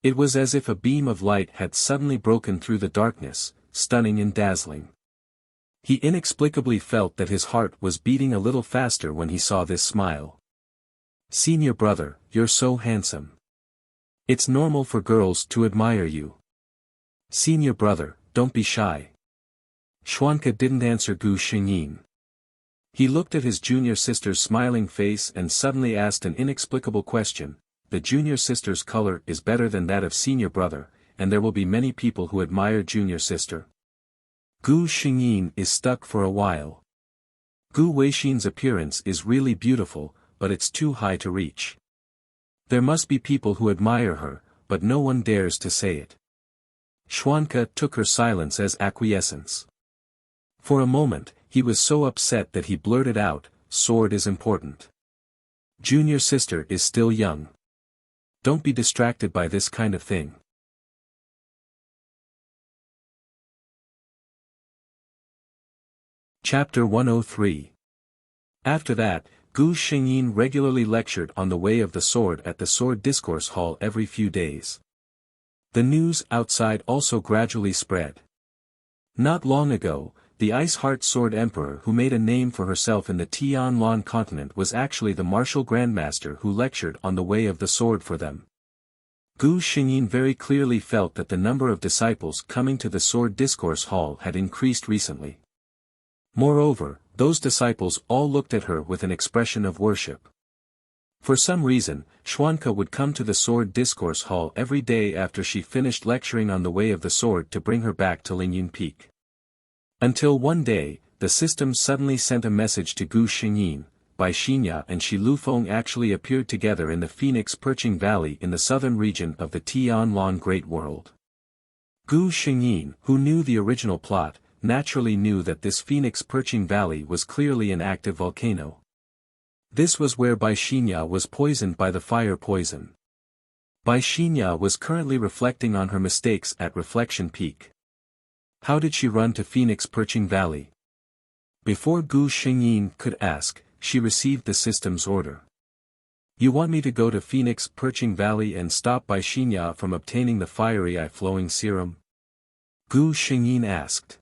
It was as if a beam of light had suddenly broken through the darkness, stunning and dazzling. He inexplicably felt that his heart was beating a little faster when he saw this smile. Senior brother, you're so handsome. It's normal for girls to admire you. Senior brother, don't be shy. Xuanke didn't answer Gu Xingyin. He looked at his junior sister's smiling face and suddenly asked an inexplicable question. The junior sister's color is better than that of senior brother, and there will be many people who admire junior sister. Gu Xingyin is stuck for a while. Gu Weixin's appearance is really beautiful, but it's too high to reach. There must be people who admire her, but no one dares to say it. Xuanke took her silence as acquiescence. For a moment, he was so upset that he blurted out, sword is important. Junior sister is still young. Don't be distracted by this kind of thing. Chapter 103. After that, Gu Xingyin regularly lectured on the way of the sword at the Sword Discourse Hall every few days. The news outside also gradually spread. Not long ago, the Ice Heart Sword Emperor who made a name for herself in the Tianlan continent was actually the martial grandmaster who lectured on the way of the sword for them. Gu Xingyin very clearly felt that the number of disciples coming to the Sword Discourse Hall had increased recently. Moreover, those disciples all looked at her with an expression of worship. For some reason, Xuanke would come to the Sword Discourse Hall every day after she finished lecturing on the way of the sword to bring her back to Lingyun Peak. Until one day, the system suddenly sent a message to Gu Xingyin. Bai Xinya and Shi Lufeng actually appeared together in the Phoenix Perching Valley in the southern region of the Tianlan Great World. Gu Xingyin, who knew the original plot, naturally knew that this Phoenix Perching Valley was clearly an active volcano. This was where Bai Xinya was poisoned by the fire poison. Bai Xinya was currently reflecting on her mistakes at Reflection Peak. How did she run to Phoenix Perching Valley? Before Gu Xingyin could ask, she received the system's order. You want me to go to Phoenix Perching Valley and stop Bai Xinya from obtaining the fiery eye-flowing serum? Gu Xingyin asked.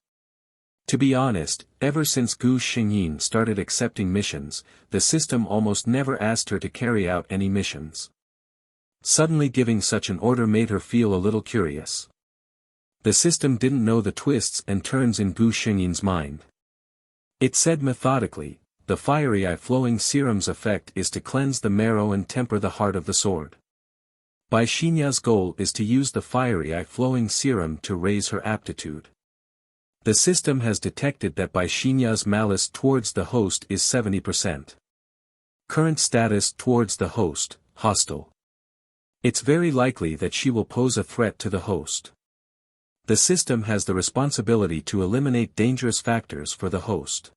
To be honest, ever since Gu Xingyin started accepting missions, the system almost never asked her to carry out any missions. Suddenly giving such an order made her feel a little curious. The system didn't know the twists and turns in Gu Xingyin's mind. It said methodically, the fiery eye-flowing serum's effect is to cleanse the marrow and temper the heart of the sword. Bai Xinya's goal is to use the fiery eye-flowing serum to raise her aptitude. The system has detected that Bai Xinya's malice towards the host is 70%. Current status towards the host, hostile. It's very likely that she will pose a threat to the host. The system has the responsibility to eliminate dangerous factors for the host.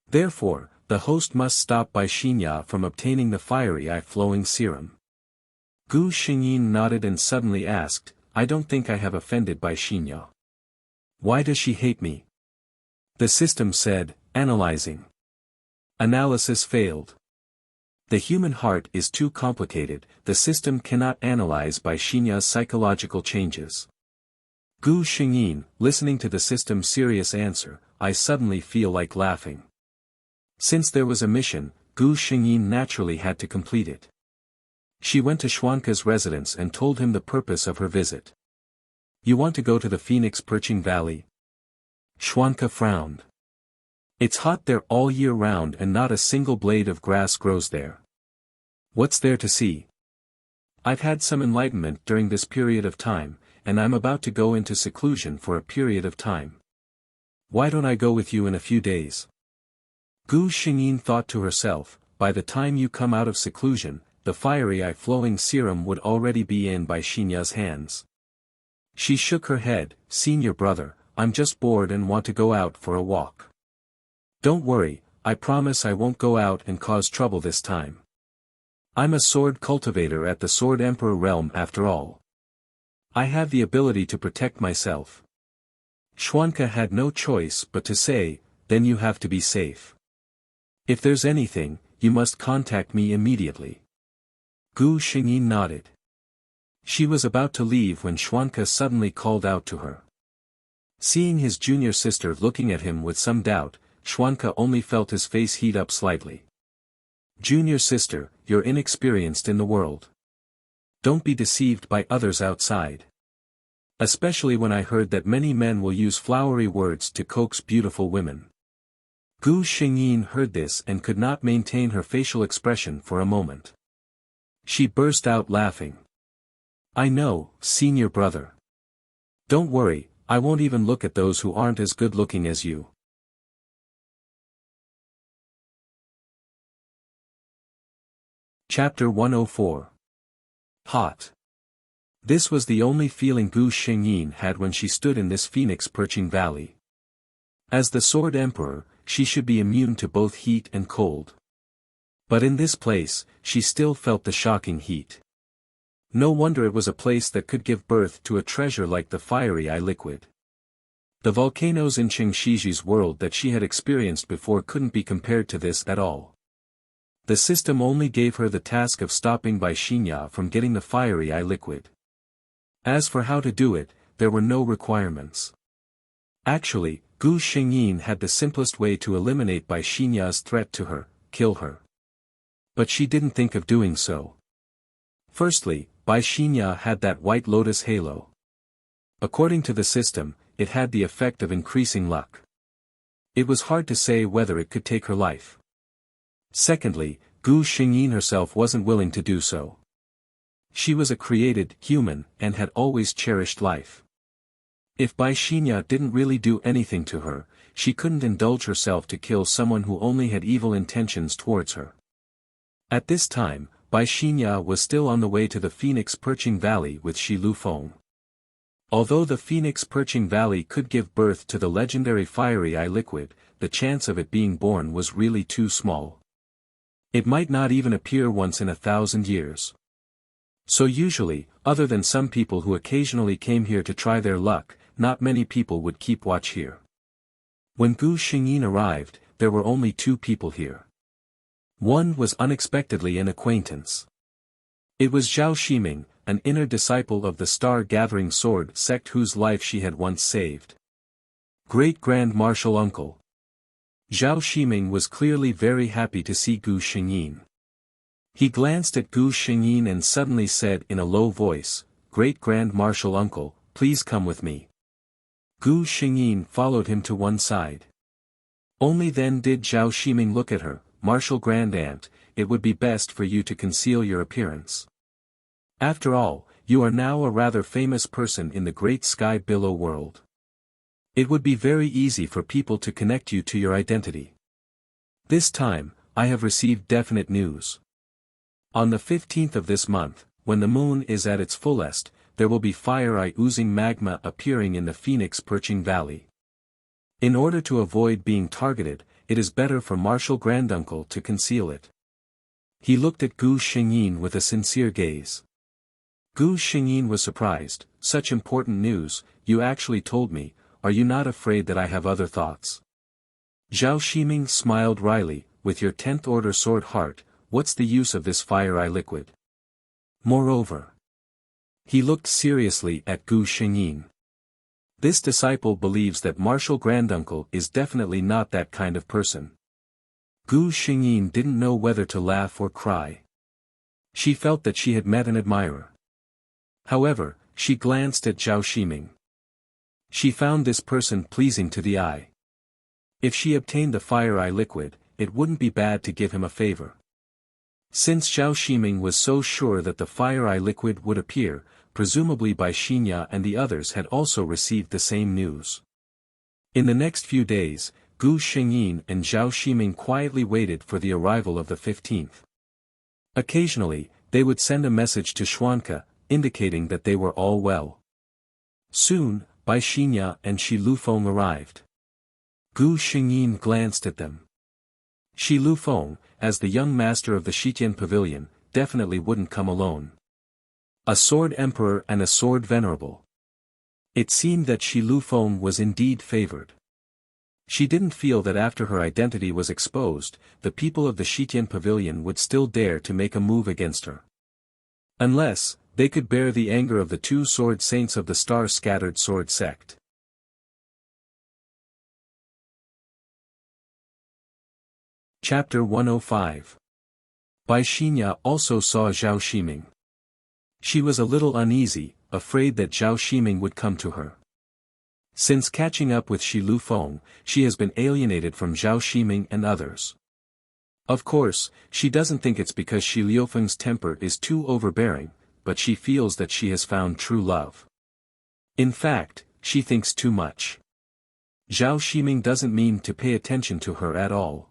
Therefore, the host must stop Bai Xinya from obtaining the fiery eye-flowing serum. Gu Xingyin nodded and suddenly asked, I don't think I have offended Bai Xinya. Why does she hate me? The system said, analyzing. Analysis failed. The human heart is too complicated, the system cannot analyze Bai Xinya's psychological changes. Gu Xingyin, listening to the system's serious answer, I suddenly feel like laughing. Since there was a mission, Gu Xingyin naturally had to complete it. She went to Xuanke's residence and told him the purpose of her visit. You want to go to the Phoenix Perching Valley? Xuanke frowned. It's hot there all year round and not a single blade of grass grows there. What's there to see? I've had some enlightenment during this period of time, and I'm about to go into seclusion for a period of time. Why don't I go with you in a few days? Gu Xingyin thought to herself, by the time you come out of seclusion, the fiery eye flowing serum would already be in Bai Xinya's hands. She shook her head, Senior brother, I'm just bored and want to go out for a walk. Don't worry, I promise I won't go out and cause trouble this time. I'm a sword cultivator at the Sword Emperor realm after all. I have the ability to protect myself. Xuanke had no choice but to say, then you have to be safe. If there's anything, you must contact me immediately. Gu Xingyin nodded. She was about to leave when Xuanke suddenly called out to her. Seeing his junior sister looking at him with some doubt, Xuanke only felt his face heat up slightly. Junior sister, you're inexperienced in the world. Don't be deceived by others outside. Especially when I heard that many men will use flowery words to coax beautiful women. Gu Xingyin heard this and could not maintain her facial expression for a moment. She burst out laughing. I know, senior brother. Don't worry, I won't even look at those who aren't as good looking as you. Chapter 104. Hot. This was the only feeling Gu Xingyin had when she stood in this phoenix-perching valley. As the Sword Emperor, she should be immune to both heat and cold. But in this place, she still felt the shocking heat. No wonder it was a place that could give birth to a treasure like the fiery eye liquid. The volcanoes in Qingshiji's world that she had experienced before couldn't be compared to this at all. The system only gave her the task of stopping Bai Xinya from getting the fiery eye liquid. As for how to do it, there were no requirements. Actually, Gu Xingyin had the simplest way to eliminate Bai Xinya's threat to her, kill her. But she didn't think of doing so. Firstly, Bai Xinya had that white lotus halo. According to the system, it had the effect of increasing luck. It was hard to say whether it could take her life. Secondly, Gu Xingyin herself wasn't willing to do so. She was a created human and had always cherished life. If Bai Xinya didn't really do anything to her, she couldn't indulge herself to kill someone who only had evil intentions towards her. At this time, Bai Xinya was still on the way to the Phoenix-Perching Valley with Shi Lufeng. Although the Phoenix-Perching Valley could give birth to the legendary fiery eye liquid, the chance of it being born was really too small. It might not even appear once in 1,000 years. So usually, other than some people who occasionally came here to try their luck, not many people would keep watch here. When Gu Xingyin arrived, there were only 2 people here. One was unexpectedly an acquaintance. It was Zhao Ximing, an inner disciple of the Star-Gathering Sword sect whose life she had once saved. Great-Grand Marshal Uncle. Zhao Ximing was clearly very happy to see Gu Xingyin. He glanced at Gu Xingyin and suddenly said in a low voice, Great-Grand Marshal Uncle, please come with me. Gu Xingyin followed him to one side. Only then did Zhao Ximing look at her, Marshal Grand Aunt, it would be best for you to conceal your appearance. After all, you are now a rather famous person in the great sky billow world. It would be very easy for people to connect you to your identity. This time, I have received definite news. On the 15th of this month, when the moon is at its fullest, there will be fire-eye oozing magma appearing in the Phoenix-Perching Valley. In order to avoid being targeted, it is better for Marshal Granduncle to conceal it. He looked at Gu Xingyin with a sincere gaze. Gu Xingyin was surprised, such important news, you actually told me, are you not afraid that I have other thoughts? Zhao Ximing smiled wryly, with your 10th order sword heart, what's the use of this fire-eye liquid? Moreover. He looked seriously at Gu Xingyin. This disciple believes that Marshal Granduncle is definitely not that kind of person. Gu Xingyin didn't know whether to laugh or cry. She felt that she had met an admirer. However, she glanced at Zhao Ximing. She found this person pleasing to the eye. If she obtained the fire eye liquid, it wouldn't be bad to give him a favor. Since Zhao Ximing was so sure that the fire eye liquid would appear, presumably Bai Xinya and the others had also received the same news. In the next few days, Gu Xingyin and Zhao Ximing quietly waited for the arrival of the 15th. Occasionally, they would send a message to Xuanke, indicating that they were all well. Soon, Bai Xinya and Shi Lufeng arrived. Gu Xingyin glanced at them. Shi Lufeng, as the young master of the Shitian Pavilion, definitely wouldn't come alone. A sword emperor and a sword venerable. It seemed that Shi Lufeng was indeed favored. She didn't feel that after her identity was exposed, the people of the Shitian Pavilion would still dare to make a move against her. Unless, they could bear the anger of the two sword saints of the star-scattered sword sect. Chapter 105. Bai Xinya also saw Zhao Ximing. She was a little uneasy, afraid that Zhao Ximing would come to her. Since catching up with Shi Lufeng, she has been alienated from Zhao Ximing and others. Of course, she doesn't think it's because Shi Lufeng's temper is too overbearing, but she feels that she has found true love. In fact, she thinks too much. Zhao Ximing doesn't mean to pay attention to her at all.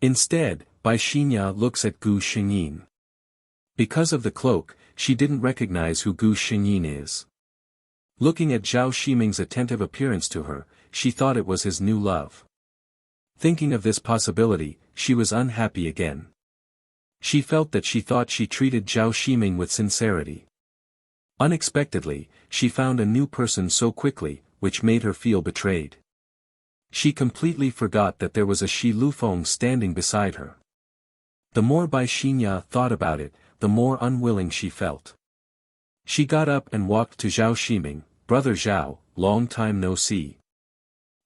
Instead, Bai Xinya looks at Gu Xingyin. Because of the cloak, she didn't recognize who Gu Xingyin is. Looking at Zhao Ximing's attentive appearance to her, she thought it was his new love. Thinking of this possibility, she was unhappy again. She felt that she thought she treated Zhao Ximing with sincerity. Unexpectedly, she found a new person so quickly, which made her feel betrayed. She completely forgot that there was a Shi Lufeng standing beside her. The more Bai Xinya thought about it, the more unwilling she felt. She got up and walked to Zhao Ximing. "Brother Zhao, long time no see."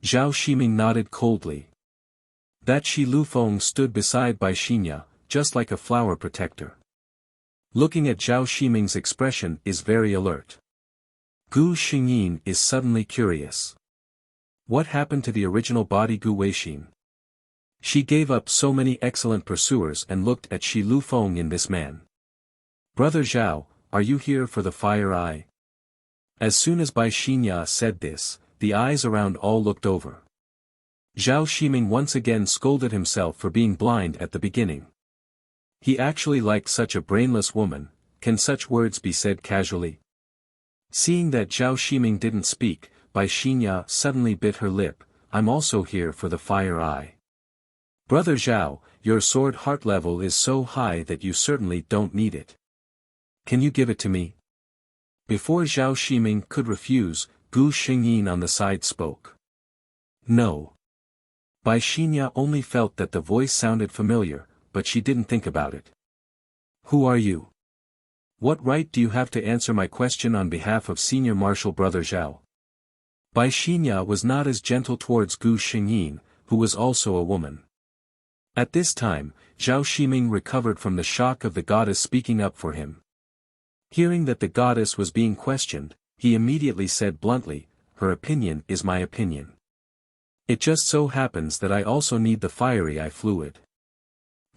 Zhao Ximing nodded coldly. That Shi Lufeng stood beside Bai Xinya, just like a flower protector. Looking at Zhao Ximing's expression is very alert. Gu Xingyin is suddenly curious. What happened to the original body Gu Weixin? She gave up so many excellent pursuers and looked at Shi Lufeng in this man. "Brother Zhao, are you here for the fire eye?" As soon as Bai Xinya said this, the eyes around all looked over. Zhao Ximing once again scolded himself for being blind at the beginning. He actually liked such a brainless woman. Can such words be said casually? Seeing that Zhao Ximing didn't speak, Bai Xinya suddenly bit her lip. "I'm also here for the fire eye." "Brother Zhao, your sword heart level is so high that you certainly don't need it. Can you give it to me?" Before Zhao Ximing could refuse, Gu Xingyin on the side spoke. "No." Bai Xinya only felt that the voice sounded familiar, but she didn't think about it. "Who are you? What right do you have to answer my question on behalf of Senior Marshal Brother Zhao?" Bai Xinya was not as gentle towards Gu Xingyin, who was also a woman. At this time, Zhao Ximing recovered from the shock of the goddess speaking up for him. Hearing that the goddess was being questioned, he immediately said bluntly, "Her opinion is my opinion. It just so happens that I also need the fiery eye fluid.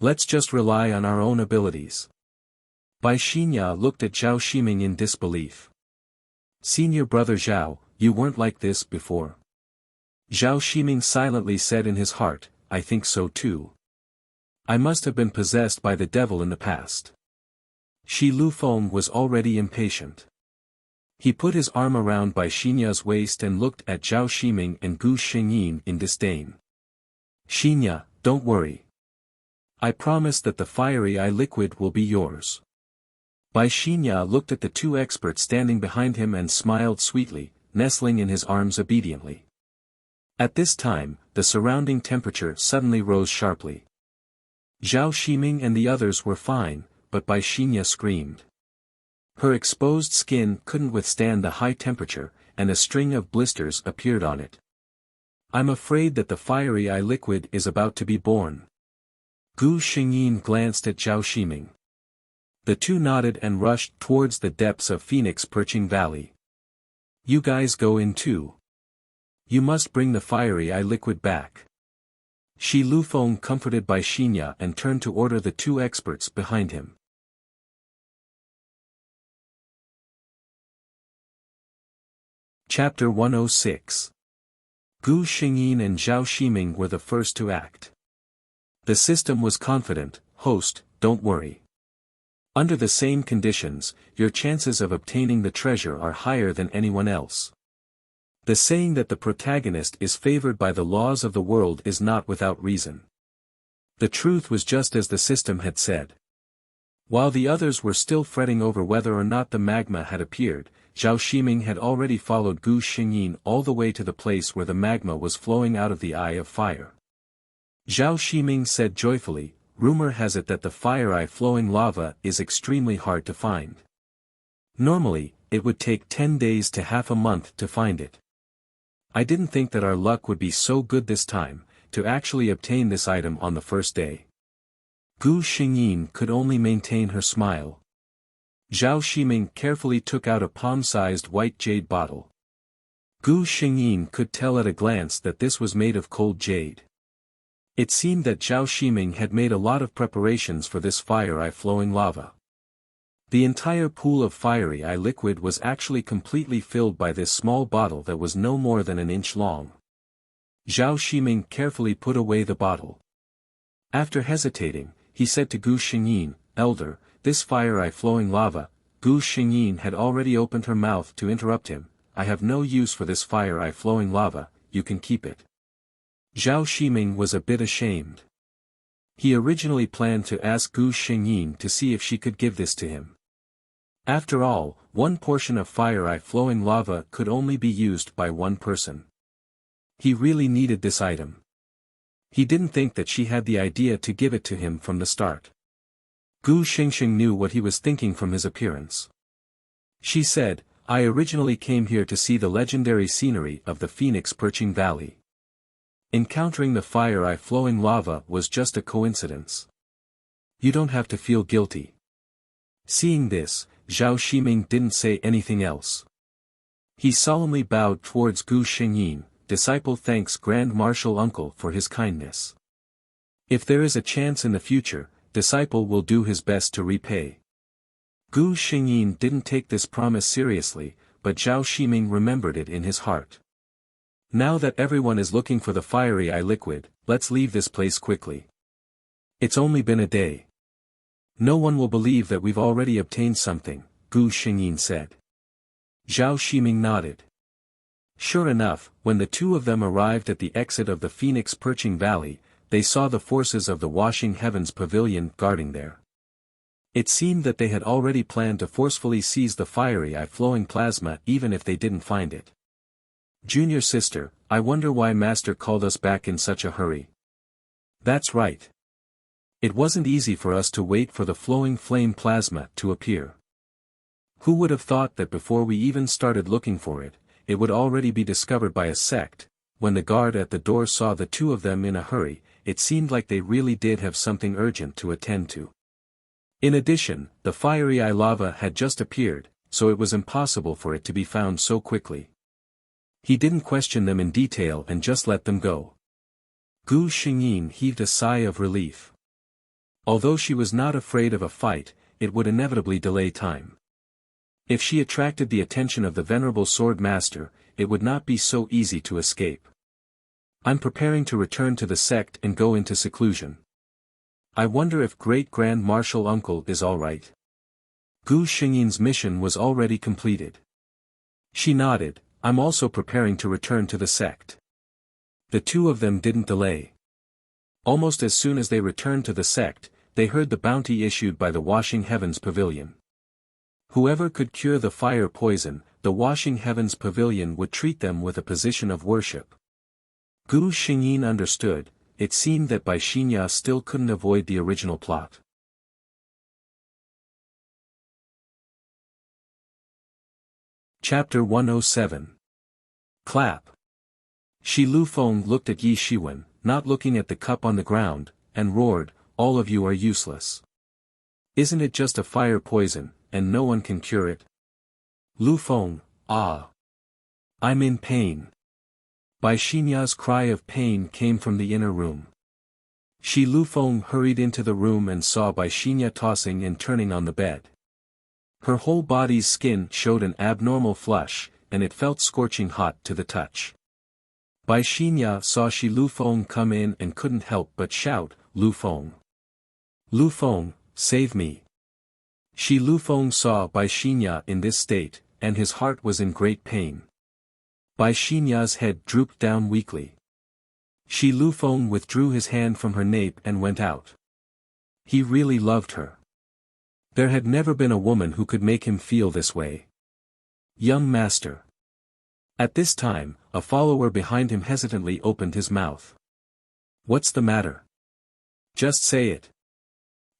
Let's just rely on our own abilities." Bai Xinya looked at Zhao Ximing in disbelief. "Senior Brother Zhao, you weren't like this before." Zhao Ximing silently said in his heart, "I think so too. I must have been possessed by the devil in the past." Shi Lufeng was already impatient. He put his arm around Bai Xinya's waist and looked at Zhao Ximing and Gu Xingyin in disdain. "Xinya, don't worry. I promise that the fiery eye liquid will be yours." Bai Xinya looked at the two experts standing behind him and smiled sweetly, nestling in his arms obediently. At this time, the surrounding temperature suddenly rose sharply. Zhao Ximing and the others were fine, but Bai Xinya screamed. Her exposed skin couldn't withstand the high temperature, and a string of blisters appeared on it. "I'm afraid that the fiery eye liquid is about to be born." Gu Xingyin glanced at Zhao Ximing. The two nodded and rushed towards the depths of Phoenix Perching Valley. "You guys go in too." You must bring the fiery eye liquid back. Shi Lufeng comforted by Xinya and turned to order the two experts behind him. Chapter 106. Gu Xingyin and Zhao Ximing were the first to act. The system was confident, "Host, don't worry. Under the same conditions, your chances of obtaining the treasure are higher than anyone else." The saying that the protagonist is favored by the laws of the world is not without reason. The truth was just as the system had said. While the others were still fretting over whether or not the magma had appeared, Zhao Ximing had already followed Gu Xingyin all the way to the place where the magma was flowing out of the Eye of Fire. Zhao Ximing said joyfully, "Rumor has it that the fire eye flowing lava is extremely hard to find. Normally, it would take 10 days to half a month to find it. I didn't think that our luck would be so good this time, to actually obtain this item on the first day." Gu Xingyin could only maintain her smile. Zhao Ximing carefully took out a palm-sized white jade bottle. Gu Xingyin could tell at a glance that this was made of cold jade. It seemed that Zhao Ximing had made a lot of preparations for this fire eye flowing lava. The entire pool of fiery eye liquid was actually completely filled by this small bottle that was no more than an inch long. Zhao Ximing carefully put away the bottle. After hesitating, he said to Gu Xingyin, "Elder, this fire eye flowing lava." Gu Xingyin had already opened her mouth to interrupt him. "I have no use for this fire eye flowing lava, you can keep it." Zhao Ximing was a bit ashamed. He originally planned to ask Gu Xingyin to see if she could give this to him. After all, one portion of fire eye flowing lava could only be used by one person. He really needed this item. He didn't think that she had the idea to give it to him from the start. Gu Xingxing knew what he was thinking from his appearance. She said, "I originally came here to see the legendary scenery of the Phoenix Perching Valley. Encountering the fire eye flowing lava was just a coincidence. You don't have to feel guilty." Seeing this, Zhao Ximing didn't say anything else. He solemnly bowed towards Gu Xingyin, "Disciple thanks Grand Marshal Uncle for his kindness. If there is a chance in the future, disciple will do his best to repay." Gu Xingyin didn't take this promise seriously, but Zhao Ximing remembered it in his heart. "Now that everyone is looking for the fiery eye liquid, let's leave this place quickly. It's only been a day. No one will believe that we've already obtained something," Gu Xingyin said. Zhao Ximing nodded. Sure enough, when the two of them arrived at the exit of the Phoenix Perching Valley, they saw the forces of the Washing Heavens Pavilion guarding there. It seemed that they had already planned to forcefully seize the fiery eye flowing plasma even if they didn't find it. "Junior sister, I wonder why Master called us back in such a hurry." "That's right. It wasn't easy for us to wait for the flowing flame plasma to appear. Who would have thought that before we even started looking for it, it would already be discovered by a sect?" When the guard at the door saw the two of them in a hurry, it seemed like they really did have something urgent to attend to. In addition, the fiery eye lava had just appeared, so it was impossible for it to be found so quickly. He didn't question them in detail and just let them go. Gu Xingyin heaved a sigh of relief. Although she was not afraid of a fight, it would inevitably delay time. If she attracted the attention of the venerable sword master, it would not be so easy to escape. "I'm preparing to return to the sect and go into seclusion. I wonder if Great Grand Marshal Uncle is all right." Gu Xingyin's mission was already completed. She nodded, "I'm also preparing to return to the sect." The two of them didn't delay. Almost as soon as they returned to the sect, they heard the bounty issued by the Washing Heavens Pavilion. Whoever could cure the fire poison, the Washing Heavens Pavilion would treat them with a position of worship. Gu Xingyin understood. It seemed that Bai Xinya still couldn't avoid the original plot. Chapter 107. Clap. Shi Lufeng looked at Yi Shiwen, not looking at the cup on the ground, and roared, "All of you are useless. Isn't it just a fire poison, and no one can cure it?" Lufeng, "Ah. I'm in pain." Bai Xinya's cry of pain came from the inner room. Shi Lufeng hurried into the room and saw Bai Xinya tossing and turning on the bed. Her whole body's skin showed an abnormal flush, and it felt scorching hot to the touch. Bai Xinya saw Shi Lufeng come in and couldn't help but shout, "Lufeng! Lufeng, save me!" Shi Lufeng saw Bai Xinya in this state, and his heart was in great pain. Bai Xinya's head drooped down weakly. Shi Lufeng withdrew his hand from her nape and went out. He really loved her. There had never been a woman who could make him feel this way. Young master. At this time, a follower behind him hesitantly opened his mouth. What's the matter? Just say it.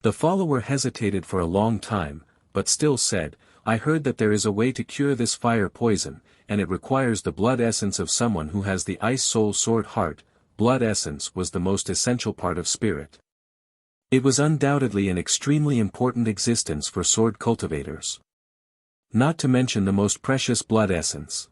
The follower hesitated for a long time, but still said, I heard that there is a way to cure this fire poison, and it requires the blood essence of someone who has the ice soul sword heart. Blood essence was the most essential part of spirit. It was undoubtedly an extremely important existence for sword cultivators. Not to mention the most precious blood essence.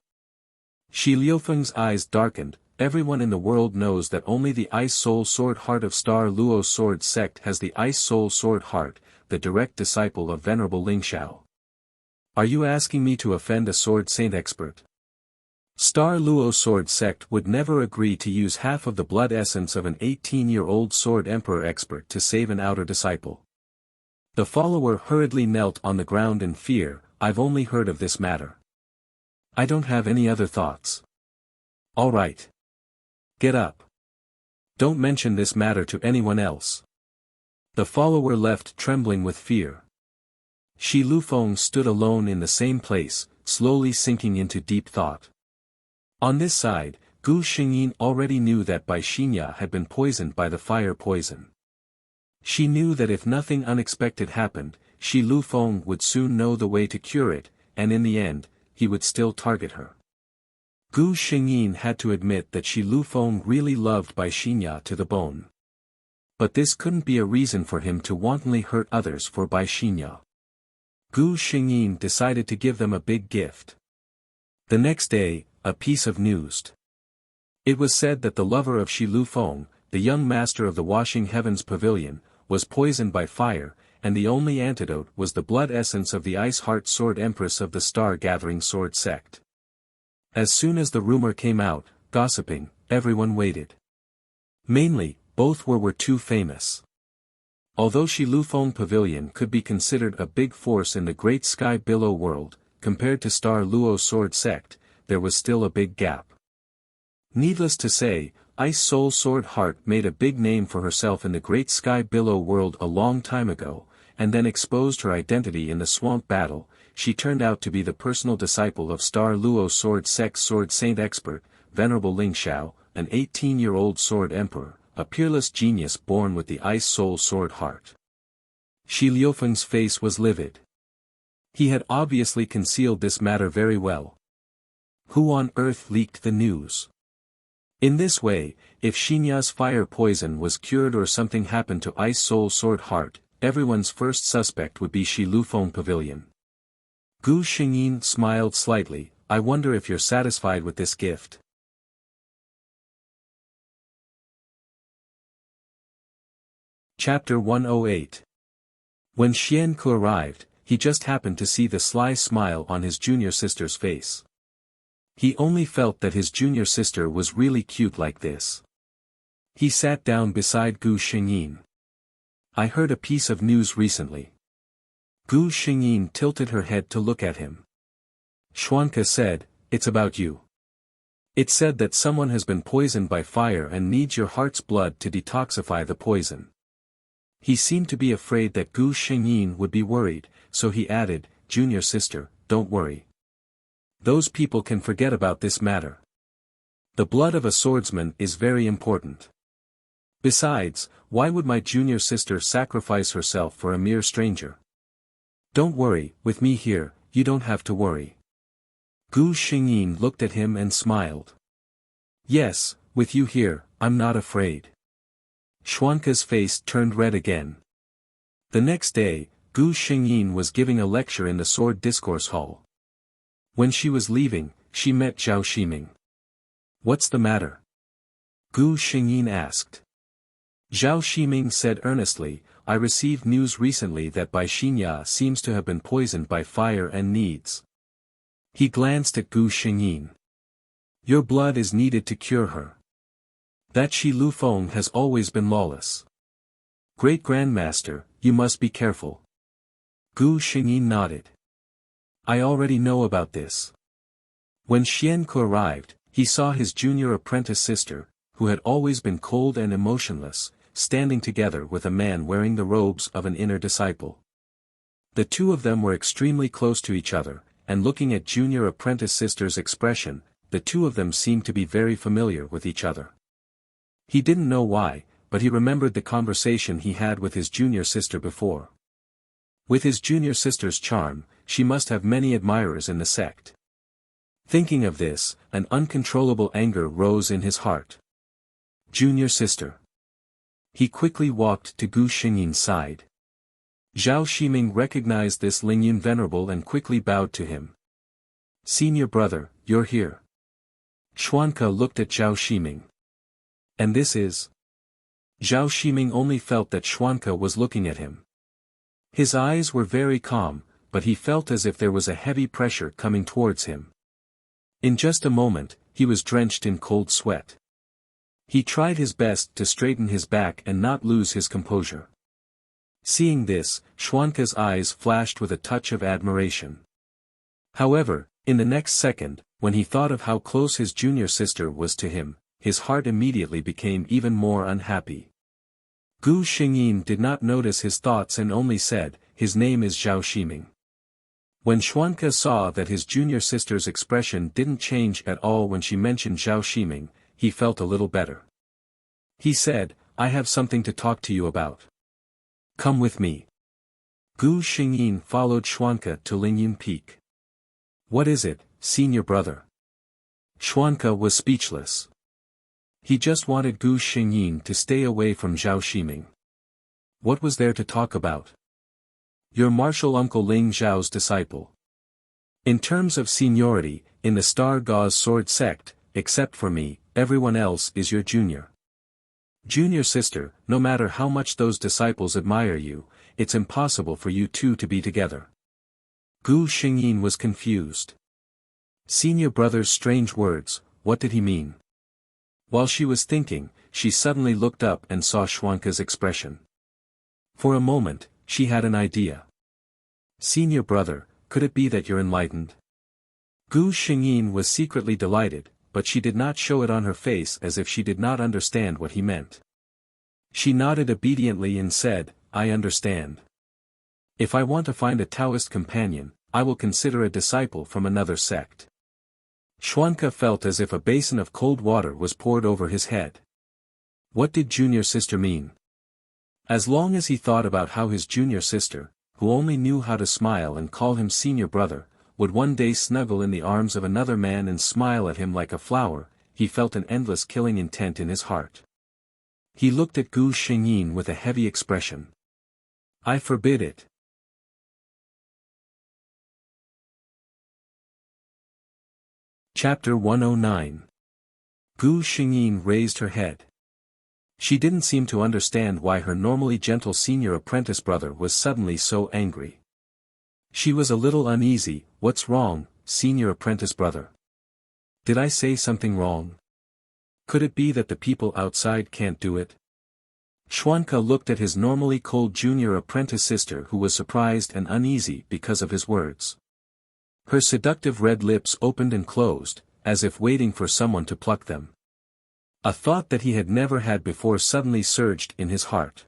Shi Liufeng's eyes darkened. Everyone in the world knows that only the Ice Soul Sword Heart of Star Luo Sword Sect has the Ice Soul Sword Heart, the direct disciple of Venerable Ling Xiao. Are you asking me to offend a sword saint expert? Star Luo Sword Sect would never agree to use half of the blood essence of an 18-year-old sword emperor expert to save an outer disciple. The follower hurriedly knelt on the ground in fear. I've only heard of this matter. I don't have any other thoughts. All right. Get up. Don't mention this matter to anyone else. The follower left trembling with fear. Shi Lufeng stood alone in the same place, slowly sinking into deep thought. On this side, Gu Xingyin already knew that Bai Xinya had been poisoned by the fire poison. She knew that if nothing unexpected happened, Shi Lufeng would soon know the way to cure it, and in the end, he would still target her. Gu Xingyin had to admit that Shi Lufeng really loved Bai Xinya to the bone. But this couldn't be a reason for him to wantonly hurt others for Bai Xinya. Gu Xingyin decided to give them a big gift. The next day, a piece of news. It was said that the lover of Shi Lufeng, the young master of the Washing Heavens Pavilion, was poisoned by fire, and the only antidote was the blood essence of the Ice Heart Sword Empress of the Star-Gathering Sword Sect. As soon as the rumor came out, gossiping, everyone waited. Mainly, both were too famous. Although Shi Lufeng Pavilion could be considered a big force in the Great Sky Billow world, compared to Star Luo Sword Sect, there was still a big gap. Needless to say, Ice Soul Sword Heart made a big name for herself in the Great Sky Billow world a long time ago, and then exposed her identity in the swamp battle. She turned out to be the personal disciple of Star Luo Sword Sect Sword Saint Expert, Venerable Ling Xiao, an 18-year-old sword emperor, a peerless genius born with the Ice Soul Sword Heart. Shi Liufeng's face was livid. He had obviously concealed this matter very well. Who on earth leaked the news? In this way, if Xinya's fire poison was cured or something happened to Ice Soul Sword Heart, everyone's first suspect would be Shi Lufeng Pavilion. Gu Xingyin smiled slightly. I wonder if you're satisfied with this gift. Chapter 108. When Xianku arrived, he just happened to see the sly smile on his junior sister's face. He only felt that his junior sister was really cute like this. He sat down beside Gu Xingyin. I heard a piece of news recently. Gu Xingyin tilted her head to look at him. Xuanke said, it's about you. It said that someone has been poisoned by fire and needs your heart's blood to detoxify the poison. He seemed to be afraid that Gu Xingyin would be worried, so he added, Junior sister, don't worry. Those people can forget about this matter. The blood of a swordsman is very important. Besides, why would my junior sister sacrifice herself for a mere stranger? Don't worry, with me here, you don't have to worry. Gu Xingyin looked at him and smiled. Yes, with you here, I'm not afraid. Xuanke's face turned red again. The next day, Gu Xingyin was giving a lecture in the Sword Discourse Hall. When she was leaving, she met Zhao Ximing. What's the matter? Gu Xingyin asked. Zhao Shiming said earnestly, I received news recently that Bai Xinya seems to have been poisoned by fire and needs. He glanced at Gu Xingyin. Your blood is needed to cure her. That Shi Lufeng has always been lawless. Great Grandmaster, you must be careful. Gu Xingyin nodded. I already know about this. When Xianke arrived, he saw his junior apprentice sister, who had always been cold and emotionless, standing together with a man wearing the robes of an inner disciple. The two of them were extremely close to each other, and looking at junior apprentice sister's expression, the two of them seemed to be very familiar with each other. He didn't know why, but he remembered the conversation he had with his junior sister before. With his junior sister's charm, she must have many admirers in the sect. Thinking of this, an uncontrollable anger rose in his heart. Junior sister. He quickly walked to Gu Xingyin's side. Zhao Shiming recognized this Lingyun venerable and quickly bowed to him. Senior brother, you're here. Xuanke looked at Zhao Shiming. And this is? Zhao Shiming only felt that Xuanke was looking at him. His eyes were very calm, but he felt as if there was a heavy pressure coming towards him. In just a moment, he was drenched in cold sweat. He tried his best to straighten his back and not lose his composure. Seeing this, Xuanke's eyes flashed with a touch of admiration. However, in the next second, when he thought of how close his junior sister was to him, his heart immediately became even more unhappy. Gu Xingyin did not notice his thoughts and only said, his name is Zhao Shiming. When Xuanke saw that his junior sister's expression didn't change at all when she mentioned Zhao Shiming, he felt a little better. He said, I have something to talk to you about. Come with me. Gu Xingyin followed Xuanke to Lingyun Peak. What is it, senior brother? Xuanke was speechless. He just wanted Gu Xingyin to stay away from Zhao Shiming. What was there to talk about? Your martial uncle Ling Zhao's disciple. In terms of seniority, in the Star Gauze Sword sect, except for me, everyone else is your junior. Junior sister, no matter how much those disciples admire you, it's impossible for you two to be together. Gu Xingyin was confused. Senior brother's strange words, what did he mean? While she was thinking, she suddenly looked up and saw Xuanke's expression. For a moment, she had an idea. Senior brother, could it be that you're enlightened? Gu Xingyin was secretly delighted, but she did not show it on her face as if she did not understand what he meant. She nodded obediently and said, I understand. If I want to find a Taoist companion, I will consider a disciple from another sect. Xuanke felt as if a basin of cold water was poured over his head. What did junior sister mean? As long as he thought about how his junior sister, who only knew how to smile and call him senior brother, would one day snuggle in the arms of another man and smile at him like a flower, he felt an endless killing intent in his heart. He looked at Gu Xingyin with a heavy expression. I forbid it. Chapter 109. Gu Xingyin raised her head. She didn't seem to understand why her normally gentle senior apprentice brother was suddenly so angry. She was a little uneasy. What's wrong, senior apprentice brother? Did I say something wrong? Could it be that the people outside can't do it? Xuanke looked at his normally cold junior apprentice sister who was surprised and uneasy because of his words. Her seductive red lips opened and closed, as if waiting for someone to pluck them. A thought that he had never had before suddenly surged in his heart.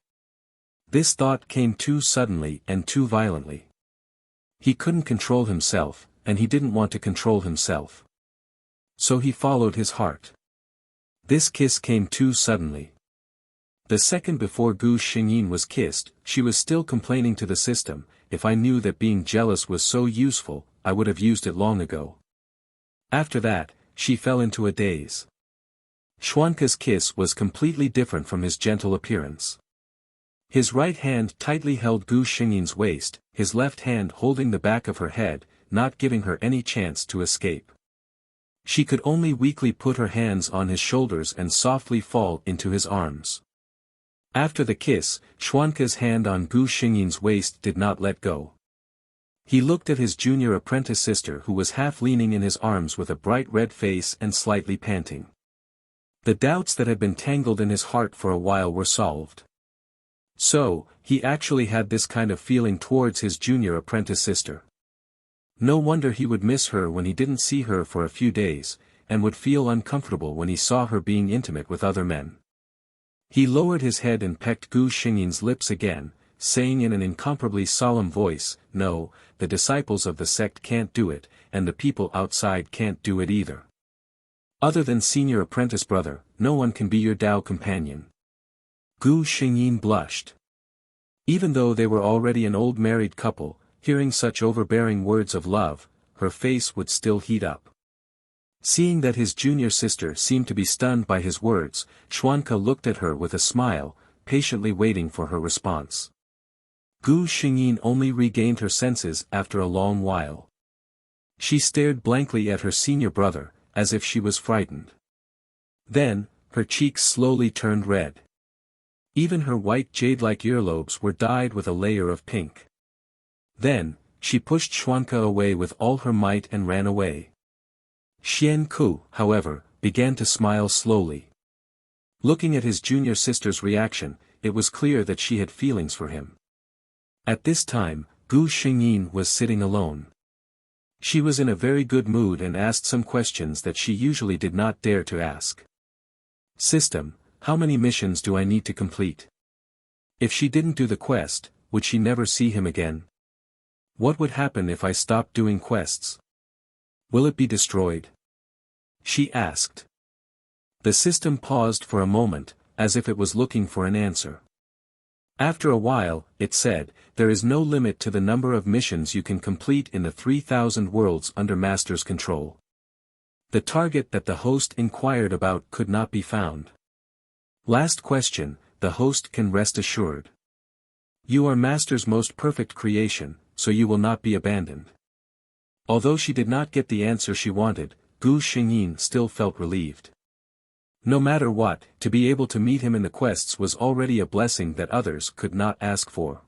This thought came too suddenly and too violently. He couldn't control himself, and he didn't want to control himself. So he followed his heart. This kiss came too suddenly. The second before Gu Xingyin was kissed, she was still complaining to the system, if I knew that being jealous was so useful, I would have used it long ago. After that, she fell into a daze. Xuanke's kiss was completely different from his gentle appearance. His right hand tightly held Gu Xingyin's waist, his left hand holding the back of her head, not giving her any chance to escape. She could only weakly put her hands on his shoulders and softly fall into his arms. After the kiss, Schwanka's hand on Gu Xingyin's waist did not let go. He looked at his junior apprentice sister who was half leaning in his arms with a bright red face and slightly panting. The doubts that had been tangled in his heart for a while were solved. So, he actually had this kind of feeling towards his junior apprentice sister. No wonder he would miss her when he didn't see her for a few days, and would feel uncomfortable when he saw her being intimate with other men. He lowered his head and pecked Gu Xingyin's lips again, saying in an incomparably solemn voice, "No, the disciples of the sect can't do it, and the people outside can't do it either. Other than senior apprentice brother, no one can be your Tao companion." Gu Xingyin blushed. Even though they were already an old married couple, hearing such overbearing words of love, her face would still heat up. Seeing that his junior sister seemed to be stunned by his words, Schwanka looked at her with a smile, patiently waiting for her response. Gu Xingyin only regained her senses after a long while. She stared blankly at her senior brother, as if she was frightened. Then, her cheeks slowly turned red. Even her white jade-like earlobes were dyed with a layer of pink. Then, she pushed Schwanka away with all her might and ran away. Xian Ku, however, began to smile slowly. Looking at his junior sister's reaction, it was clear that she had feelings for him. At this time, Gu Xingyin was sitting alone. She was in a very good mood and asked some questions that she usually did not dare to ask. "System, how many missions do I need to complete? If she didn't do the quest, would she never see him again? What would happen if I stopped doing quests? Will it be destroyed?" she asked. The system paused for a moment, as if it was looking for an answer. After a while, it said, "There is no limit to the number of missions you can complete in the 3,000 worlds under Master's control." The target that the host inquired about could not be found. Last question, the host can rest assured. You are Master's most perfect creation, so you will not be abandoned. Although she did not get the answer she wanted, Gu Xingyin still felt relieved. No matter what, to be able to meet him in the quests was already a blessing that others could not ask for.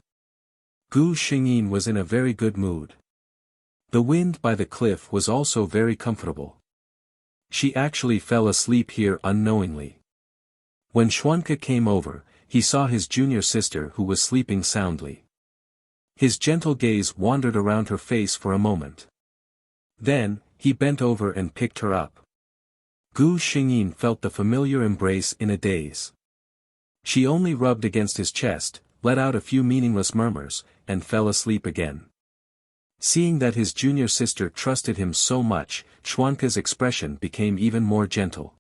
Gu Xingyin was in a very good mood. The wind by the cliff was also very comfortable. She actually fell asleep here unknowingly. When Schwanka came over, he saw his junior sister who was sleeping soundly. His gentle gaze wandered around her face for a moment. Then, he bent over and picked her up. Gu Xingyin felt the familiar embrace in a daze. She only rubbed against his chest, let out a few meaningless murmurs, and fell asleep again. Seeing that his junior sister trusted him so much, Schwanka's expression became even more gentle.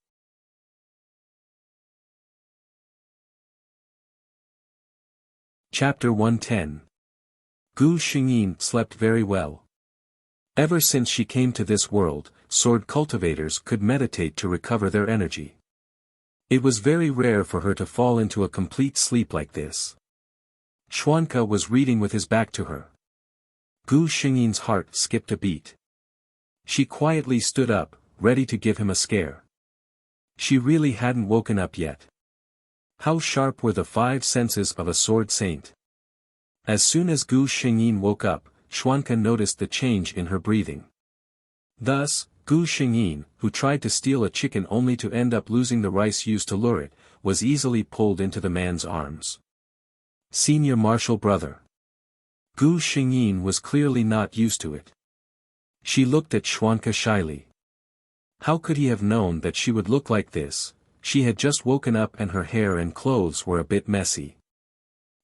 Chapter 110. Gu Xingyin slept very well. Ever since she came to this world, sword cultivators could meditate to recover their energy. It was very rare for her to fall into a complete sleep like this. Schwanka was reading with his back to her. Gu Xingyin's heart skipped a beat. She quietly stood up, ready to give him a scare. She really hadn't woken up yet. How sharp were the 5 senses of a sword saint. As soon as Gu Xingyin woke up, Schwanka noticed the change in her breathing. Thus, Gu Xingyin, who tried to steal a chicken only to end up losing the rice used to lure it, was easily pulled into the man's arms. Senior martial brother. Gu Xingyin was clearly not used to it. She looked at Schwanka shyly. How could he have known that she would look like this? She had just woken up and her hair and clothes were a bit messy.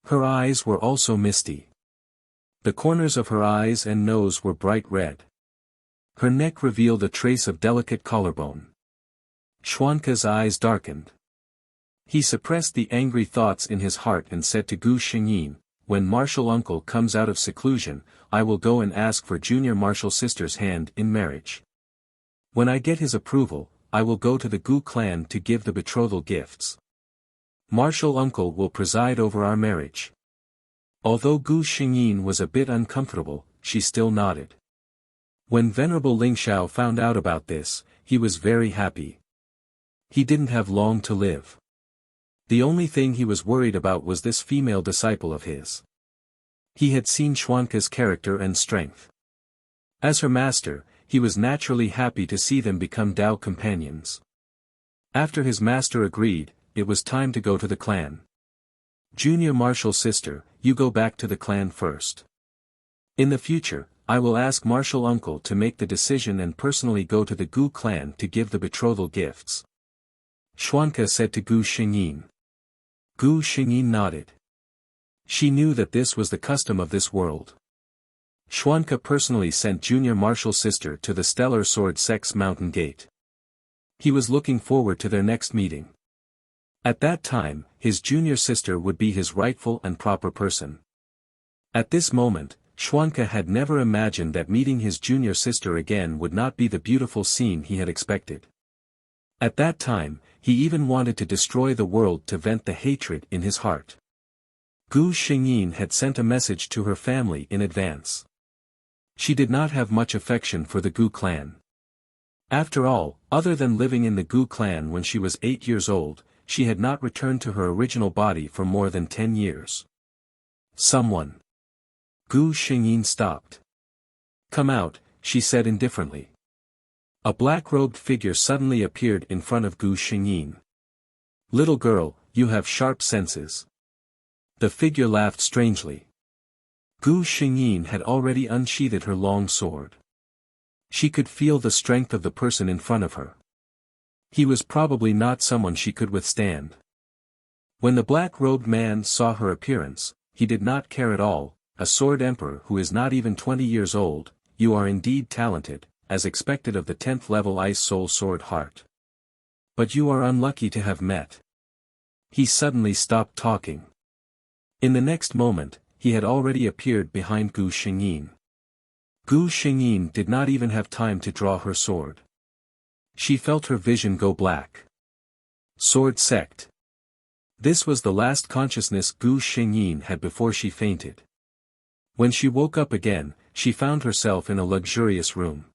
Her eyes were also misty. The corners of her eyes and nose were bright red. Her neck revealed a trace of delicate collarbone. Schwanka's eyes darkened. He suppressed the angry thoughts in his heart and said to Gu Xingyin, "When martial uncle comes out of seclusion, I will go and ask for junior martial sister's hand in marriage. When I get his approval, I will go to the Gu clan to give the betrothal gifts. Martial uncle will preside over our marriage." Although Gu Xingyin was a bit uncomfortable, she still nodded. When Venerable Lingxiao found out about this, he was very happy. He didn't have long to live. The only thing he was worried about was this female disciple of his. He had seen Xuanca's character and strength. As her master, he was naturally happy to see them become Dao companions. After his master agreed, it was time to go to the clan. Junior martial sister, you go back to the clan first. In the future, I will ask martial uncle to make the decision and personally go to the Gu clan to give the betrothal gifts. Xuanca said to Gu Xingyin. Gu Xingyin nodded. She knew that this was the custom of this world. Xuanca personally sent junior martial sister to the Stellar Sword Sect's mountain gate. He was looking forward to their next meeting. At that time, his junior sister would be his rightful and proper person. At this moment, Xuanca had never imagined that meeting his junior sister again would not be the beautiful scene he had expected. At that time, he even wanted to destroy the world to vent the hatred in his heart. Gu Xingyin had sent a message to her family in advance. She did not have much affection for the Gu clan. After all, other than living in the Gu clan when she was 8 years old, she had not returned to her original body for more than 10 years. Someone. Gu Xingyin stopped. Come out, she said indifferently. A black-robed figure suddenly appeared in front of Gu Xingyin. Little girl, you have sharp senses. The figure laughed strangely. Gu Xingyin had already unsheathed her long sword. She could feel the strength of the person in front of her. He was probably not someone she could withstand. When the black-robed man saw her appearance, he did not care at all. A sword emperor who is not even 20 years old, you are indeed talented, as expected of the 10th level Ice Soul Sword Heart. But you are unlucky to have met. He suddenly stopped talking. In the next moment, he had already appeared behind Gu Xingyin. Gu Xingyin did not even have time to draw her sword. She felt her vision go black. Sword sect. This was the last consciousness Gu Xingyin had before she fainted. When she woke up again, she found herself in a luxurious room.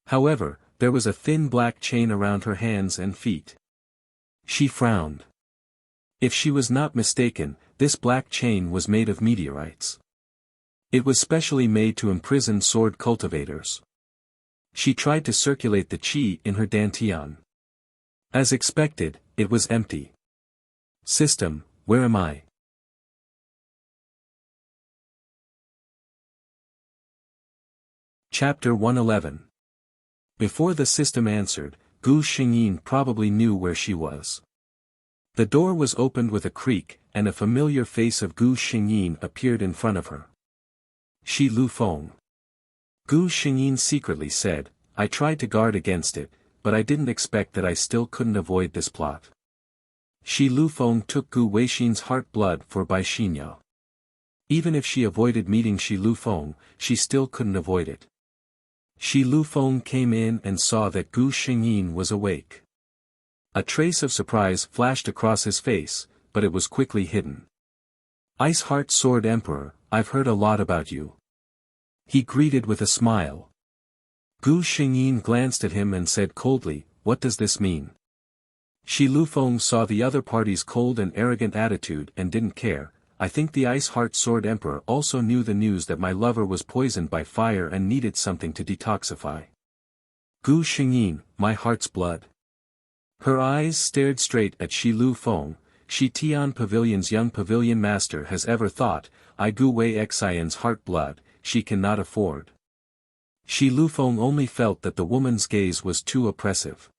However, there was a thin black chain around her hands and feet. She frowned. If she was not mistaken, this black chain was made of meteorites. It was specially made to imprison sword cultivators. She tried to circulate the qi in her dantian. As expected, it was empty. System, where am I? Chapter 111. Before the system answered, Gu Xingyin probably knew where she was. The door was opened with a creak, and a familiar face of Gu Xingyin appeared in front of her. Shi Lu Feng. Gu Xingyin secretly said, I tried to guard against it, but I didn't expect that I still couldn't avoid this plot. Shi Lu Feng took Gu Weixin's heart blood for Bai Xinyao. Even if she avoided meeting Shi Lu Feng, she still couldn't avoid it. Shi Lu Feng came in and saw that Gu Xingyin was awake. A trace of surprise flashed across his face, but it was quickly hidden. Ice Heart Sword Emperor, I've heard a lot about you. He greeted with a smile. Gu Xingyin glanced at him and said coldly, what does this mean? Shi Lu Feng saw the other party's cold and arrogant attitude and didn't care. I think the Ice Heart Sword Emperor also knew the news that my lover was poisoned by fire and needed something to detoxify. Gu Xingyin, my heart's blood. Her eyes stared straight at Shi Lu Feng. Shi Tian Pavilion's young pavilion master has ever thought, I Gu Wei Xian's heart blood, she cannot afford. Shi Lu Feng only felt that the woman's gaze was too oppressive.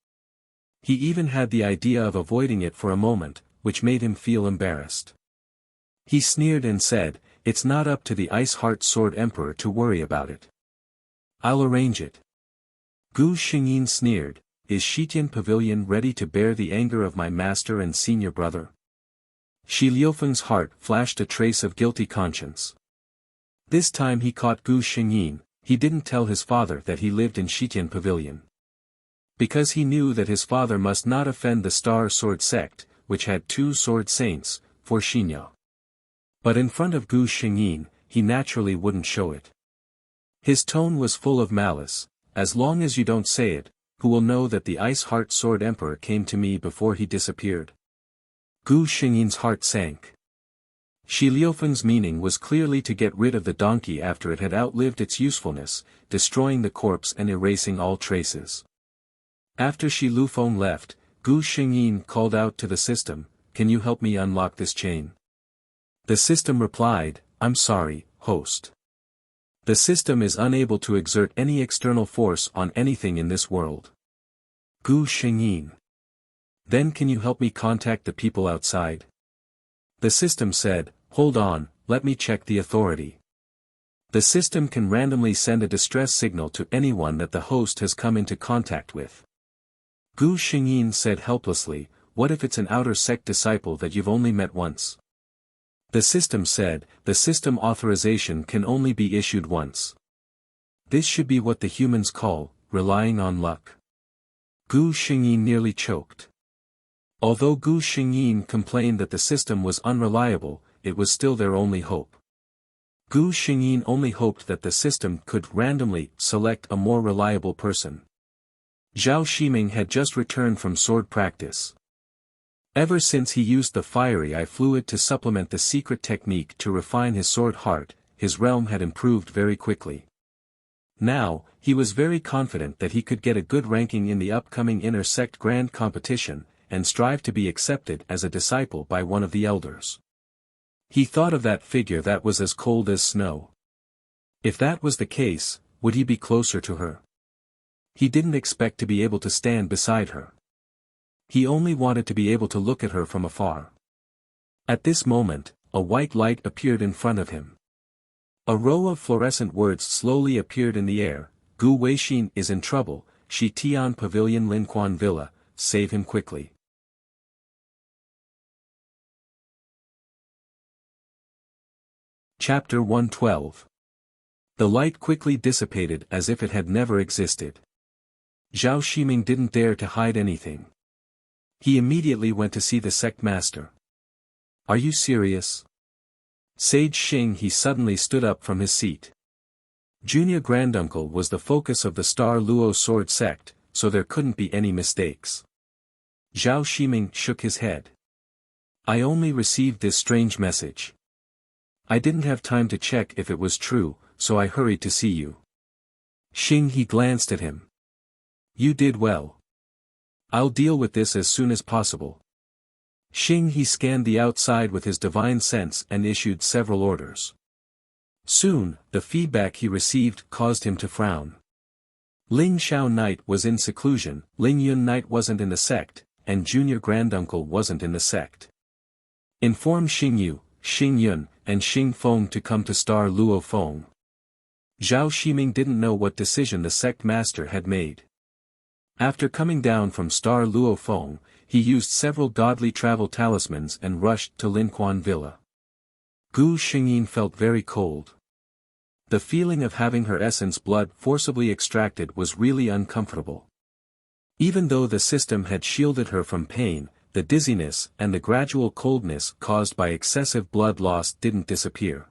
He even had the idea of avoiding it for a moment, which made him feel embarrassed. He sneered and said, it's not up to the Ice Heart Sword Emperor to worry about it. I'll arrange it. Gu Xingyin sneered, is Shitian Pavilion ready to bear the anger of my master and senior brother? Shi Liufeng's heart flashed a trace of guilty conscience. This time he caught Gu Xingyin. He didn't tell his father that he lived in Shitian Pavilion. Because he knew that his father must not offend the Star Sword Sect, which had 2 sword saints, for Xinyao. But in front of Gu Xingyin, he naturally wouldn't show it. His tone was full of malice. As long as you don't say it, who will know that the Ice Heart Sword Emperor came to me before he disappeared? Gu Xingyin's heart sank. Shi Liufeng's meaning was clearly to get rid of the donkey after it had outlived its usefulness, destroying the corpse and erasing all traces. After Shi Liufeng left, Gu Xingyin called out to the system, "Can you help me unlock this chain?" The system replied, "I'm sorry, host. The system is unable to exert any external force on anything in this world." Gu Xingyin. "Then can you help me contact the people outside?" The system said, "Hold on, let me check the authority." The system can randomly send a distress signal to anyone that the host has come into contact with. Gu Xingyin said helplessly, "What if it's an outer sect disciple that you've only met once?" The system said, "The system authorization can only be issued once. This should be what the humans call, relying on luck." Gu Xingyin nearly choked. Although Gu Xingyin complained that the system was unreliable, it was still their only hope. Gu Xingyin only hoped that the system could randomly select a more reliable person. Zhao Shiming had just returned from sword practice. Ever since he used the fiery eye fluid to supplement the secret technique to refine his sword heart, his realm had improved very quickly. Now, he was very confident that he could get a good ranking in the upcoming inner sect grand competition, and strive to be accepted as a disciple by one of the elders. He thought of that figure that was as cold as snow. If that was the case, would he be closer to her? He didn't expect to be able to stand beside her. He only wanted to be able to look at her from afar. At this moment, a white light appeared in front of him. A row of fluorescent words slowly appeared in the air. "Gu Weixin is in trouble, Shi Tian Pavilion Linquan Villa, save him quickly." Chapter 112. The light quickly dissipated as if it had never existed. Zhao Shiming didn't dare to hide anything. He immediately went to see the sect master. "Are you serious?" Sage Xing. He suddenly stood up from his seat. Junior Granduncle was the focus of the Star Luo sword sect, so there couldn't be any mistakes. Zhao Shiming shook his head. "I only received this strange message. I didn't have time to check if it was true, so I hurried to see you." Xing. He glanced at him. "You did well. I'll deal with this as soon as possible." Xing. He scanned the outside with his divine sense and issued several orders. Soon, the feedback he received caused him to frown. Ling Xiao Knight was in seclusion, Ling Yun Knight wasn't in the sect, and Junior Granduncle wasn't in the sect. Inform Xing Yu, Xing Yun, and Xing Feng to come to Star Luo Feng. Zhao Shiming didn't know what decision the sect master had made. After coming down from Star Luo Feng, he used several godly travel talismans and rushed to Linquan Villa. Gu Xingyin felt very cold. The feeling of having her essence blood forcibly extracted was really uncomfortable. Even though the system had shielded her from pain, the dizziness and the gradual coldness caused by excessive blood loss didn't disappear.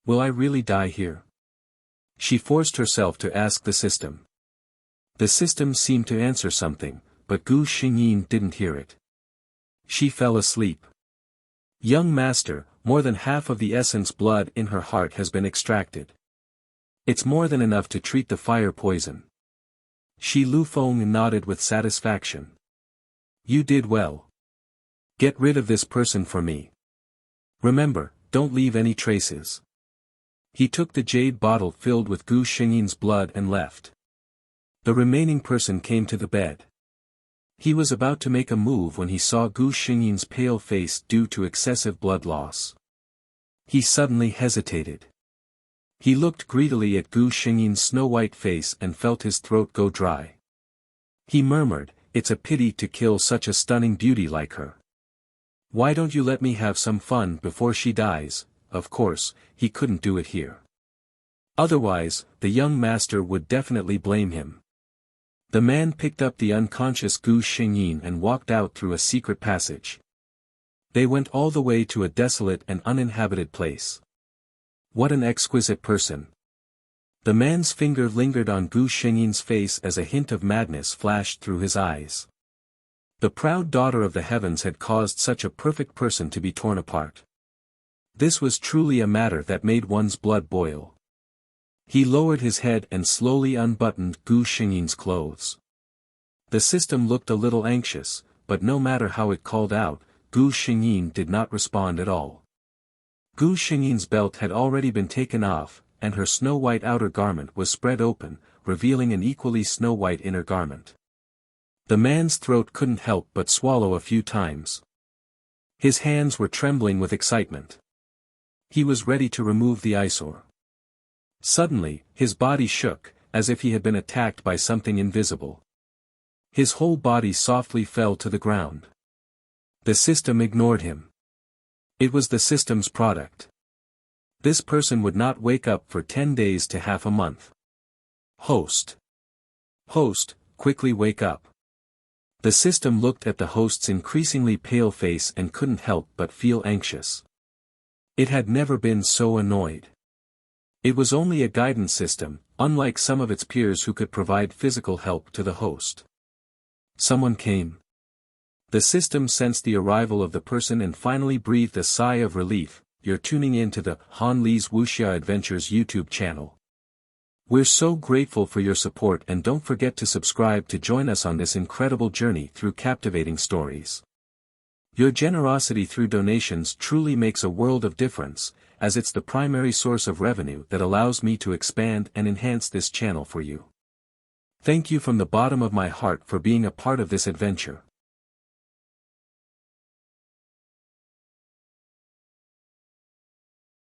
"Will I really die here?" She forced herself to ask the system. The system seemed to answer something, but Gu Xingyin didn't hear it. She fell asleep. "Young master, more than half of the essence blood in her heart has been extracted. It's more than enough to treat the fire poison." Shi Lufeng nodded with satisfaction. "You did well. Get rid of this person for me. Remember, don't leave any traces." He took the jade bottle filled with Gu Xingyin's blood and left. The remaining person came to the bed. He was about to make a move when he saw Gu Xingyin's pale face due to excessive blood loss. He suddenly hesitated. He looked greedily at Gu Xingyin's snow-white face and felt his throat go dry. He murmured, "It's a pity to kill such a stunning beauty like her. Why don't you let me have some fun before she dies?" Of course, he couldn't do it here. Otherwise, the young master would definitely blame him. The man picked up the unconscious Gu Xingyin and walked out through a secret passage. They went all the way to a desolate and uninhabited place. "What an exquisite person. The man's finger lingered on Gu Shengyin's face as a hint of madness flashed through his eyes. The proud daughter of the heavens had caused such a perfect person to be torn apart. This was truly a matter that made one's blood boil. He lowered his head and slowly unbuttoned Gu Shengyin's clothes. The system looked a little anxious, but no matter how it called out, Gu Shengyin did not respond at all. Gu Shengyin's belt had already been taken off, and her snow-white outer garment was spread open, revealing an equally snow-white inner garment. The man's throat couldn't help but swallow a few times. His hands were trembling with excitement. He was ready to remove the eyesore. Suddenly, his body shook, as if he had been attacked by something invisible. His whole body softly fell to the ground. The system ignored him. It was the system's product. This person would not wake up for 10 days to half a month. Host. Host, quickly wake up. The system looked at the host's increasingly pale face and couldn't help but feel anxious. It had never been so annoyed. It was only a guidance system, unlike some of its peers who could provide physical help to the host. Someone came. The system sensed the arrival of the person and finally breathed a sigh of relief. You're tuning in to the Han Li's Wuxia Adventures YouTube channel. We're so grateful for your support, and don't forget to subscribe to join us on this incredible journey through captivating stories. Your generosity through donations truly makes a world of difference, as it's the primary source of revenue that allows me to expand and enhance this channel for you. Thank you from the bottom of my heart for being a part of this adventure.